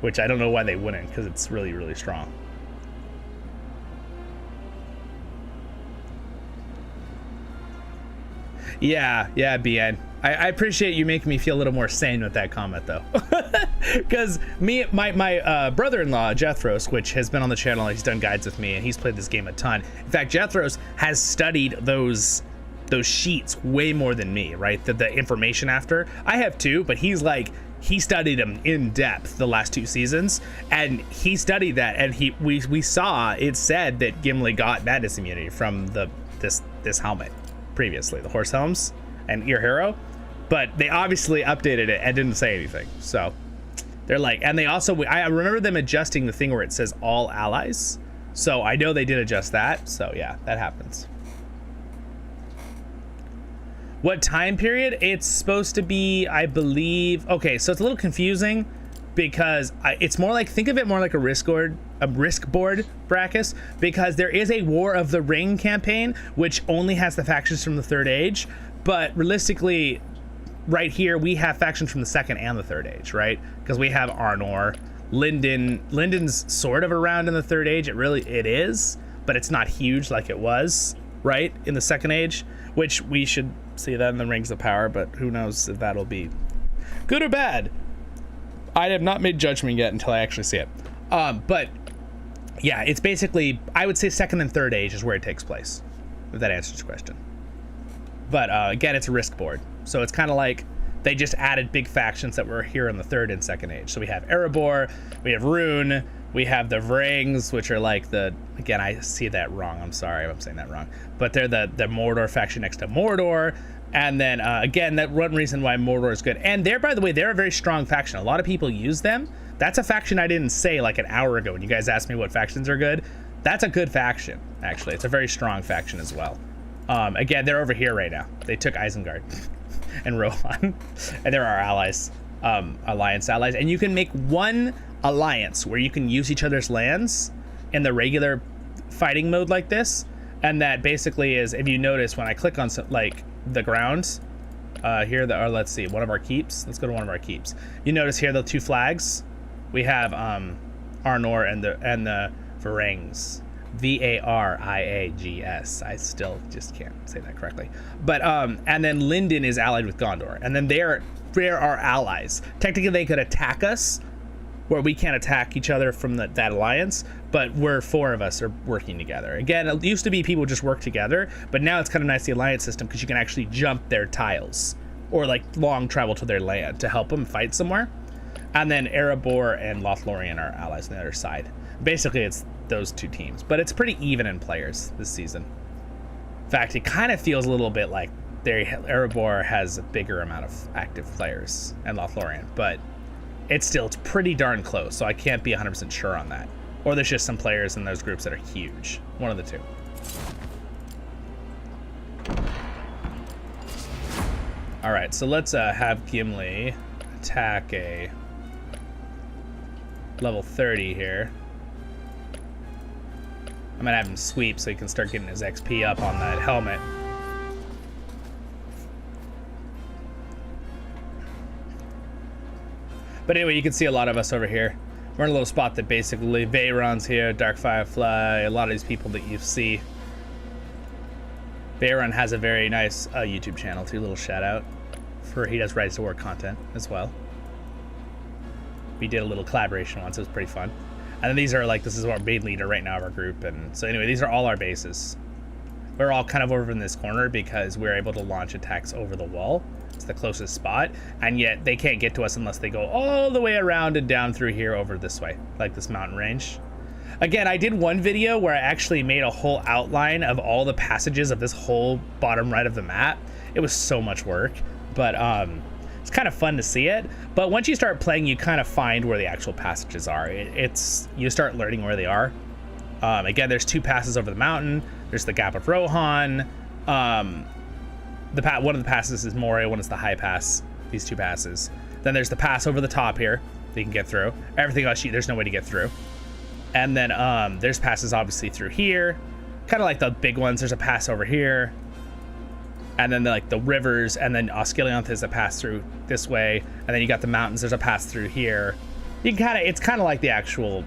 which I don't know why they wouldn't, because it's really, really strong. Yeah, BN. I appreciate you making me feel a little more sane with that comment, though. Because my brother-in-law, Jethros, which has been on the channel, he's done guides with me, and he's played this game a ton. In fact, Jethros has studied those sheets way more than me, right? The information after. I have too, but he studied them in depth the last 2 seasons, and he studied that, and we saw it said that Gimli got madness immunity from this helmet previously, the horse helms and ear hero, but they obviously updated it and didn't say anything. So they're like, and they also, I remember them adjusting the thing where it says all allies, so I know they did adjust that. So yeah, that happens. What time period? It's supposed to be, I believe, okay, so it's a little confusing because it's more like, think of it more like a risk board, Brachus, because there is a War of the Ring campaign, which only has the factions from the Third Age, but realistically, right here, we have factions from the Second and the Third Age, right? Because we have Arnor, Linden's sort of around in the Third Age, it is, but it's not huge like it was, right, in the Second Age, which we should see that in the Rings of Power, but who knows if that'll be good or bad. I have not made judgment yet until I actually see it. But yeah, it's basically, I would say Second and Third Age is where it takes place, if that answers your question. But again, it's a risk board, so it's kind of like they just added big factions that were here in the Third and Second Age. So we have Erebor, we have Rune, we have the Vrangs, which are like again, I see that wrong, I'm sorry if I'm saying that wrong, but they're the Mordor faction next to Mordor. And then again, that one reason why Mordor is good. And by the way, they're a very strong faction. A lot of people use them. That's a faction I didn't say like an hour ago when you guys asked me what factions are good. That's a good faction, actually. It's a very strong faction as well. Again, they're over here right now. They took Isengard and Rohan, and they're our allies, alliance allies. And you can make one alliance where you can use each other's lands in the regular fighting mode like this. And that basically is, if you notice, when I click on like the grounds here, let's see, one of our keeps. Let's go to one of our keeps. You notice here the 2 flags. We have Arnor and the Varangs. Variags. I still just can't say that correctly. But and then Linden is allied with Gondor, and then they're our allies. Technically, they could attack us, where we can't attack each other from that alliance. But 4 of us are working together. Again, it used to be people just work together, but now it's kind of nice, the alliance system, because you can actually jump their tiles or like long travel to their land to help them fight somewhere. And then Erebor and Lothlorien are allies on the other side. Basically, it's those 2 teams, but it's pretty even in players this season. In fact, it kind of feels a little bit like Erebor has a bigger amount of active players, and Lothlorien, but it's pretty darn close, so I can't be 100% sure on that. Or there's just some players in those groups that are huge. One of the two. All right, so let's have Gimli attack a level 30 here. I'm gonna have him sweep so he can start getting his XP up on that helmet. But anyway, you can see a lot of us over here. We're in a little spot that basically Veyron's here, Dark Firefly, a lot of these people that you see. Veyron has a very nice YouTube channel too, little shout out. He does Rise to War content as well. We did a little collaboration once, it was pretty fun. And then these are like, this is our main leader right now of our group. And so anyway, these are all our bases. We're all kind of over in this corner because we're able to launch attacks over the wall. It's the closest spot. And yet they can't get to us unless they go all the way around and down through here over this way, like this mountain range. Again, I did one video where I actually made a whole outline of all the passages of this whole bottom right of the map. It was so much work, but it's kind of fun to see it. But once you start playing, you kind of find where the actual passages are. You start learning where they are. Again, there's two passes over the mountain. There's the Gap of Rohan. One of the passes is Moria, one is the High Pass. These two passes. Then there's the pass over the top here that you can get through. Everything else, there's no way to get through. And then there's passes obviously through here, kind of like the big ones. There's a pass over here, and then the rivers, and then Osgiliath is a pass through this way, and then you got the mountains. There's a pass through here. It's kind of like the actual.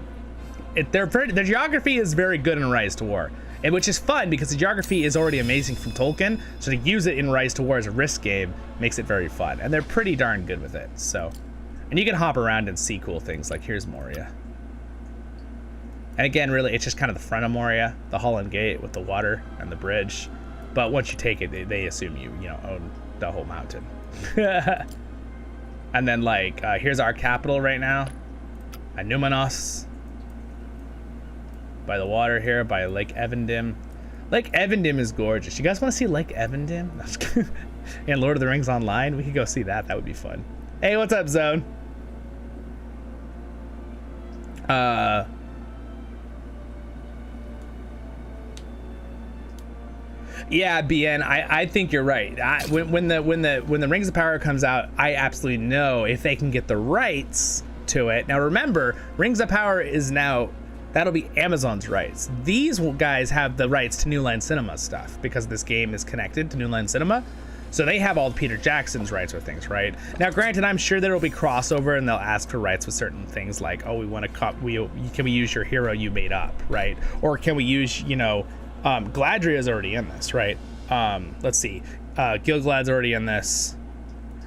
The geography is very good in Rise to War, which is fun because the geography is already amazing from Tolkien. So to use it in Rise to War as a risk game makes it very fun, and they're pretty darn good with it. So, and you can hop around and see cool things like here's Moria. And again, really, it's just kind of the front of Moria, the Holland Gate with the water and the bridge. But once you take it, they assume you own the whole mountain. And then here's our capital right now, Numanos, by the water here, by Lake Evendim. Lake Evendim is gorgeous. You guys want to see Lake Evendim? And Lord of the Rings Online, we could go see that. That would be fun. Hey, what's up, Zone? Yeah, BN, I think you're right. When the Rings of Power comes out, I absolutely know if they can get the rights to it. Now remember, Rings of Power is now, that'll be Amazon's rights. These guys have the rights to New Line Cinema stuff because this game is connected to New Line Cinema. So they have all Peter Jackson's rights or things, right? Now, granted, I'm sure there will be crossover and they'll ask for rights with certain things like, oh, we want to can we use your hero you made up, right? Or can we use, Gladria's already in this, right? Let's see. Gilgalad's already in this.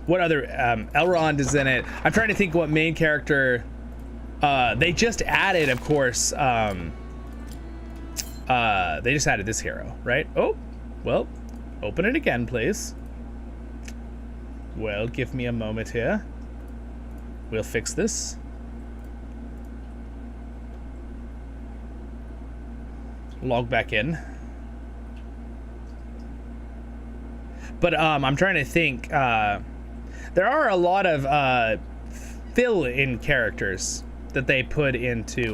What other? Elrond is in it. I'm trying to think what main character. They just added, of course. They just added this hero, right? Oh, well, open it again, please. Well, give me a moment here. We'll fix this. Log back in. But I'm trying to think. There are a lot of fill-in characters that they put into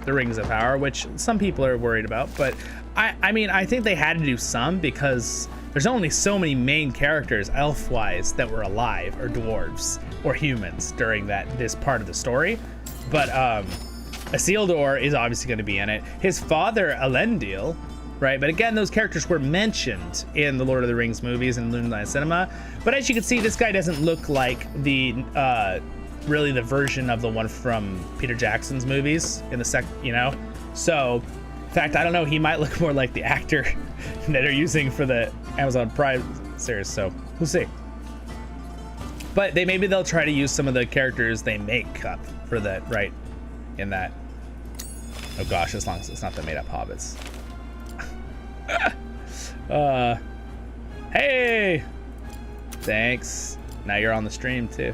the Rings of Power, which some people are worried about. But I mean, I think they had to do some because there's only so many main characters, elf-wise, that were alive, or dwarves, or humans during this part of the story. But Isildur is obviously going to be in it. His father, Elendil, right? But again, those characters were mentioned in the Lord of the Rings movies and Moonlight Cinema. But as you can see, this guy doesn't look like the really the version of the one from Peter Jackson's movies in the So, in fact, I don't know. He might look more like the actor that they're using for the Amazon Prime series. So we'll see. But maybe they'll try to use some of the characters they make up for that, right? In that. Oh gosh, as long as it's not the made-up hobbits. Hey! Thanks. Now you're on the stream too.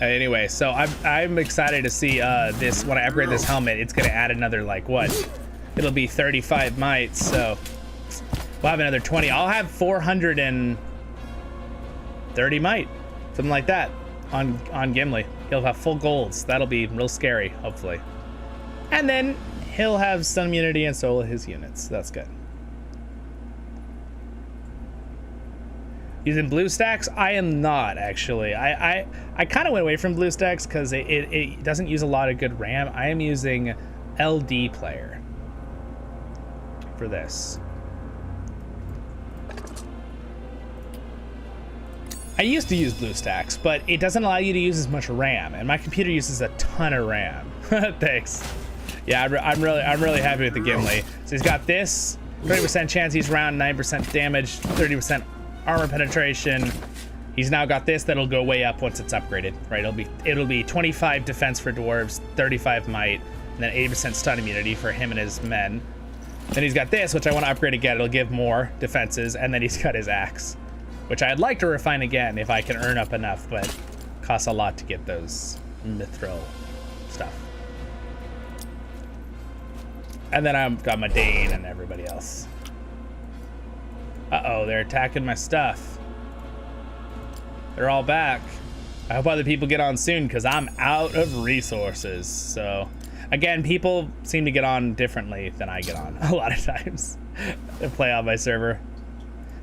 Anyway, so I'm excited to see this. When I upgrade this helmet, it's gonna add another, like, what? It'll be 35 mites, so we'll have another 20. I'll have 430 might, something like that, on Gimli. He'll have full golds. That'll be real scary, hopefully. And then he'll have stun immunity and so will his units. That's good. Using BlueStacks? I am not, actually. I kind of went away from BlueStacks because it doesn't use a lot of good RAM. I am using LD Player for this. I used to use BlueStacks, but it doesn't allow you to use as much RAM, and my computer uses a ton of RAM. Thanks. Yeah, I'm really happy with the Gimli. So he's got this 30% chance he's around, 9% damage, 30% armor penetration. He's now got this that'll go way up once it's upgraded, right? It'll be 25 defense for dwarves, 35 might, and then 80% stun immunity for him and his men. Then he's got this, which I want to upgrade again. It'll give more defenses, and then he's got his axe, which I'd like to refine again if I can earn up enough, but costs a lot to get those mithril stuff. And then I've got my Dane and everybody else. Uh-oh, they're attacking my stuff. They're all back. I hope other people get on soon because I'm out of resources. So, again, people seem to get on differently than I get on a lot of times. They play on my server.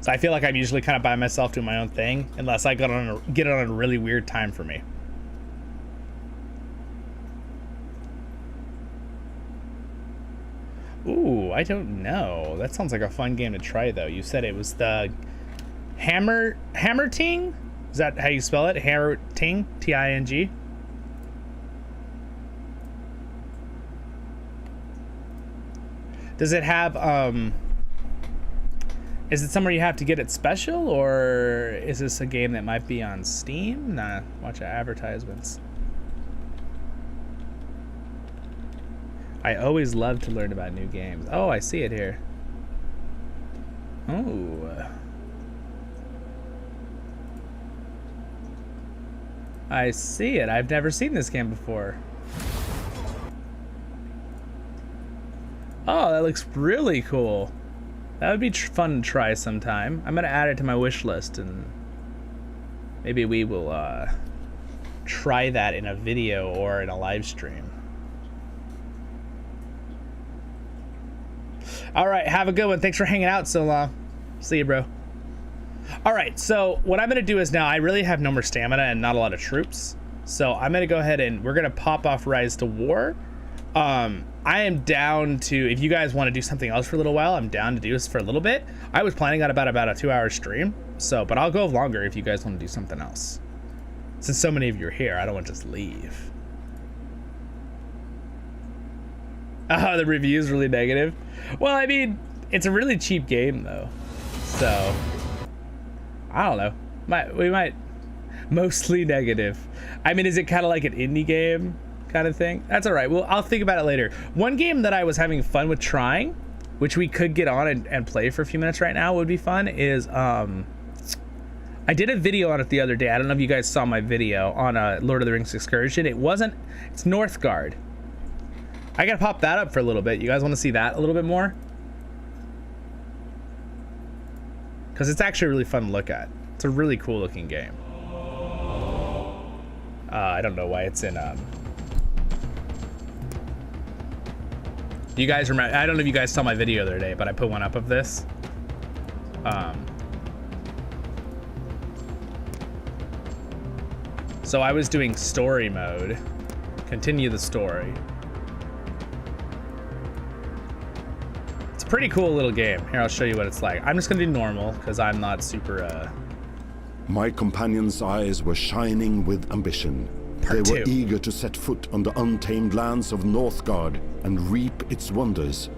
So I feel like I'm usually kind of by myself doing my own thing, unless I get on a really weird time for me. Ooh, I don't know. That sounds like a fun game to try, though. You said it was the Hammer Ting? Is that how you spell it? Hammer Ting? T-I-N-G? Does it have is it somewhere you have to get it special, or is this a game that might be on Steam? Nah, watch advertisements. I always love to learn about new games. Oh, I see it here. Oh. I see it. I've never seen this game before. Oh, that looks really cool. That would be fun to try sometime. I'm gonna add it to my wish list, and maybe we will try that in a video or in a live stream. All right, have a good one. Thanks for hanging out so long. See you, bro. All right, so what I'm gonna do is now I really have no more stamina and not a lot of troops. So I'm gonna go ahead and we're gonna pop off Rise to War. I am down to, if you guys want to do something else for a little while, I'm down to do this for a little bit. I was planning on about a 2-hour stream, so, but I'll go longer if you guys want to do something else. Since so many of you are here, I don't want to just leave. Oh, the review's really negative. Well, I mean, it's a really cheap game though. So, I don't know. We might, mostly negative. I mean, is it kind of like an indie game? Kind of thing. That's all right. Well, I'll think about it later. One game that I was having fun with trying, which we could get on and play for a few minutes right now, would be fun, is I did a video on it the other day. I don't know if you guys saw my video on Lord of the Rings Excursion. It's NorthGard. I gotta pop that up for a little bit. You guys want to see that a little bit more? Because it's actually really fun to look at. It's a really cool looking game. I don't know why it's in you guys remember? I don't know if you guys saw my video the other day, but I put one up of this. So I was doing story mode. Continue the story. It's a pretty cool little game. Here, I'll show you what it's like. I'm just gonna do normal because I'm not super. My companions' eyes were shining with ambition. They were eager to set foot on the untamed lands of NorthGard and reap its wonders.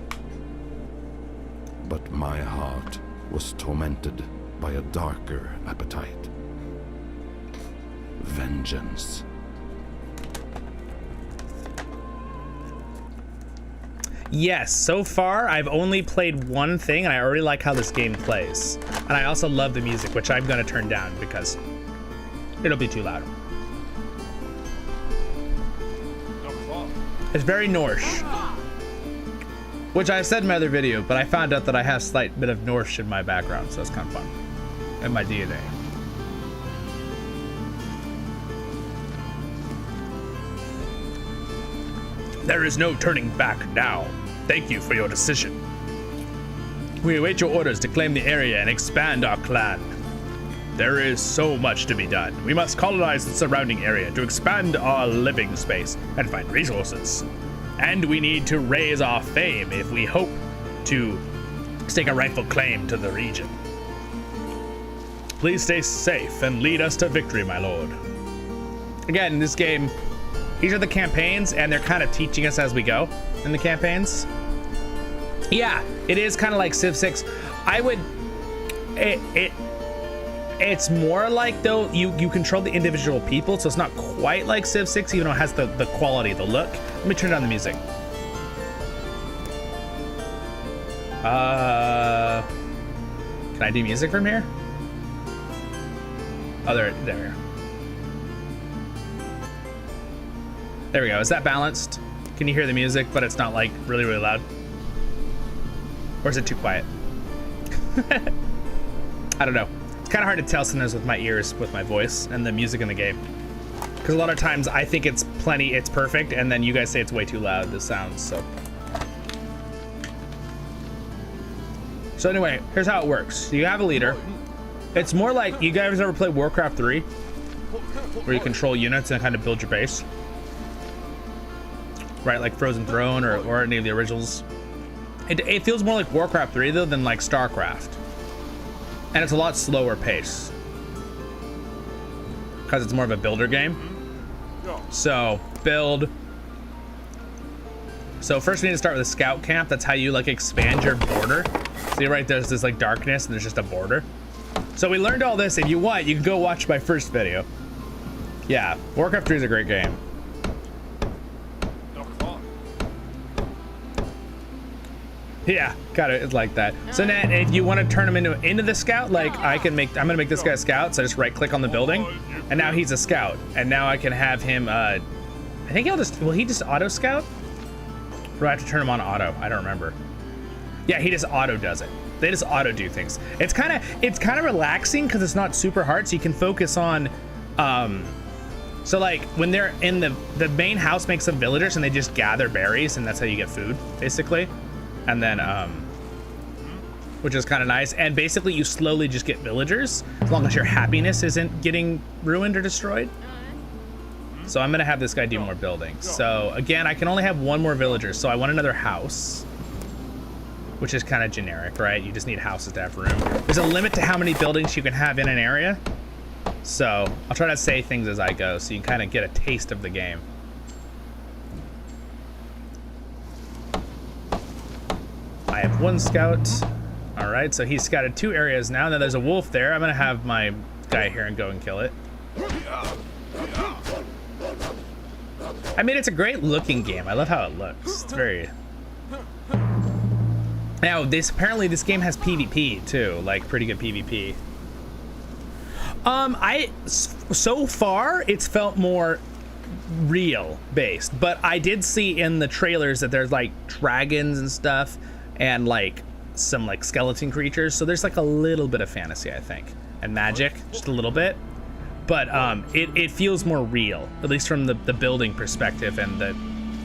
But my heart was tormented by a darker appetite. Vengeance. Yes, so far I've only played one thing and I already like how this game plays. And I also love the music, which I'm gonna turn down because it'll be too loud. It's very Norse. Which I said in my other video, but I found out that I have a slight bit of Norse in my background, so it's kind of fun. In my DNA. There is no turning back now. Thank you for your decision. We await your orders to claim the area and expand our clan. There is so much to be done. We must colonize the surrounding area to expand our living space and find resources. And we need to raise our fame if we hope to stake a rightful claim to the region. Please stay safe and lead us to victory, my lord. Again, in this game, these are the campaigns, and they're kind of teaching us as we go in the campaigns. Yeah, it is kind of like Civ 6. I would... It's more like, though, you control the individual people, so it's not quite like Civ 6, even though it has the quality, the look. Let me turn down the music. Can I do music from here? Oh, there we go. There we go. Is that balanced? Can you hear the music, but it's not like really, really loud? Or is it too quiet? I don't know. It's kind of hard to tell sometimes with my ears, with my voice, and the music in the game. Because a lot of times I think it's plenty, it's perfect, and then you guys say it's way too loud, the sounds, so. So anyway, here's how it works. You have a leader. It's more like, you guys ever play Warcraft 3? Where you control units and kind of build your base? Right, like Frozen Throne or any of the originals. It feels more like Warcraft 3 though than like StarCraft. And it's a lot slower pace. Because it's more of a builder game. So, build. So first we need to start with a scout camp. That's how you like expand your border. See right there's this like darkness and there's just a border. So we learned all this. If you want, you can go watch my first video. Yeah, Warcraft 3 is a great game. Yeah, got it. It's like that. So now, if you want to turn him into the scout, like I'm gonna make this guy a scout. So I just right click on the building, and now he's a scout. And now I can have him. I think will he just auto scout? Or do I have to turn him on auto? I don't remember. Yeah, he just auto does it. They just auto do things. It's kind of relaxing because it's not super hard, so you can focus on. So like when they're in the main house makes some villagers and they just gather berries and that's how you get food basically. And then, which is kind of nice. And basically you slowly just get villagers as long as your happiness isn't getting ruined or destroyed. So I'm gonna have this guy do more building. So again, I can only have one more villager. So I want another house, which is kind of generic, right? You just need houses to have room. There's a limit to how many buildings you can have in an area. So I'll try to say things as I go so you can kind of get a taste of the game. I have one scout. All right, so he's scouted 2 areas now. Now there's a wolf there. I'm gonna have my guy here and go and kill it. I mean, it's a great looking game. I love how it looks. It's very... Now, apparently this game has PvP too, like pretty good PvP. So far it's felt more real based, but I did see in the trailers that there's like dragons and stuff and like some like skeleton creatures, so there's like a little bit of fantasy, I think, and magic, just a little bit, but it feels more real, at least from the building perspective and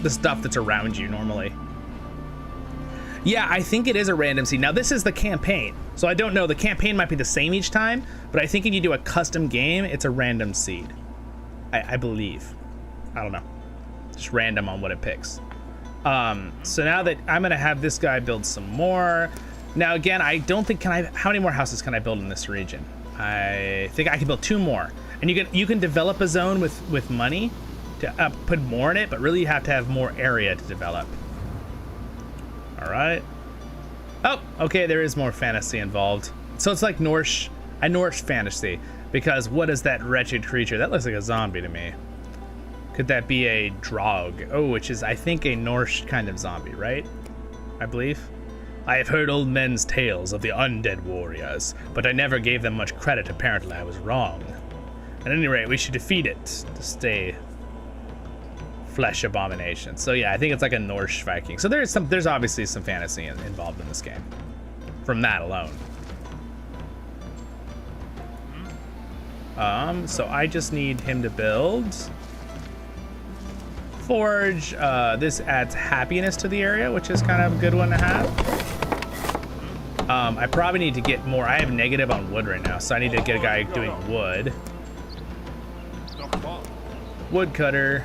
the stuff that's around you normally. Yeah, I think it is a random seed. Now this is the campaign, so I don't know, the campaign might be the same each time, but I think if you do a custom game, it's a random seed. I believe. I don't know. Just random on what it picks. So now that I'm gonna have this guy build some more. Now again, I don't think, how many more houses can I build in this region? I think I can build 2 more. And you can develop a zone with money to put more in it, but really you have to have more area to develop. All right. Oh, okay, there is more fantasy involved. So it's like a Norse fantasy, because what is that wretched creature? That looks like a zombie to me. Could that be a Drog? Oh, which is, I think, a Norse kind of zombie, right? I believe. I have heard old men's tales of the undead warriors, but I never gave them much credit. Apparently, I was wrong. At any rate, we should defeat it to stay flesh abomination. So yeah, I think it's like a Norse Viking. So there's obviously some fantasy involved in this game from that alone. So I just need him to build forge. This adds happiness to the area, which is kind of a good one to have. I probably need to get more. I have negative on wood right now, so I need to get a guy doing wood. Woodcutter.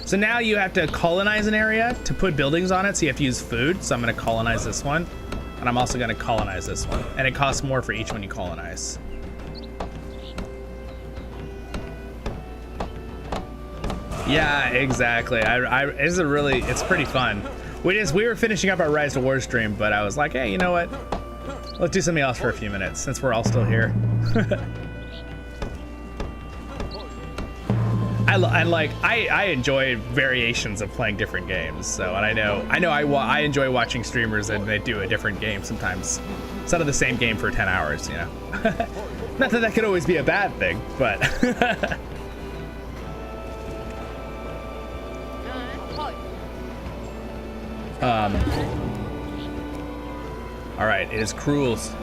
So now you have to colonize an area to put buildings on it, so you have to use food. So I'm going to colonize this one, and I'm also going to colonize this one, and it costs more for each one you colonize. Yeah, exactly. It's pretty fun. We were finishing up our Rise to War stream, but I was like, hey, you know what? Let's do something else for a few minutes since we're all still here. I enjoy variations of playing different games. So, and I enjoy watching streamers and they do a different game sometimes instead of the same game for 10 hours, you know. Not that that could always be a bad thing, but all right, it is Cruel's.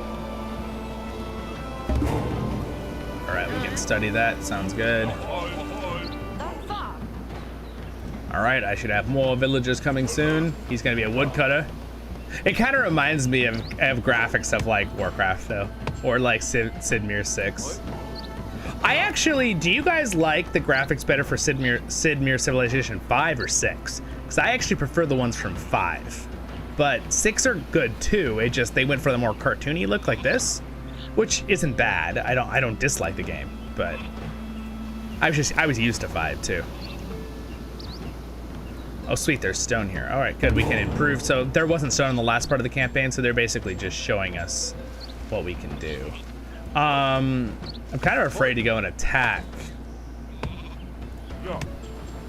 All right, we can study that. Sounds good. All right, I should have more villagers coming soon. He's gonna be a woodcutter. It kind of reminds me of graphics of like Warcraft though, or like Sid Meier 6. Do you guys like the graphics better for Sid Meier Civilization 5 or 6? Because I actually prefer the ones from 5. But 6 are good too. They went for the more cartoony look like this, which isn't bad. I don't dislike the game, but I was used to 5 too. Oh sweet, there's stone here. All right, good, we can improve. So there wasn't stone in the last part of the campaign, so they're basically just showing us what we can do. I'm kind of afraid to go and attack.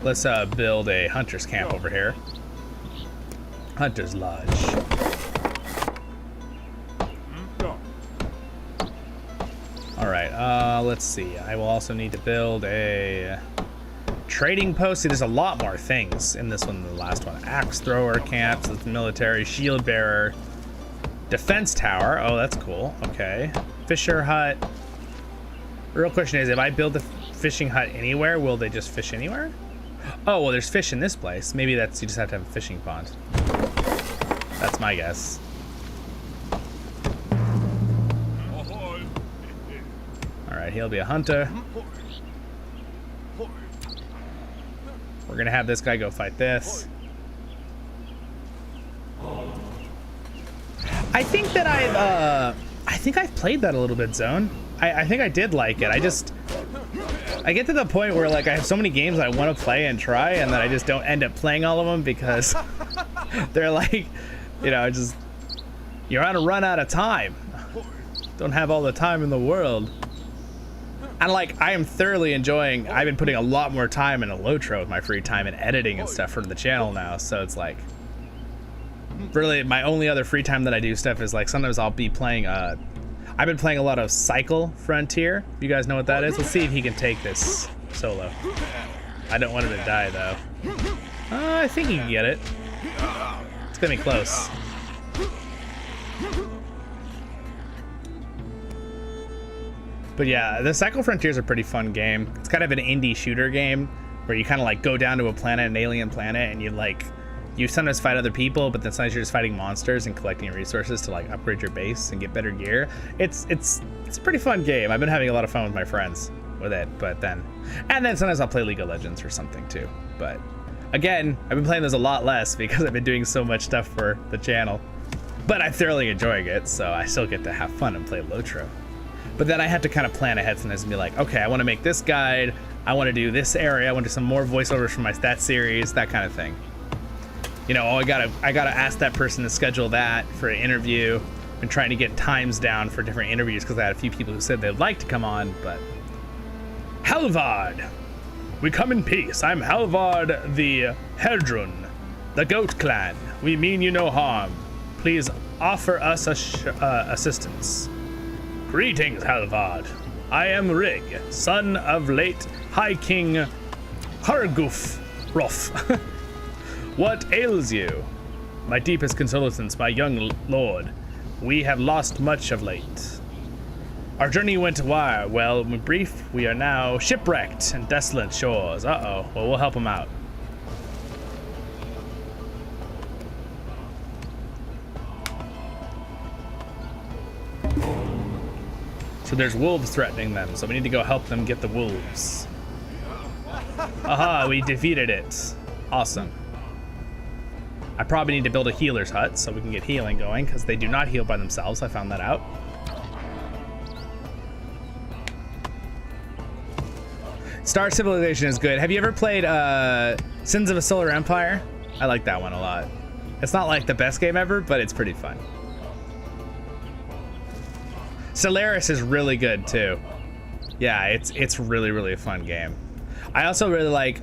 Let's build a hunter's camp over here. Hunter's Lodge. All right, let's see. I will also need to build a trading post. See, there's a lot more things in this one than the last one. Axe thrower camps, that's military, shield bearer, defense tower. Oh, that's cool. Okay. Fisher hut. The real question is, if I build the fishing hut anywhere, will they just fish anywhere? Oh, well, there's fish in this place. Maybe you just have to have a fishing pond. That's my guess. All right, he'll be a hunter. We're gonna have this guy go fight this. I think that I've played that a little bit, Zone. I think I did like it. I get to the point where like I have so many games I want to play and try, and then I just don't end up playing all of them because they're like, you know, just you're on a run out of time. Don't have all the time in the world. And like I am thoroughly enjoying. I've been putting a lot more time into Lotro with my free time and editing and stuff for the channel now. So it's like really my only other free time that I do stuff is like sometimes I'll be playing. I've been playing a lot of Cycle Frontier. You guys know what that is? Let's see if he can take this solo. I don't want him to die though. I think he can get it. It's gonna be close. But yeah, the Cycle Frontier is a pretty fun game. It's kind of an indie shooter game where you kind of like go down to a planet, an alien planet, and you sometimes fight other people, but then sometimes you're just fighting monsters and collecting resources to like upgrade your base and get better gear. It's a pretty fun game. I've been having a lot of fun with my friends with it, and then sometimes I'll play League of Legends or something too. But again, I've been playing those a lot less because I've been doing so much stuff for the channel. But I'm thoroughly enjoying it, so I still get to have fun and play Lotro. But then I have to kind of plan ahead sometimes and be like, okay, I want to make this guide, I want to do this area, I want to do some more voiceovers for that series, that kind of thing. You know, I gotta ask that person to schedule that for an interview. Been trying to get times down for different interviews because I had a few people who said they'd like to come on, but Halvard, we come in peace. I'm Halvard the Heldrun, the Goat Clan. We mean you no harm. Please offer us assistance. Greetings, Halvard. I am Rig, son of late High King Harguf Roth. What ails you? My deepest condolences, my young lord. We have lost much of late. Our journey went well, in brief, we are now shipwrecked in desolate shores. Uh-oh. Well, we'll help him out. So there's wolves threatening them, so we need to go help them get the wolves. Aha, we defeated it. Awesome. I probably need to build a healer's hut so we can get healing going, because they do not heal by themselves. I found that out. Star Civilization is good. Have you ever played Sins of a Solar Empire? I like that one a lot. It's not like the best game ever, but it's pretty fun. Solaris is really good too. Yeah, it's really, really a fun game. I also really like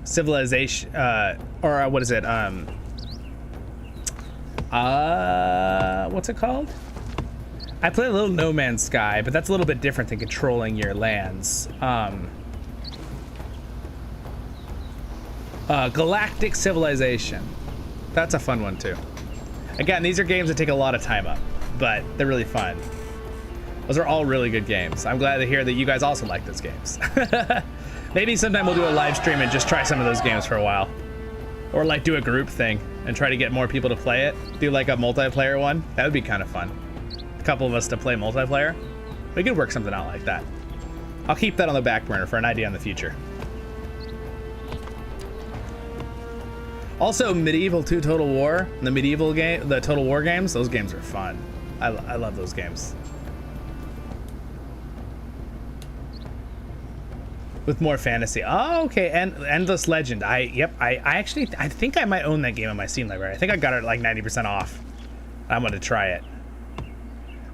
Civilization, or what is it? What's it called? I play a little No Man's Sky, but that's a little bit different than controlling your lands. Galactic Civilization. That's a fun one too. Again, these are games that take a lot of time up, but they're really fun. Those are all really good games. I'm glad to hear that you guys also like those games. Maybe sometime we'll do a live stream and just try some of those games for a while. Or like do a group thing and try to get more people to play it. Do like a multiplayer one. That would be kind of fun. A couple of us to play multiplayer. We could work something out like that. I'll keep that on the back burner for an idea in the future. Also, Medieval 2 Total War, the medieval game, the Total War games, those games are fun. I love those games. With more fantasy. Oh, okay. And Endless Legend. I think I might own that game in my Steam library. I think I got it like 90% off. I'm gonna try it.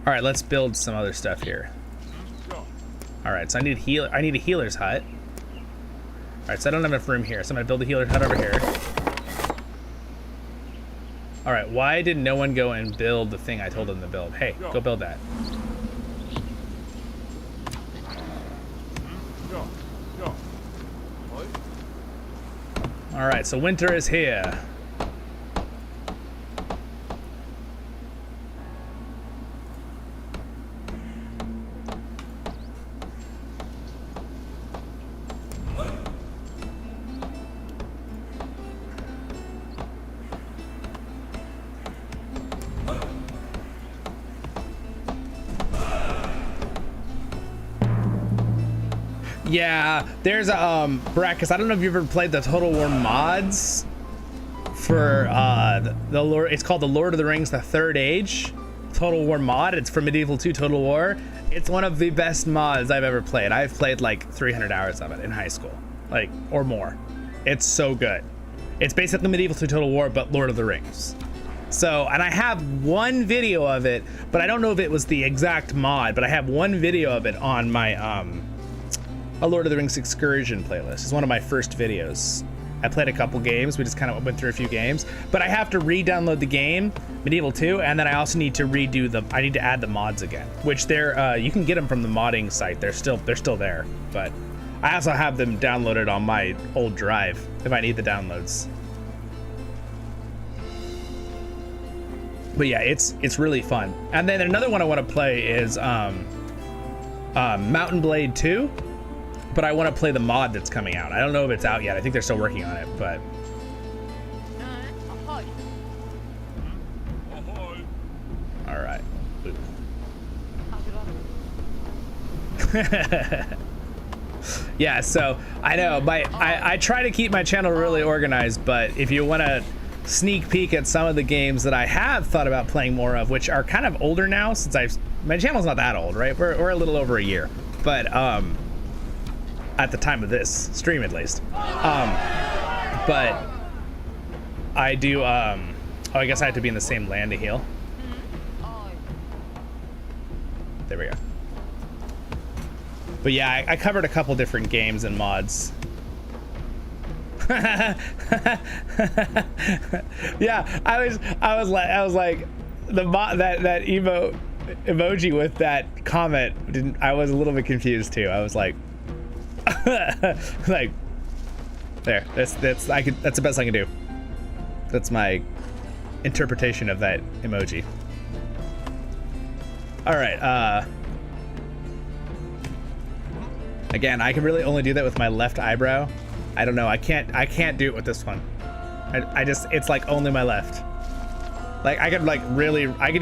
All right, let's build some other stuff here. All right, so I need a healer's hut. All right, so I don't have enough room here, so I'm gonna build a healer's hut over here. All right, why did no one go and build the thing I told them to build? Hey, go build that. All right, so winter is here. Yeah, there's Brackus, I don't know if you've ever played the Total War mods for the Lord. It's called the Lord of the Rings: The Third Age Total War mod. It's for Medieval 2 Total War. It's one of the best mods I've ever played. I've played like 300 hours of it in high school, like, or more. It's so good. It's basically Medieval 2 Total War, but Lord of the Rings. So, and I have one video of it, but I don't know if it was the exact mod, but I have one video of it on my a Lord of the Rings excursion playlist. It's one of my first videos. I played a couple games. We just kind of went through a few games, but I have to re-download the game, Medieval 2, and then I also need to redo the. I need to add the mods again, which they're you can get them from the modding site. They're still there, but I also have them downloaded on my old drive if I need the downloads. But yeah, it's really fun. And then another one I want to play is Mountain Blade 2. But I want to play the mod that's coming out. I don't know if it's out yet. I think they're still working on it, but. All right. Yeah, so I know I try to keep my channel really organized, but if you want to sneak peek at some of the games that I have thought about playing more of, which are kind of older now, since my channel's not that old, right? We're a little over a year, but at the time of this stream, at least. But I do, oh, I guess I have to be in the same land to heal. There we go. But yeah, I covered a couple different games and mods. Yeah, I was like the mod that emote emoji with that comment, I was a little bit confused too. I was like, like, there. That's the best I can do. That's my interpretation of that emoji. All right. Again, I can really only do that with my left eyebrow. I don't know. I can't do it with this one. It's like only my left. Like I could do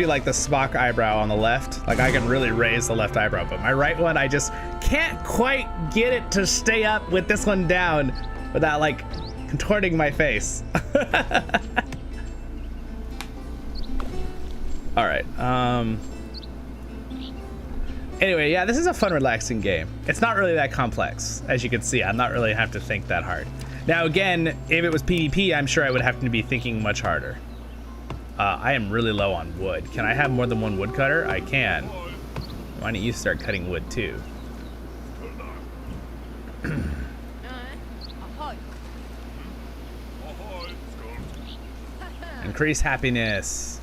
like the Spock eyebrow on the left. Like I can really raise the left eyebrow, but my right one, I just can't quite get it to stay up with this one down without like contorting my face. All right. Anyway, yeah, this is a fun, relaxing game. It's not really that complex, as you can see. I'm not really have to think that hard. Now, again, if it was PvP, I'm sure I would have to be thinking much harder. I am really low on wood. Can I have more than one woodcutter? I can. Why don't you start cutting wood too? Increase happiness.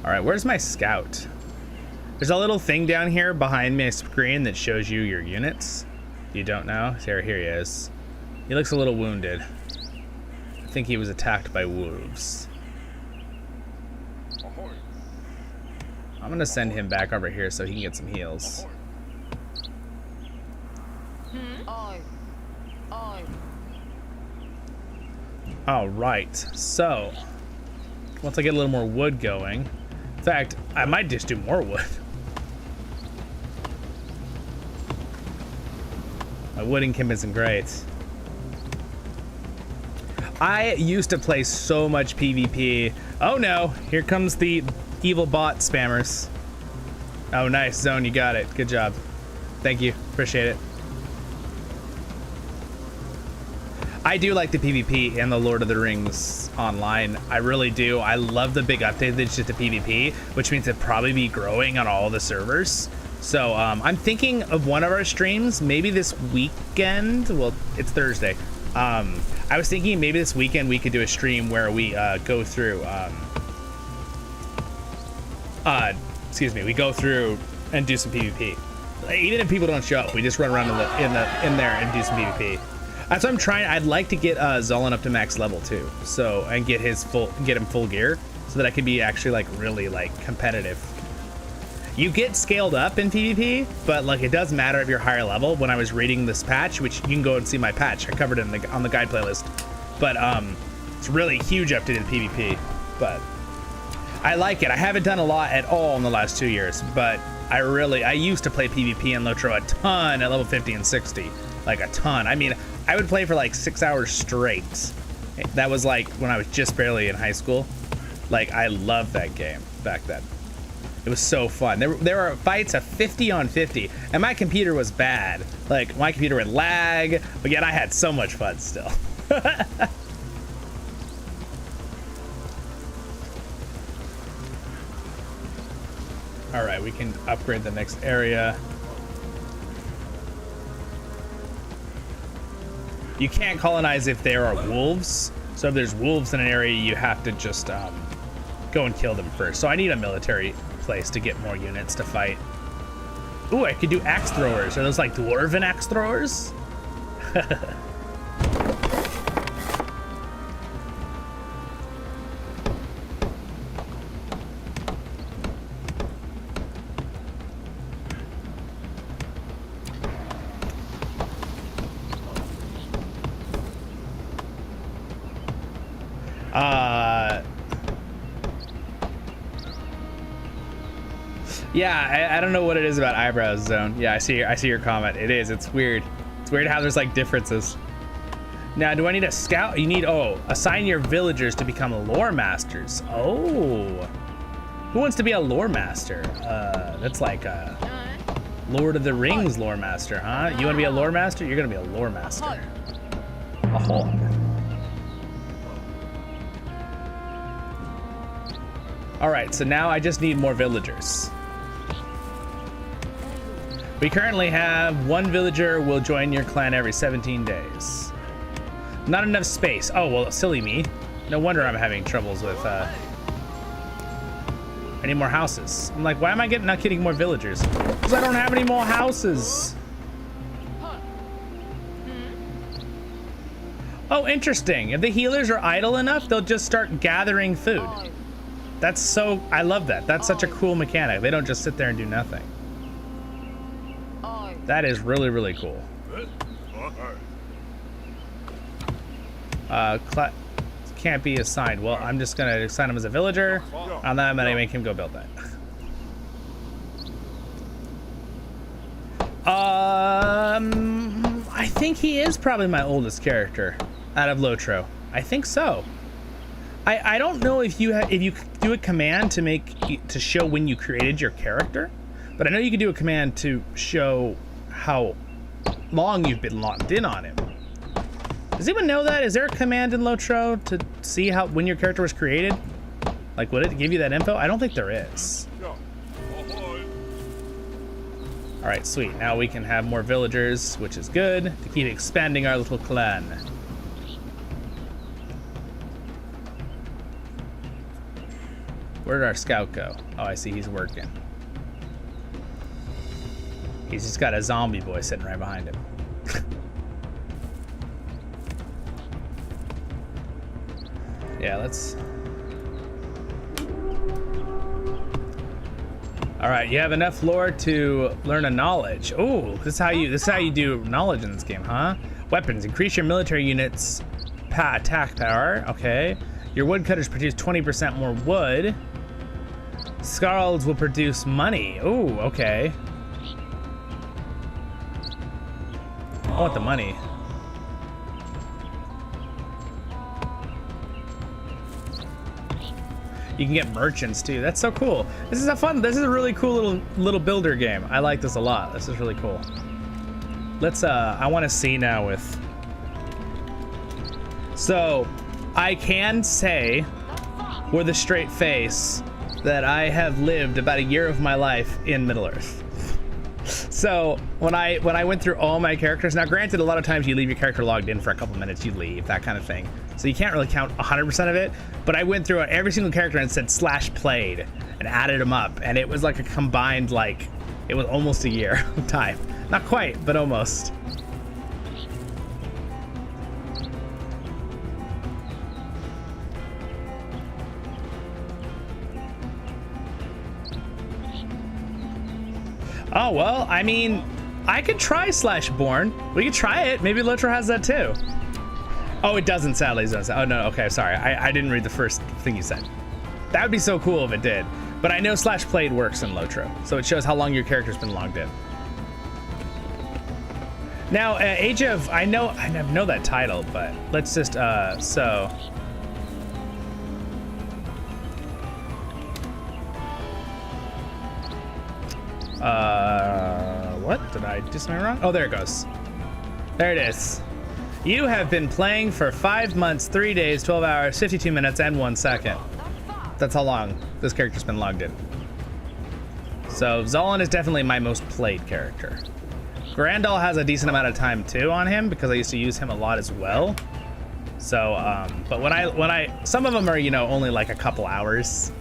All right, where's my scout? There's a little thing down here behind my screen that shows you your units. You don't know? Here he is. He looks a little wounded. I think he was attacked by wolves. I'm gonna send him back over here so he can get some heals. All right, so once I get a little more wood going, in fact, I might just do more wood. My wood income isn't great. I used to play so much PvP. Oh no, here comes the evil bot spammers. Oh nice, Zone, you got it. Good job. Thank you, appreciate it. I do like the PvP and the Lord of the Rings online. I really do. I love the big update that's just the PvP, which means it'll probably be growing on all the servers. So I'm thinking of one of our streams, maybe this weekend. Well, it's Thursday. I was thinking maybe this weekend we could do a stream where we go through, we go through and do some PvP. Even if people don't show up, we just run around in there and do some PvP. That's what I'm trying. I'd like to get Zollin up to max level too, so and get him full gear, so that I could be actually like really like competitive. You get scaled up in PvP, but like it does matter if you're higher level. When I was reading this patch, which you can go and see my patch, I covered it on the guide playlist. But it's really huge update in PvP. But I like it. I haven't done a lot at all in the last 2 years, but I used to play PvP and Lotro a ton at level 50 and 60, like a ton. I mean, I would play for like 6 hours straight. That was like when I was just barely in high school. Like I loved that game back then. It was so fun. There were fights of 50 on 50, and my computer was bad. Like my computer would lag, but yet I had so much fun still. All right, we can upgrade the next area. You can't colonize if there are wolves. So if there's wolves in an area, you have to just go and kill them first. So I need a military place to get more units to fight. Ooh, I could do axe throwers. Are those like dwarven axe throwers? Yeah, I don't know what it is about eyebrows, Zone. Yeah, I see your comment. It is. It's weird. It's weird how there's like differences. Now, do I need a scout? You need, assign your villagers to become lore masters. Oh, who wants to be a lore master? That's like a Lord of the Rings lore master, huh? You want to be a lore master? You're gonna be a lore master. A hog. All right, so now I just need more villagers. We currently have one villager will join your clan every 17 days. Not enough space. Oh, well, silly me. No wonder I'm having troubles with I need more houses. I'm like, why am I not getting more villagers? Because I don't have any more houses. Oh, interesting. If the healers are idle enough, they'll just start gathering food. That's so, I love that. That's such a cool mechanic. They don't just sit there and do nothing. That is really, really cool. Can't be assigned. Well, I'm just gonna assign him as a villager. And then I'm gonna make him go build that. I think he is probably my oldest character out of Lotro. I think so. I don't know if you do a command to show when you created your character, but I know you can do a command to show how long you've been locked in on him. Does anyone know that? Is there a command in Lotro to see when your character was created? Like, would it give you that info? I don't think there is. All right, sweet. Now we can have more villagers, which is good to keep expanding our little clan. Where did our scout go? Oh, I see he's working. He's just got a zombie boy sitting right behind him. Yeah, let's... All right, you have enough lore to learn a knowledge. Oh, this is how you do knowledge in this game, huh? Weapons, increase your military units' attack power. Okay. Your woodcutters produce 20% more wood. Scarls will produce money. Oh, okay. I want the money. You can get merchants too. That's so cool. This is a really cool little builder game. I like this a lot. This is really cool. Let's I want to see now with. So I can say with a straight face that I have lived about a year of my life in Middle-earth. So when I went through all my characters, now granted, a lot of times you leave your character logged in for a couple minutes, you leave, that kind of thing. So you can't really count 100% of it, but I went through every single character and said /played and added them up. And it was like a combined, it was almost a year of time. Not quite, but almost. Oh, well, I mean, I could try /born. We could try it. Maybe Lotro has that too. Oh, it doesn't, sadly. It doesn't. Oh, no, okay, sorry. I didn't read the first thing you said. That would be so cool if it did. But I know /played works in Lotro, so it shows how long your character's been logged in. Now, Age of, I know that title, but let's just, so. What? Did I do something wrong? Oh, there it goes. There it is. You have been playing for 5 months, 3 days, 12 hours, 52 minutes, and 1 second. That's how long this character's been logged in. So Zollin is definitely my most played character. Grandal has a decent amount of time too on him because I used to use him a lot as well. So, but when I, some of them are, only like a couple hours,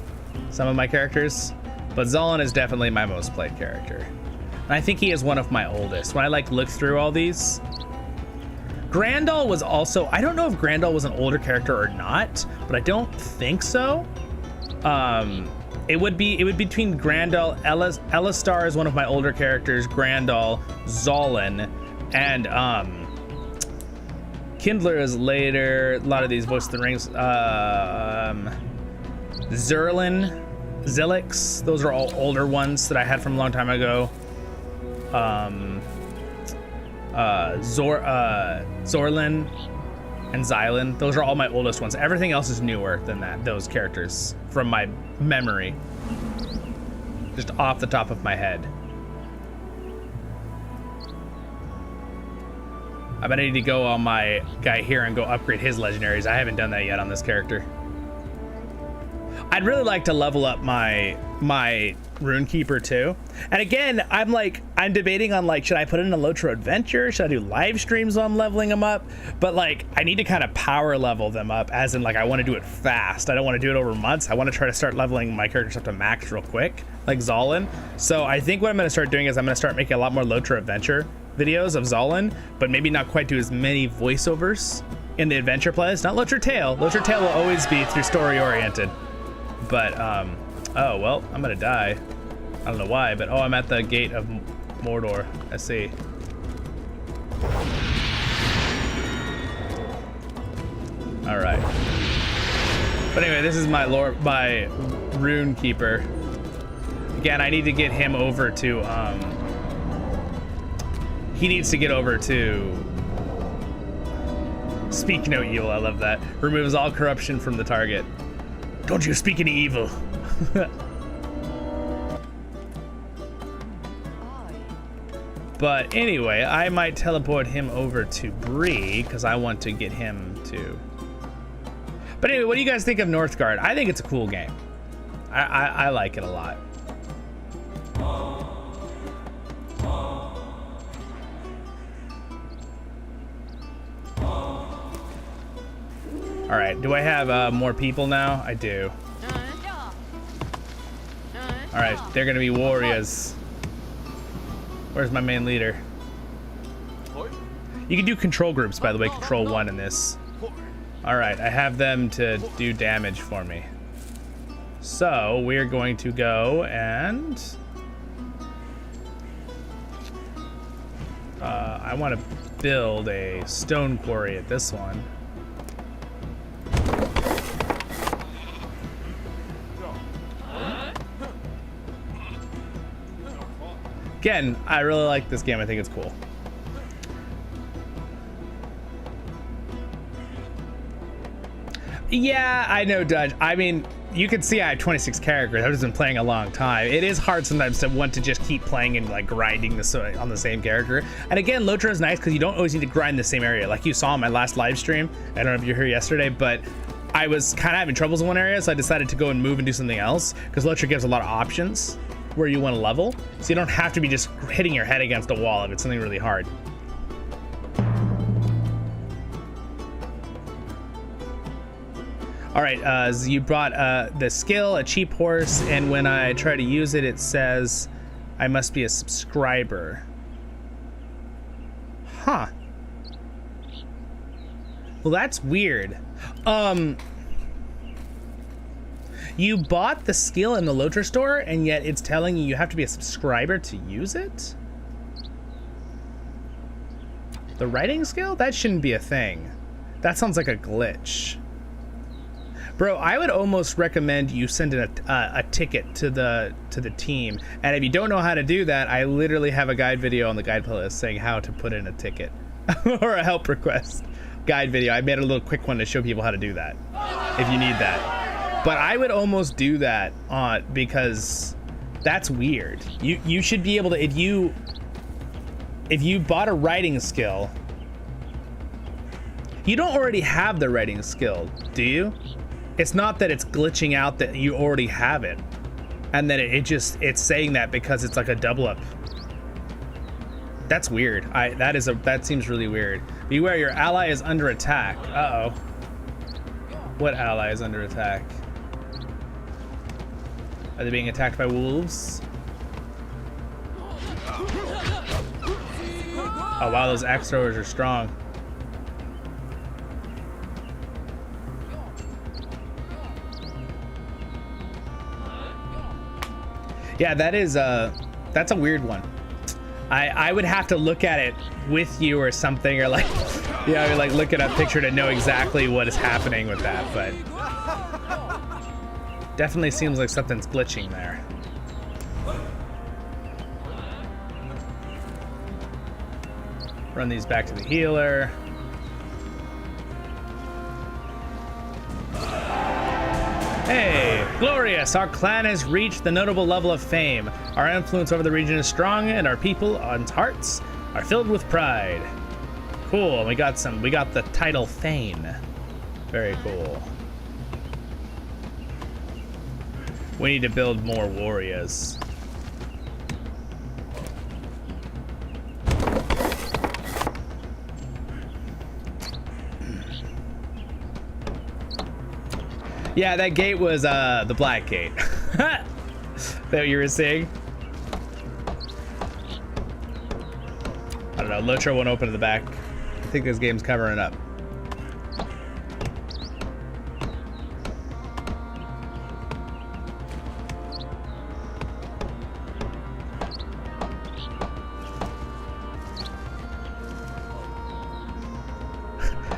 some of my characters, but Zollin is definitely my most played character. And I think he is one of my oldest. When I look through all these, Grandal was also, I don't know if Grandal was an older character or not, but I don't think so. It would be between Grandal, Elistar is one of my older characters, Grandal, Zollin, and Kindler is later. A lot of these Voice of the Rings, Zerlin, Zilix, those are all older ones that I had from a long time ago. Zorlin and Xylin, those are all my oldest ones. Everything else is newer than those characters from my memory, just off the top of my head. I bet I need to go on my guy here and go upgrade his legendaries. I haven't done that yet on this character. I'd really like to level up my Runekeeper too. And again, I'm debating on like, should I put in a Lotro adventure? Should I do live streams on leveling them up? But like, I need to kind of power level them up, as in like, I want to do it fast. I don't want to do it over months. I want to try to start leveling my characters up to max real quick, like Zollin. So I think what I'm going to start doing is I'm going to start making a lot more Lotro adventure videos of Zollin, but maybe not quite do as many voiceovers in the adventure plays. Not Lotro Tale. Lotro Tale will always be through story oriented. But oh well, I'm gonna die. I don't know why, but oh, I'm at the gate of Mordor. I see. All right. But anyway, this is my Runekeeper. Again, I need to get him over to he needs to get over to Speak No Evil. I love that. Removes all corruption from the target. Don't you speak any evil. But anyway, I might teleport him over to Bree because I want to get him to. But anyway, what do you guys think of NorthGard? I think it's a cool game. I like it a lot. All right, do I have more people now? I do. All right, they're gonna be warriors. Where's my main leader? You can do control groups, by the way, control 1 in this. All right, I have them to do damage for me. So we're going to go and I want to build a stone quarry at this one. Again, I really like this game. I think it's cool. Yeah, I know, Dudge. I mean, you can see I have 26 characters. I've just been playing a long time. It is hard sometimes to want to just keep playing and like grinding this on the same character. And again, Lotro is nice because you don't always need to grind the same area. Like you saw in my last live stream. I don't know if you were here yesterday, but I was kind of having troubles in one area, so I decided to go and move and do something else because Lotro gives a lot of options where you want to level, so you don't have to be just hitting your head against a wall if it's something really hard. All right, you brought the skill, a cheap horse, and when I try to use it, it says I must be a subscriber. Huh. Well, that's weird. You bought the skill in the Lotro store, and yet it's telling you have to be a subscriber to use it? The writing skill? That shouldn't be a thing. That sounds like a glitch. Bro, I would almost recommend you send in a ticket to the team. And if you don't know how to do that, I literally have a guide video on the guide playlist saying how to put in a ticket or a help request guide video. I made a little quick one to show people how to do that if you need that. But I would almost do that because that's weird. You should be able to, if you bought a writing skill, you don't already have the writing skill, do you? It's not that it's glitching out that you already have it, and then it's saying that because it's like a double up. That's weird. That seems really weird. Beware, your ally is under attack. Uh-oh. What ally is under attack? Are they being attacked by wolves? Oh wow, those axe throwers are strong. Yeah, that's a weird one. I would have to look at it with you or something, or like, yeah, I would like look at a picture to know exactly what is happening with that, but definitely seems like something's glitching there. Run these back to the healer. Hey, glorious! Our clan has reached the notable level of fame. Our influence over the region is strong, and our people and hearts are filled with pride. Cool. We got the title Thane. Very cool. We need to build more warriors. Yeah, that gate was the black gate. That what you were saying? I don't know, Lotro won't open to the back. I think this game's covering up.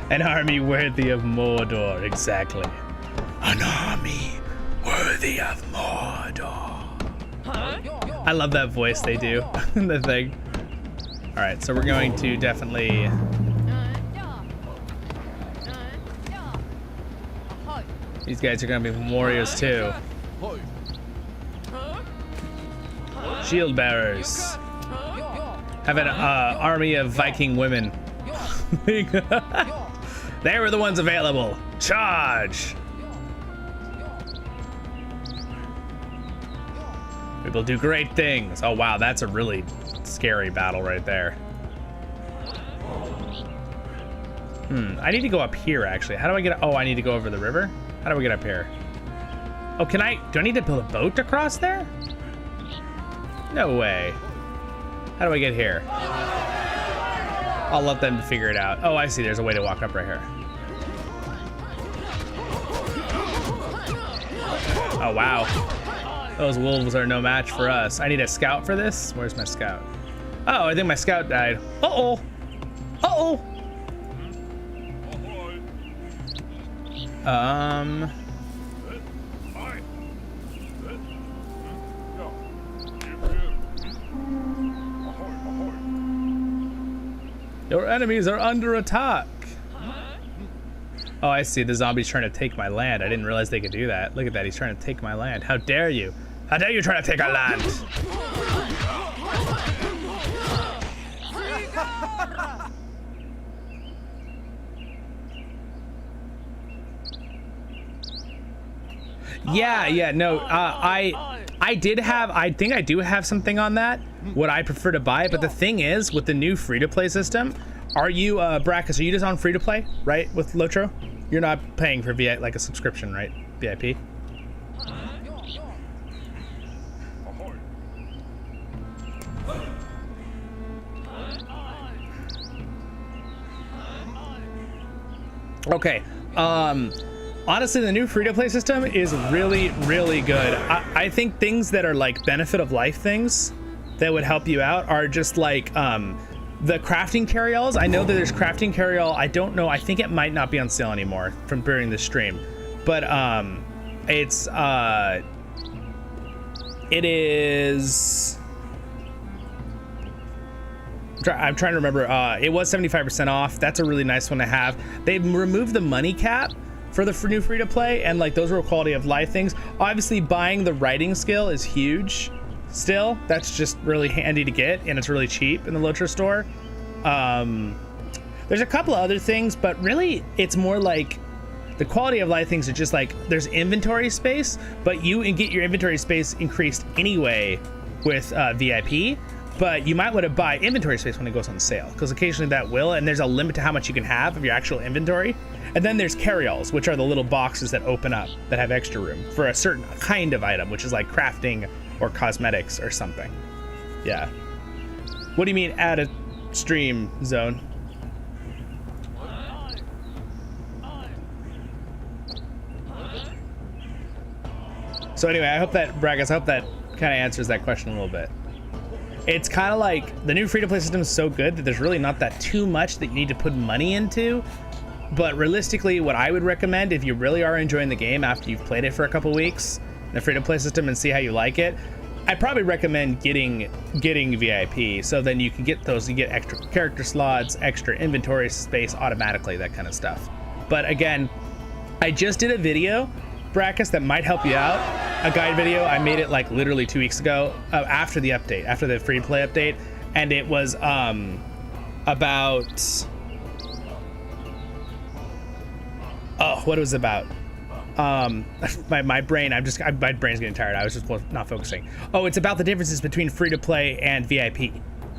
An army worthy of Mordor, exactly. An army worthy of Mordor. I love that voice they do in the thing. All right, so we're going to definitely. These guys are gonna be warriors too. Shield bearers. Have an army of Viking women. They were the ones available. Charge! We will do great things. Oh wow, that's a really scary battle right there. I need to go up here actually. How do I get? Oh, I need to go over the river. How do we get up here? Oh, do I need to build a boat across there? No way. How do I get here? I'll let them figure it out. Oh, I see. There's a way to walk up right here. Oh, wow. Those wolves are no match for us. I need a scout for this. Where's my scout? Oh, I think my scout died. Uh-oh. Uh-oh. Your enemies are under attack. Oh, I see. The zombie's trying to take my land. I didn't realize they could do that. Look at that. He's trying to take my land. How dare you? How dare you try to take our land? Yeah, no, I think I do have something on that, what I prefer to buy, but the thing is, with the new free-to-play system, are you, Brackus, are you just on free-to-play, right, with Lotro? You're not paying for like a subscription, right, VIP? Okay, honestly, the new free-to-play system is really, really good. I think things that are like benefit of life things that would help you out are just like the crafting carryalls. I know that there's crafting carryall. I don't know. I think it might not be on sale anymore from during the stream, but it is. I'm trying to remember. It was 75% off. That's a really nice one to have. They've removed the money cap for the new free to play, and like those were quality of life things. Obviously, buying the writing skill is huge. Still, that's just really handy to get, and it's really cheap in the Lotro store. There's a couple of other things, but really, it's more like the quality of life things are just like there's inventory space, but you can get your inventory space increased anyway with VIP. But you might want to buy inventory space when it goes on sale, because occasionally that will, and there's a limit to how much you can have of your actual inventory. And then there's carryalls, which are the little boxes that open up that have extra room for a certain kind of item, which is like crafting or cosmetics or something. Yeah. What do you mean add a stream zone? So anyway, I hope that, Bragas, I hope that kind of answers that question a little bit. It's kind of like the new free-to-play system is so good that there's really not that too much that you need to put money into. But realistically, what I would recommend if you really are enjoying the game after you've played it for a couple weeks, the free-to-play system, and see how you like it, I'd probably recommend getting VIP. So then you can get those, you get extra character slots, extra inventory space automatically, that kind of stuff. But again, I just did a video, Brackus, that might help you out. A guide video. I made it like literally 2 weeks ago after the update, after the free play update, and it was about what it was about. my brain, my brain's getting tired. I was just not focusing. Oh, it's about the differences between free to play and VIP.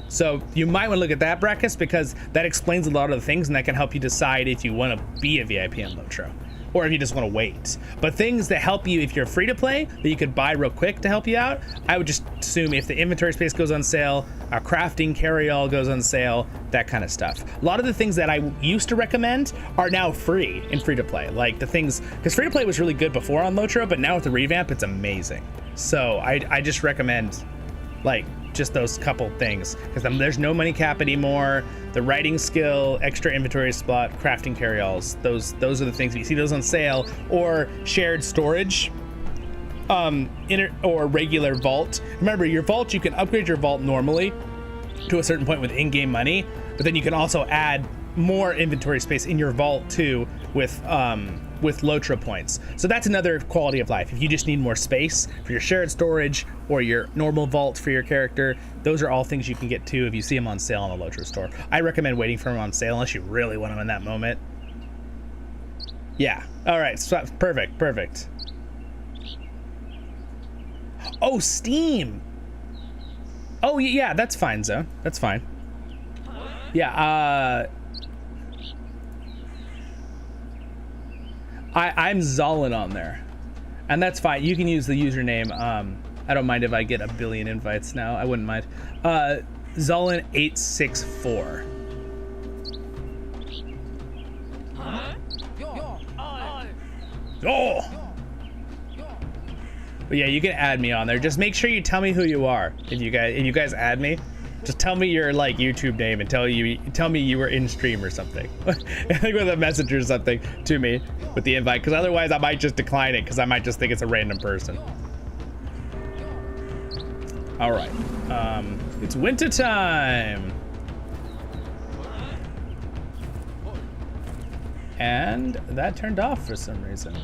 So you might want to look at that, Brackus, because that explains a lot of the things, and that can help you decide if you want to be a VIP on Lotro, or if you just want to wait. But things that help you if you're free to play, that you could buy real quick to help you out, I would just assume if the inventory space goes on sale, our crafting carry-all goes on sale, that kind of stuff. A lot of the things that I used to recommend are now free in free to play. Like the things, because free to play was really good before on Lotro, but now with the revamp, it's amazing. So I just recommend like just those couple things, because there's no money cap anymore. The writing skill, extra inventory spot, crafting carry-alls, those are the things. If you see those on sale, or shared storage, or regular vault. Remember, your vault, you can upgrade your vault normally to a certain point with in-game money, but then you can also add more inventory space in your vault too with Lotro points. So that's another quality of life. If you just need more space for your shared storage or your normal vault for your character, those are all things you can get too if you see them on sale on the Lotro store. I recommend waiting for them on sale unless you really want them in that moment. Yeah. All right. So, perfect. Oh, Steam. Oh, yeah, that's fine, Zone. That's fine. Yeah, I'm Zollin on there, and that's fine. You can use the username. I don't mind if I get a billion invites now. I wouldn't mind. Zollin864. Oh. But yeah, you can add me on there. Just make sure you tell me who you are. If you guys add me, just tell me your like YouTube name and tell me you were in stream or something. Like with a message or something to me with the invite, because otherwise I might just decline it because I might just think it's a random person. All right, it's winter time, and that turned off for some reason.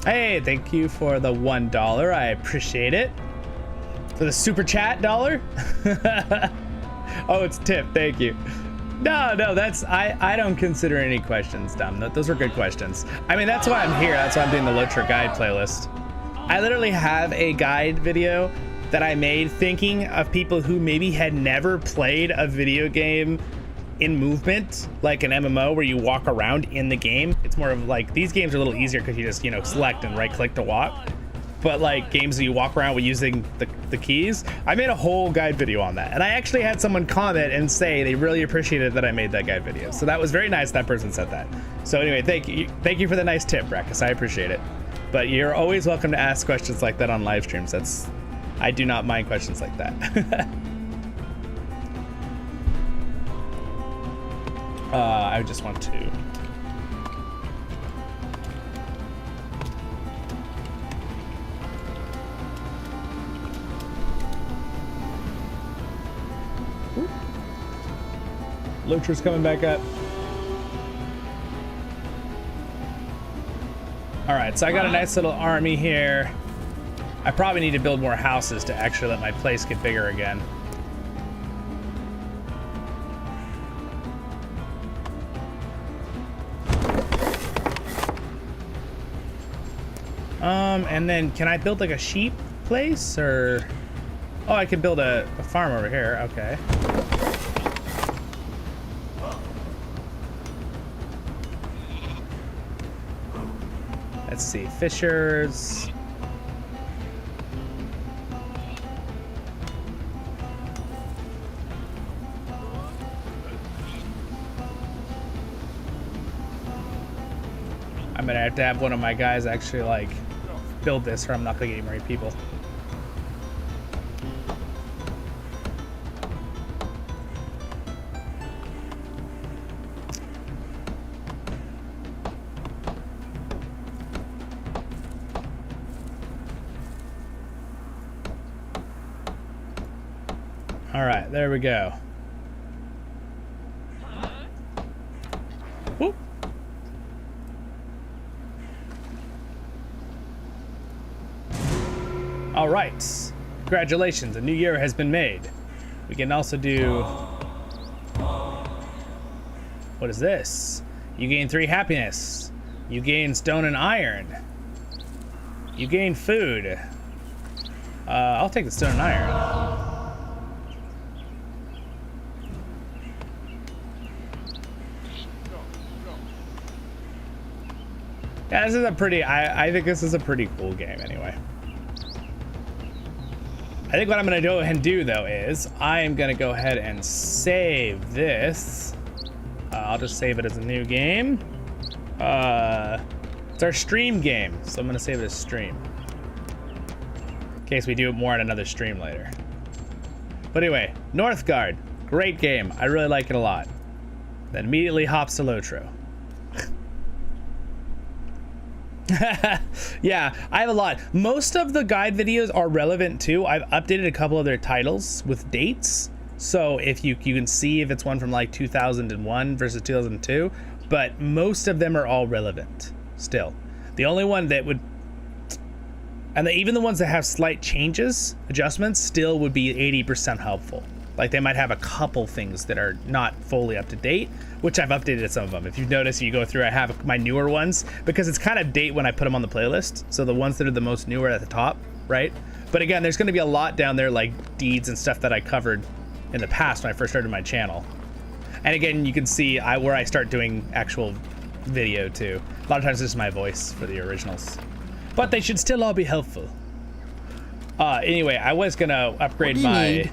Hey, thank you for the $1. I appreciate it. For the super chat $1. Oh, it's tip. Thank you. No, that's I don't consider any questions dumb. Those are good questions. I mean, that's why I'm here. That's why I'm doing the Lotro guide playlist. I literally have a guide video that I made thinking of people who maybe had never played a video game in movement, like an MMO where you walk around in the game. It's more of like, these games are a little easier because you just, select and right click to walk. But like games that you walk around with using the keys, I made a whole guide video on that. And I actually had someone comment and say they really appreciated that I made that guide video. So that was very nice that person said that. So anyway, thank you for the nice tip, Brackus. I appreciate it. But you're always welcome to ask questions like that on live streams. I do not mind questions like that. I just want to. Lotra's coming back up. All right, so I got a nice little army here. I probably need to build more houses to actually let my place get bigger again. And then can I build like a sheep place, or? Oh, I can build a farm over here. Okay. Let's see, fishers. I'm gonna have to have one of my guys actually like build this, or I'm not gonna get any more people. All right, there we go. Whoop. All right. Congratulations, a new year has been made. We can also do... What is this? You gain 3 happiness. You gain stone and iron. You gain food. I'll take the stone and iron. Yeah, this is a pretty, I think this is a pretty cool game anyway. I think what I'm gonna go ahead and do though is I am gonna go ahead and save this. I'll just save it as a new game. It's our stream game, so I'm gonna save it as stream. In case we do it more on another stream later. But anyway, NorthGard, great game. I really like it a lot. Then immediately hops to Lotro. Yeah, I have a lot. Most of the guide videos are relevant too. I've updated a couple of their titles with dates. So if you can see if it's one from like 2001 versus 2002, but most of them are all relevant still. The only one that would, and even the ones that have slight changes, adjustments, still would be 80% helpful. Like they might have a couple things that are not fully up to date, which I've updated some of them. If you've noticed, you go through, I have my newer ones because it's kind of date when I put them on the playlist. So the ones that are the most newer at the top, right? But again, there's going to be a lot down there like deeds and stuff that I covered in the past when I first started my channel. And again, you can see where I start doing actual video too. A lot of times this is my voice for the originals, but they should still all be helpful. Anyway, I was gonna upgrade my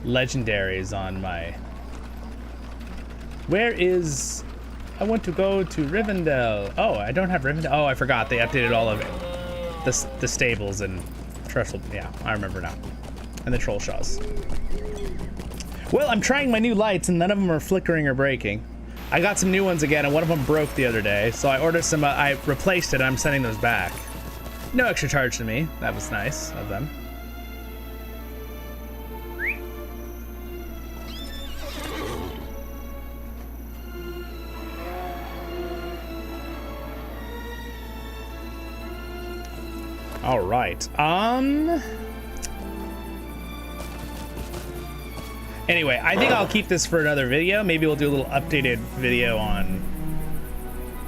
legendaries on my... Where is... I want to go to Rivendell. Oh, I don't have Rivendell. Oh, I forgot. They updated all of it. The stables and Trestle. Yeah, I remember now. And the Troll Shaws. Well, I'm trying my new lights and none of them are flickering or breaking. I got some new ones again and one of them broke the other day. So I ordered some, I replaced it and I'm sending those back. No extra charge to me. That was nice of them. All right. Anyway, I think I'll keep this for another video. Maybe we'll do a little updated video on,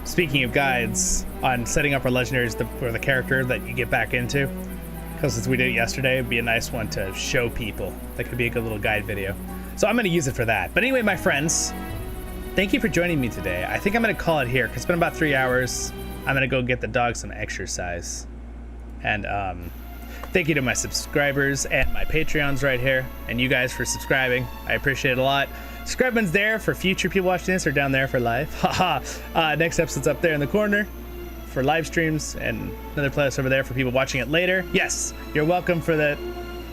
speaking of guides, on setting up our legendaries for the character that you get back into. Because since we did it yesterday, it'd be a nice one to show people. That could be a good little guide video. So I'm going to use it for that. But anyway, my friends, thank you for joining me today. I think I'm going to call it here because it's been about 3 hours. I'm going to go get the dog some exercise. And thank you to my subscribers and my Patreons right here, and you guys for subscribing. I appreciate it a lot. Subscribe button's there for future people watching this, or down there for live. Haha. Next episode's up there in the corner for live streams, and another playlist over there for people watching it later. Yes, you're welcome for that.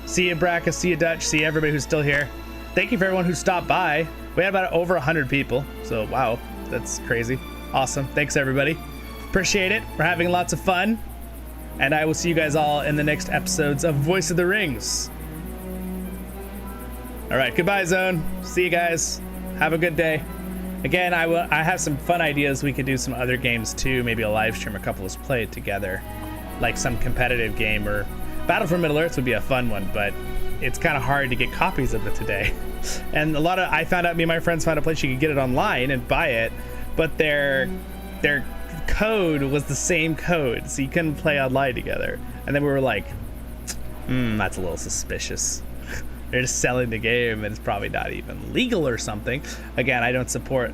See you, Bracca. See you, Dutch. See everybody who's still here. Thank you for everyone who stopped by. We had about over 100 people, so wow, that's crazy. Awesome. Thanks, everybody. Appreciate it. We're having lots of fun. And I will see you guys all in the next episodes of Voice of the Rings. All right, goodbye, Zone. See you guys. Have a good day. Again, I have some fun ideas. We could do some other games too. Maybe a live stream, a couple of us play it together, like some competitive game, or Battle for Middle-earth would be a fun one, but it's kind of hard to get copies of it today. And I found out, me and my friends found a place you could get it online and buy it, but their code was the same code, so you couldn't play online together. And then we were like, that's a little suspicious. They're just selling the game and it's probably not even legal or something. Again, I don't support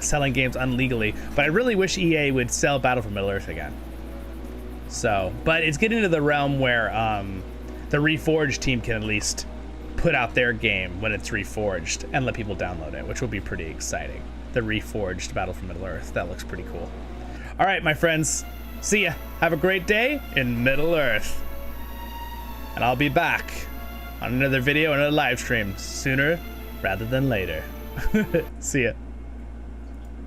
selling games unlegally, but I really wish EA would sell Battle for Middle-earth again. So, but it's getting to the realm where the Reforged team can at least put out their game when it's reforged and let people download it, which will be pretty exciting. The Reforged Battle for Middle-earth, that looks pretty cool. All right, my friends, see ya. Have a great day in Middle-earth. And I'll be back on another video, another live stream sooner rather than later. See ya.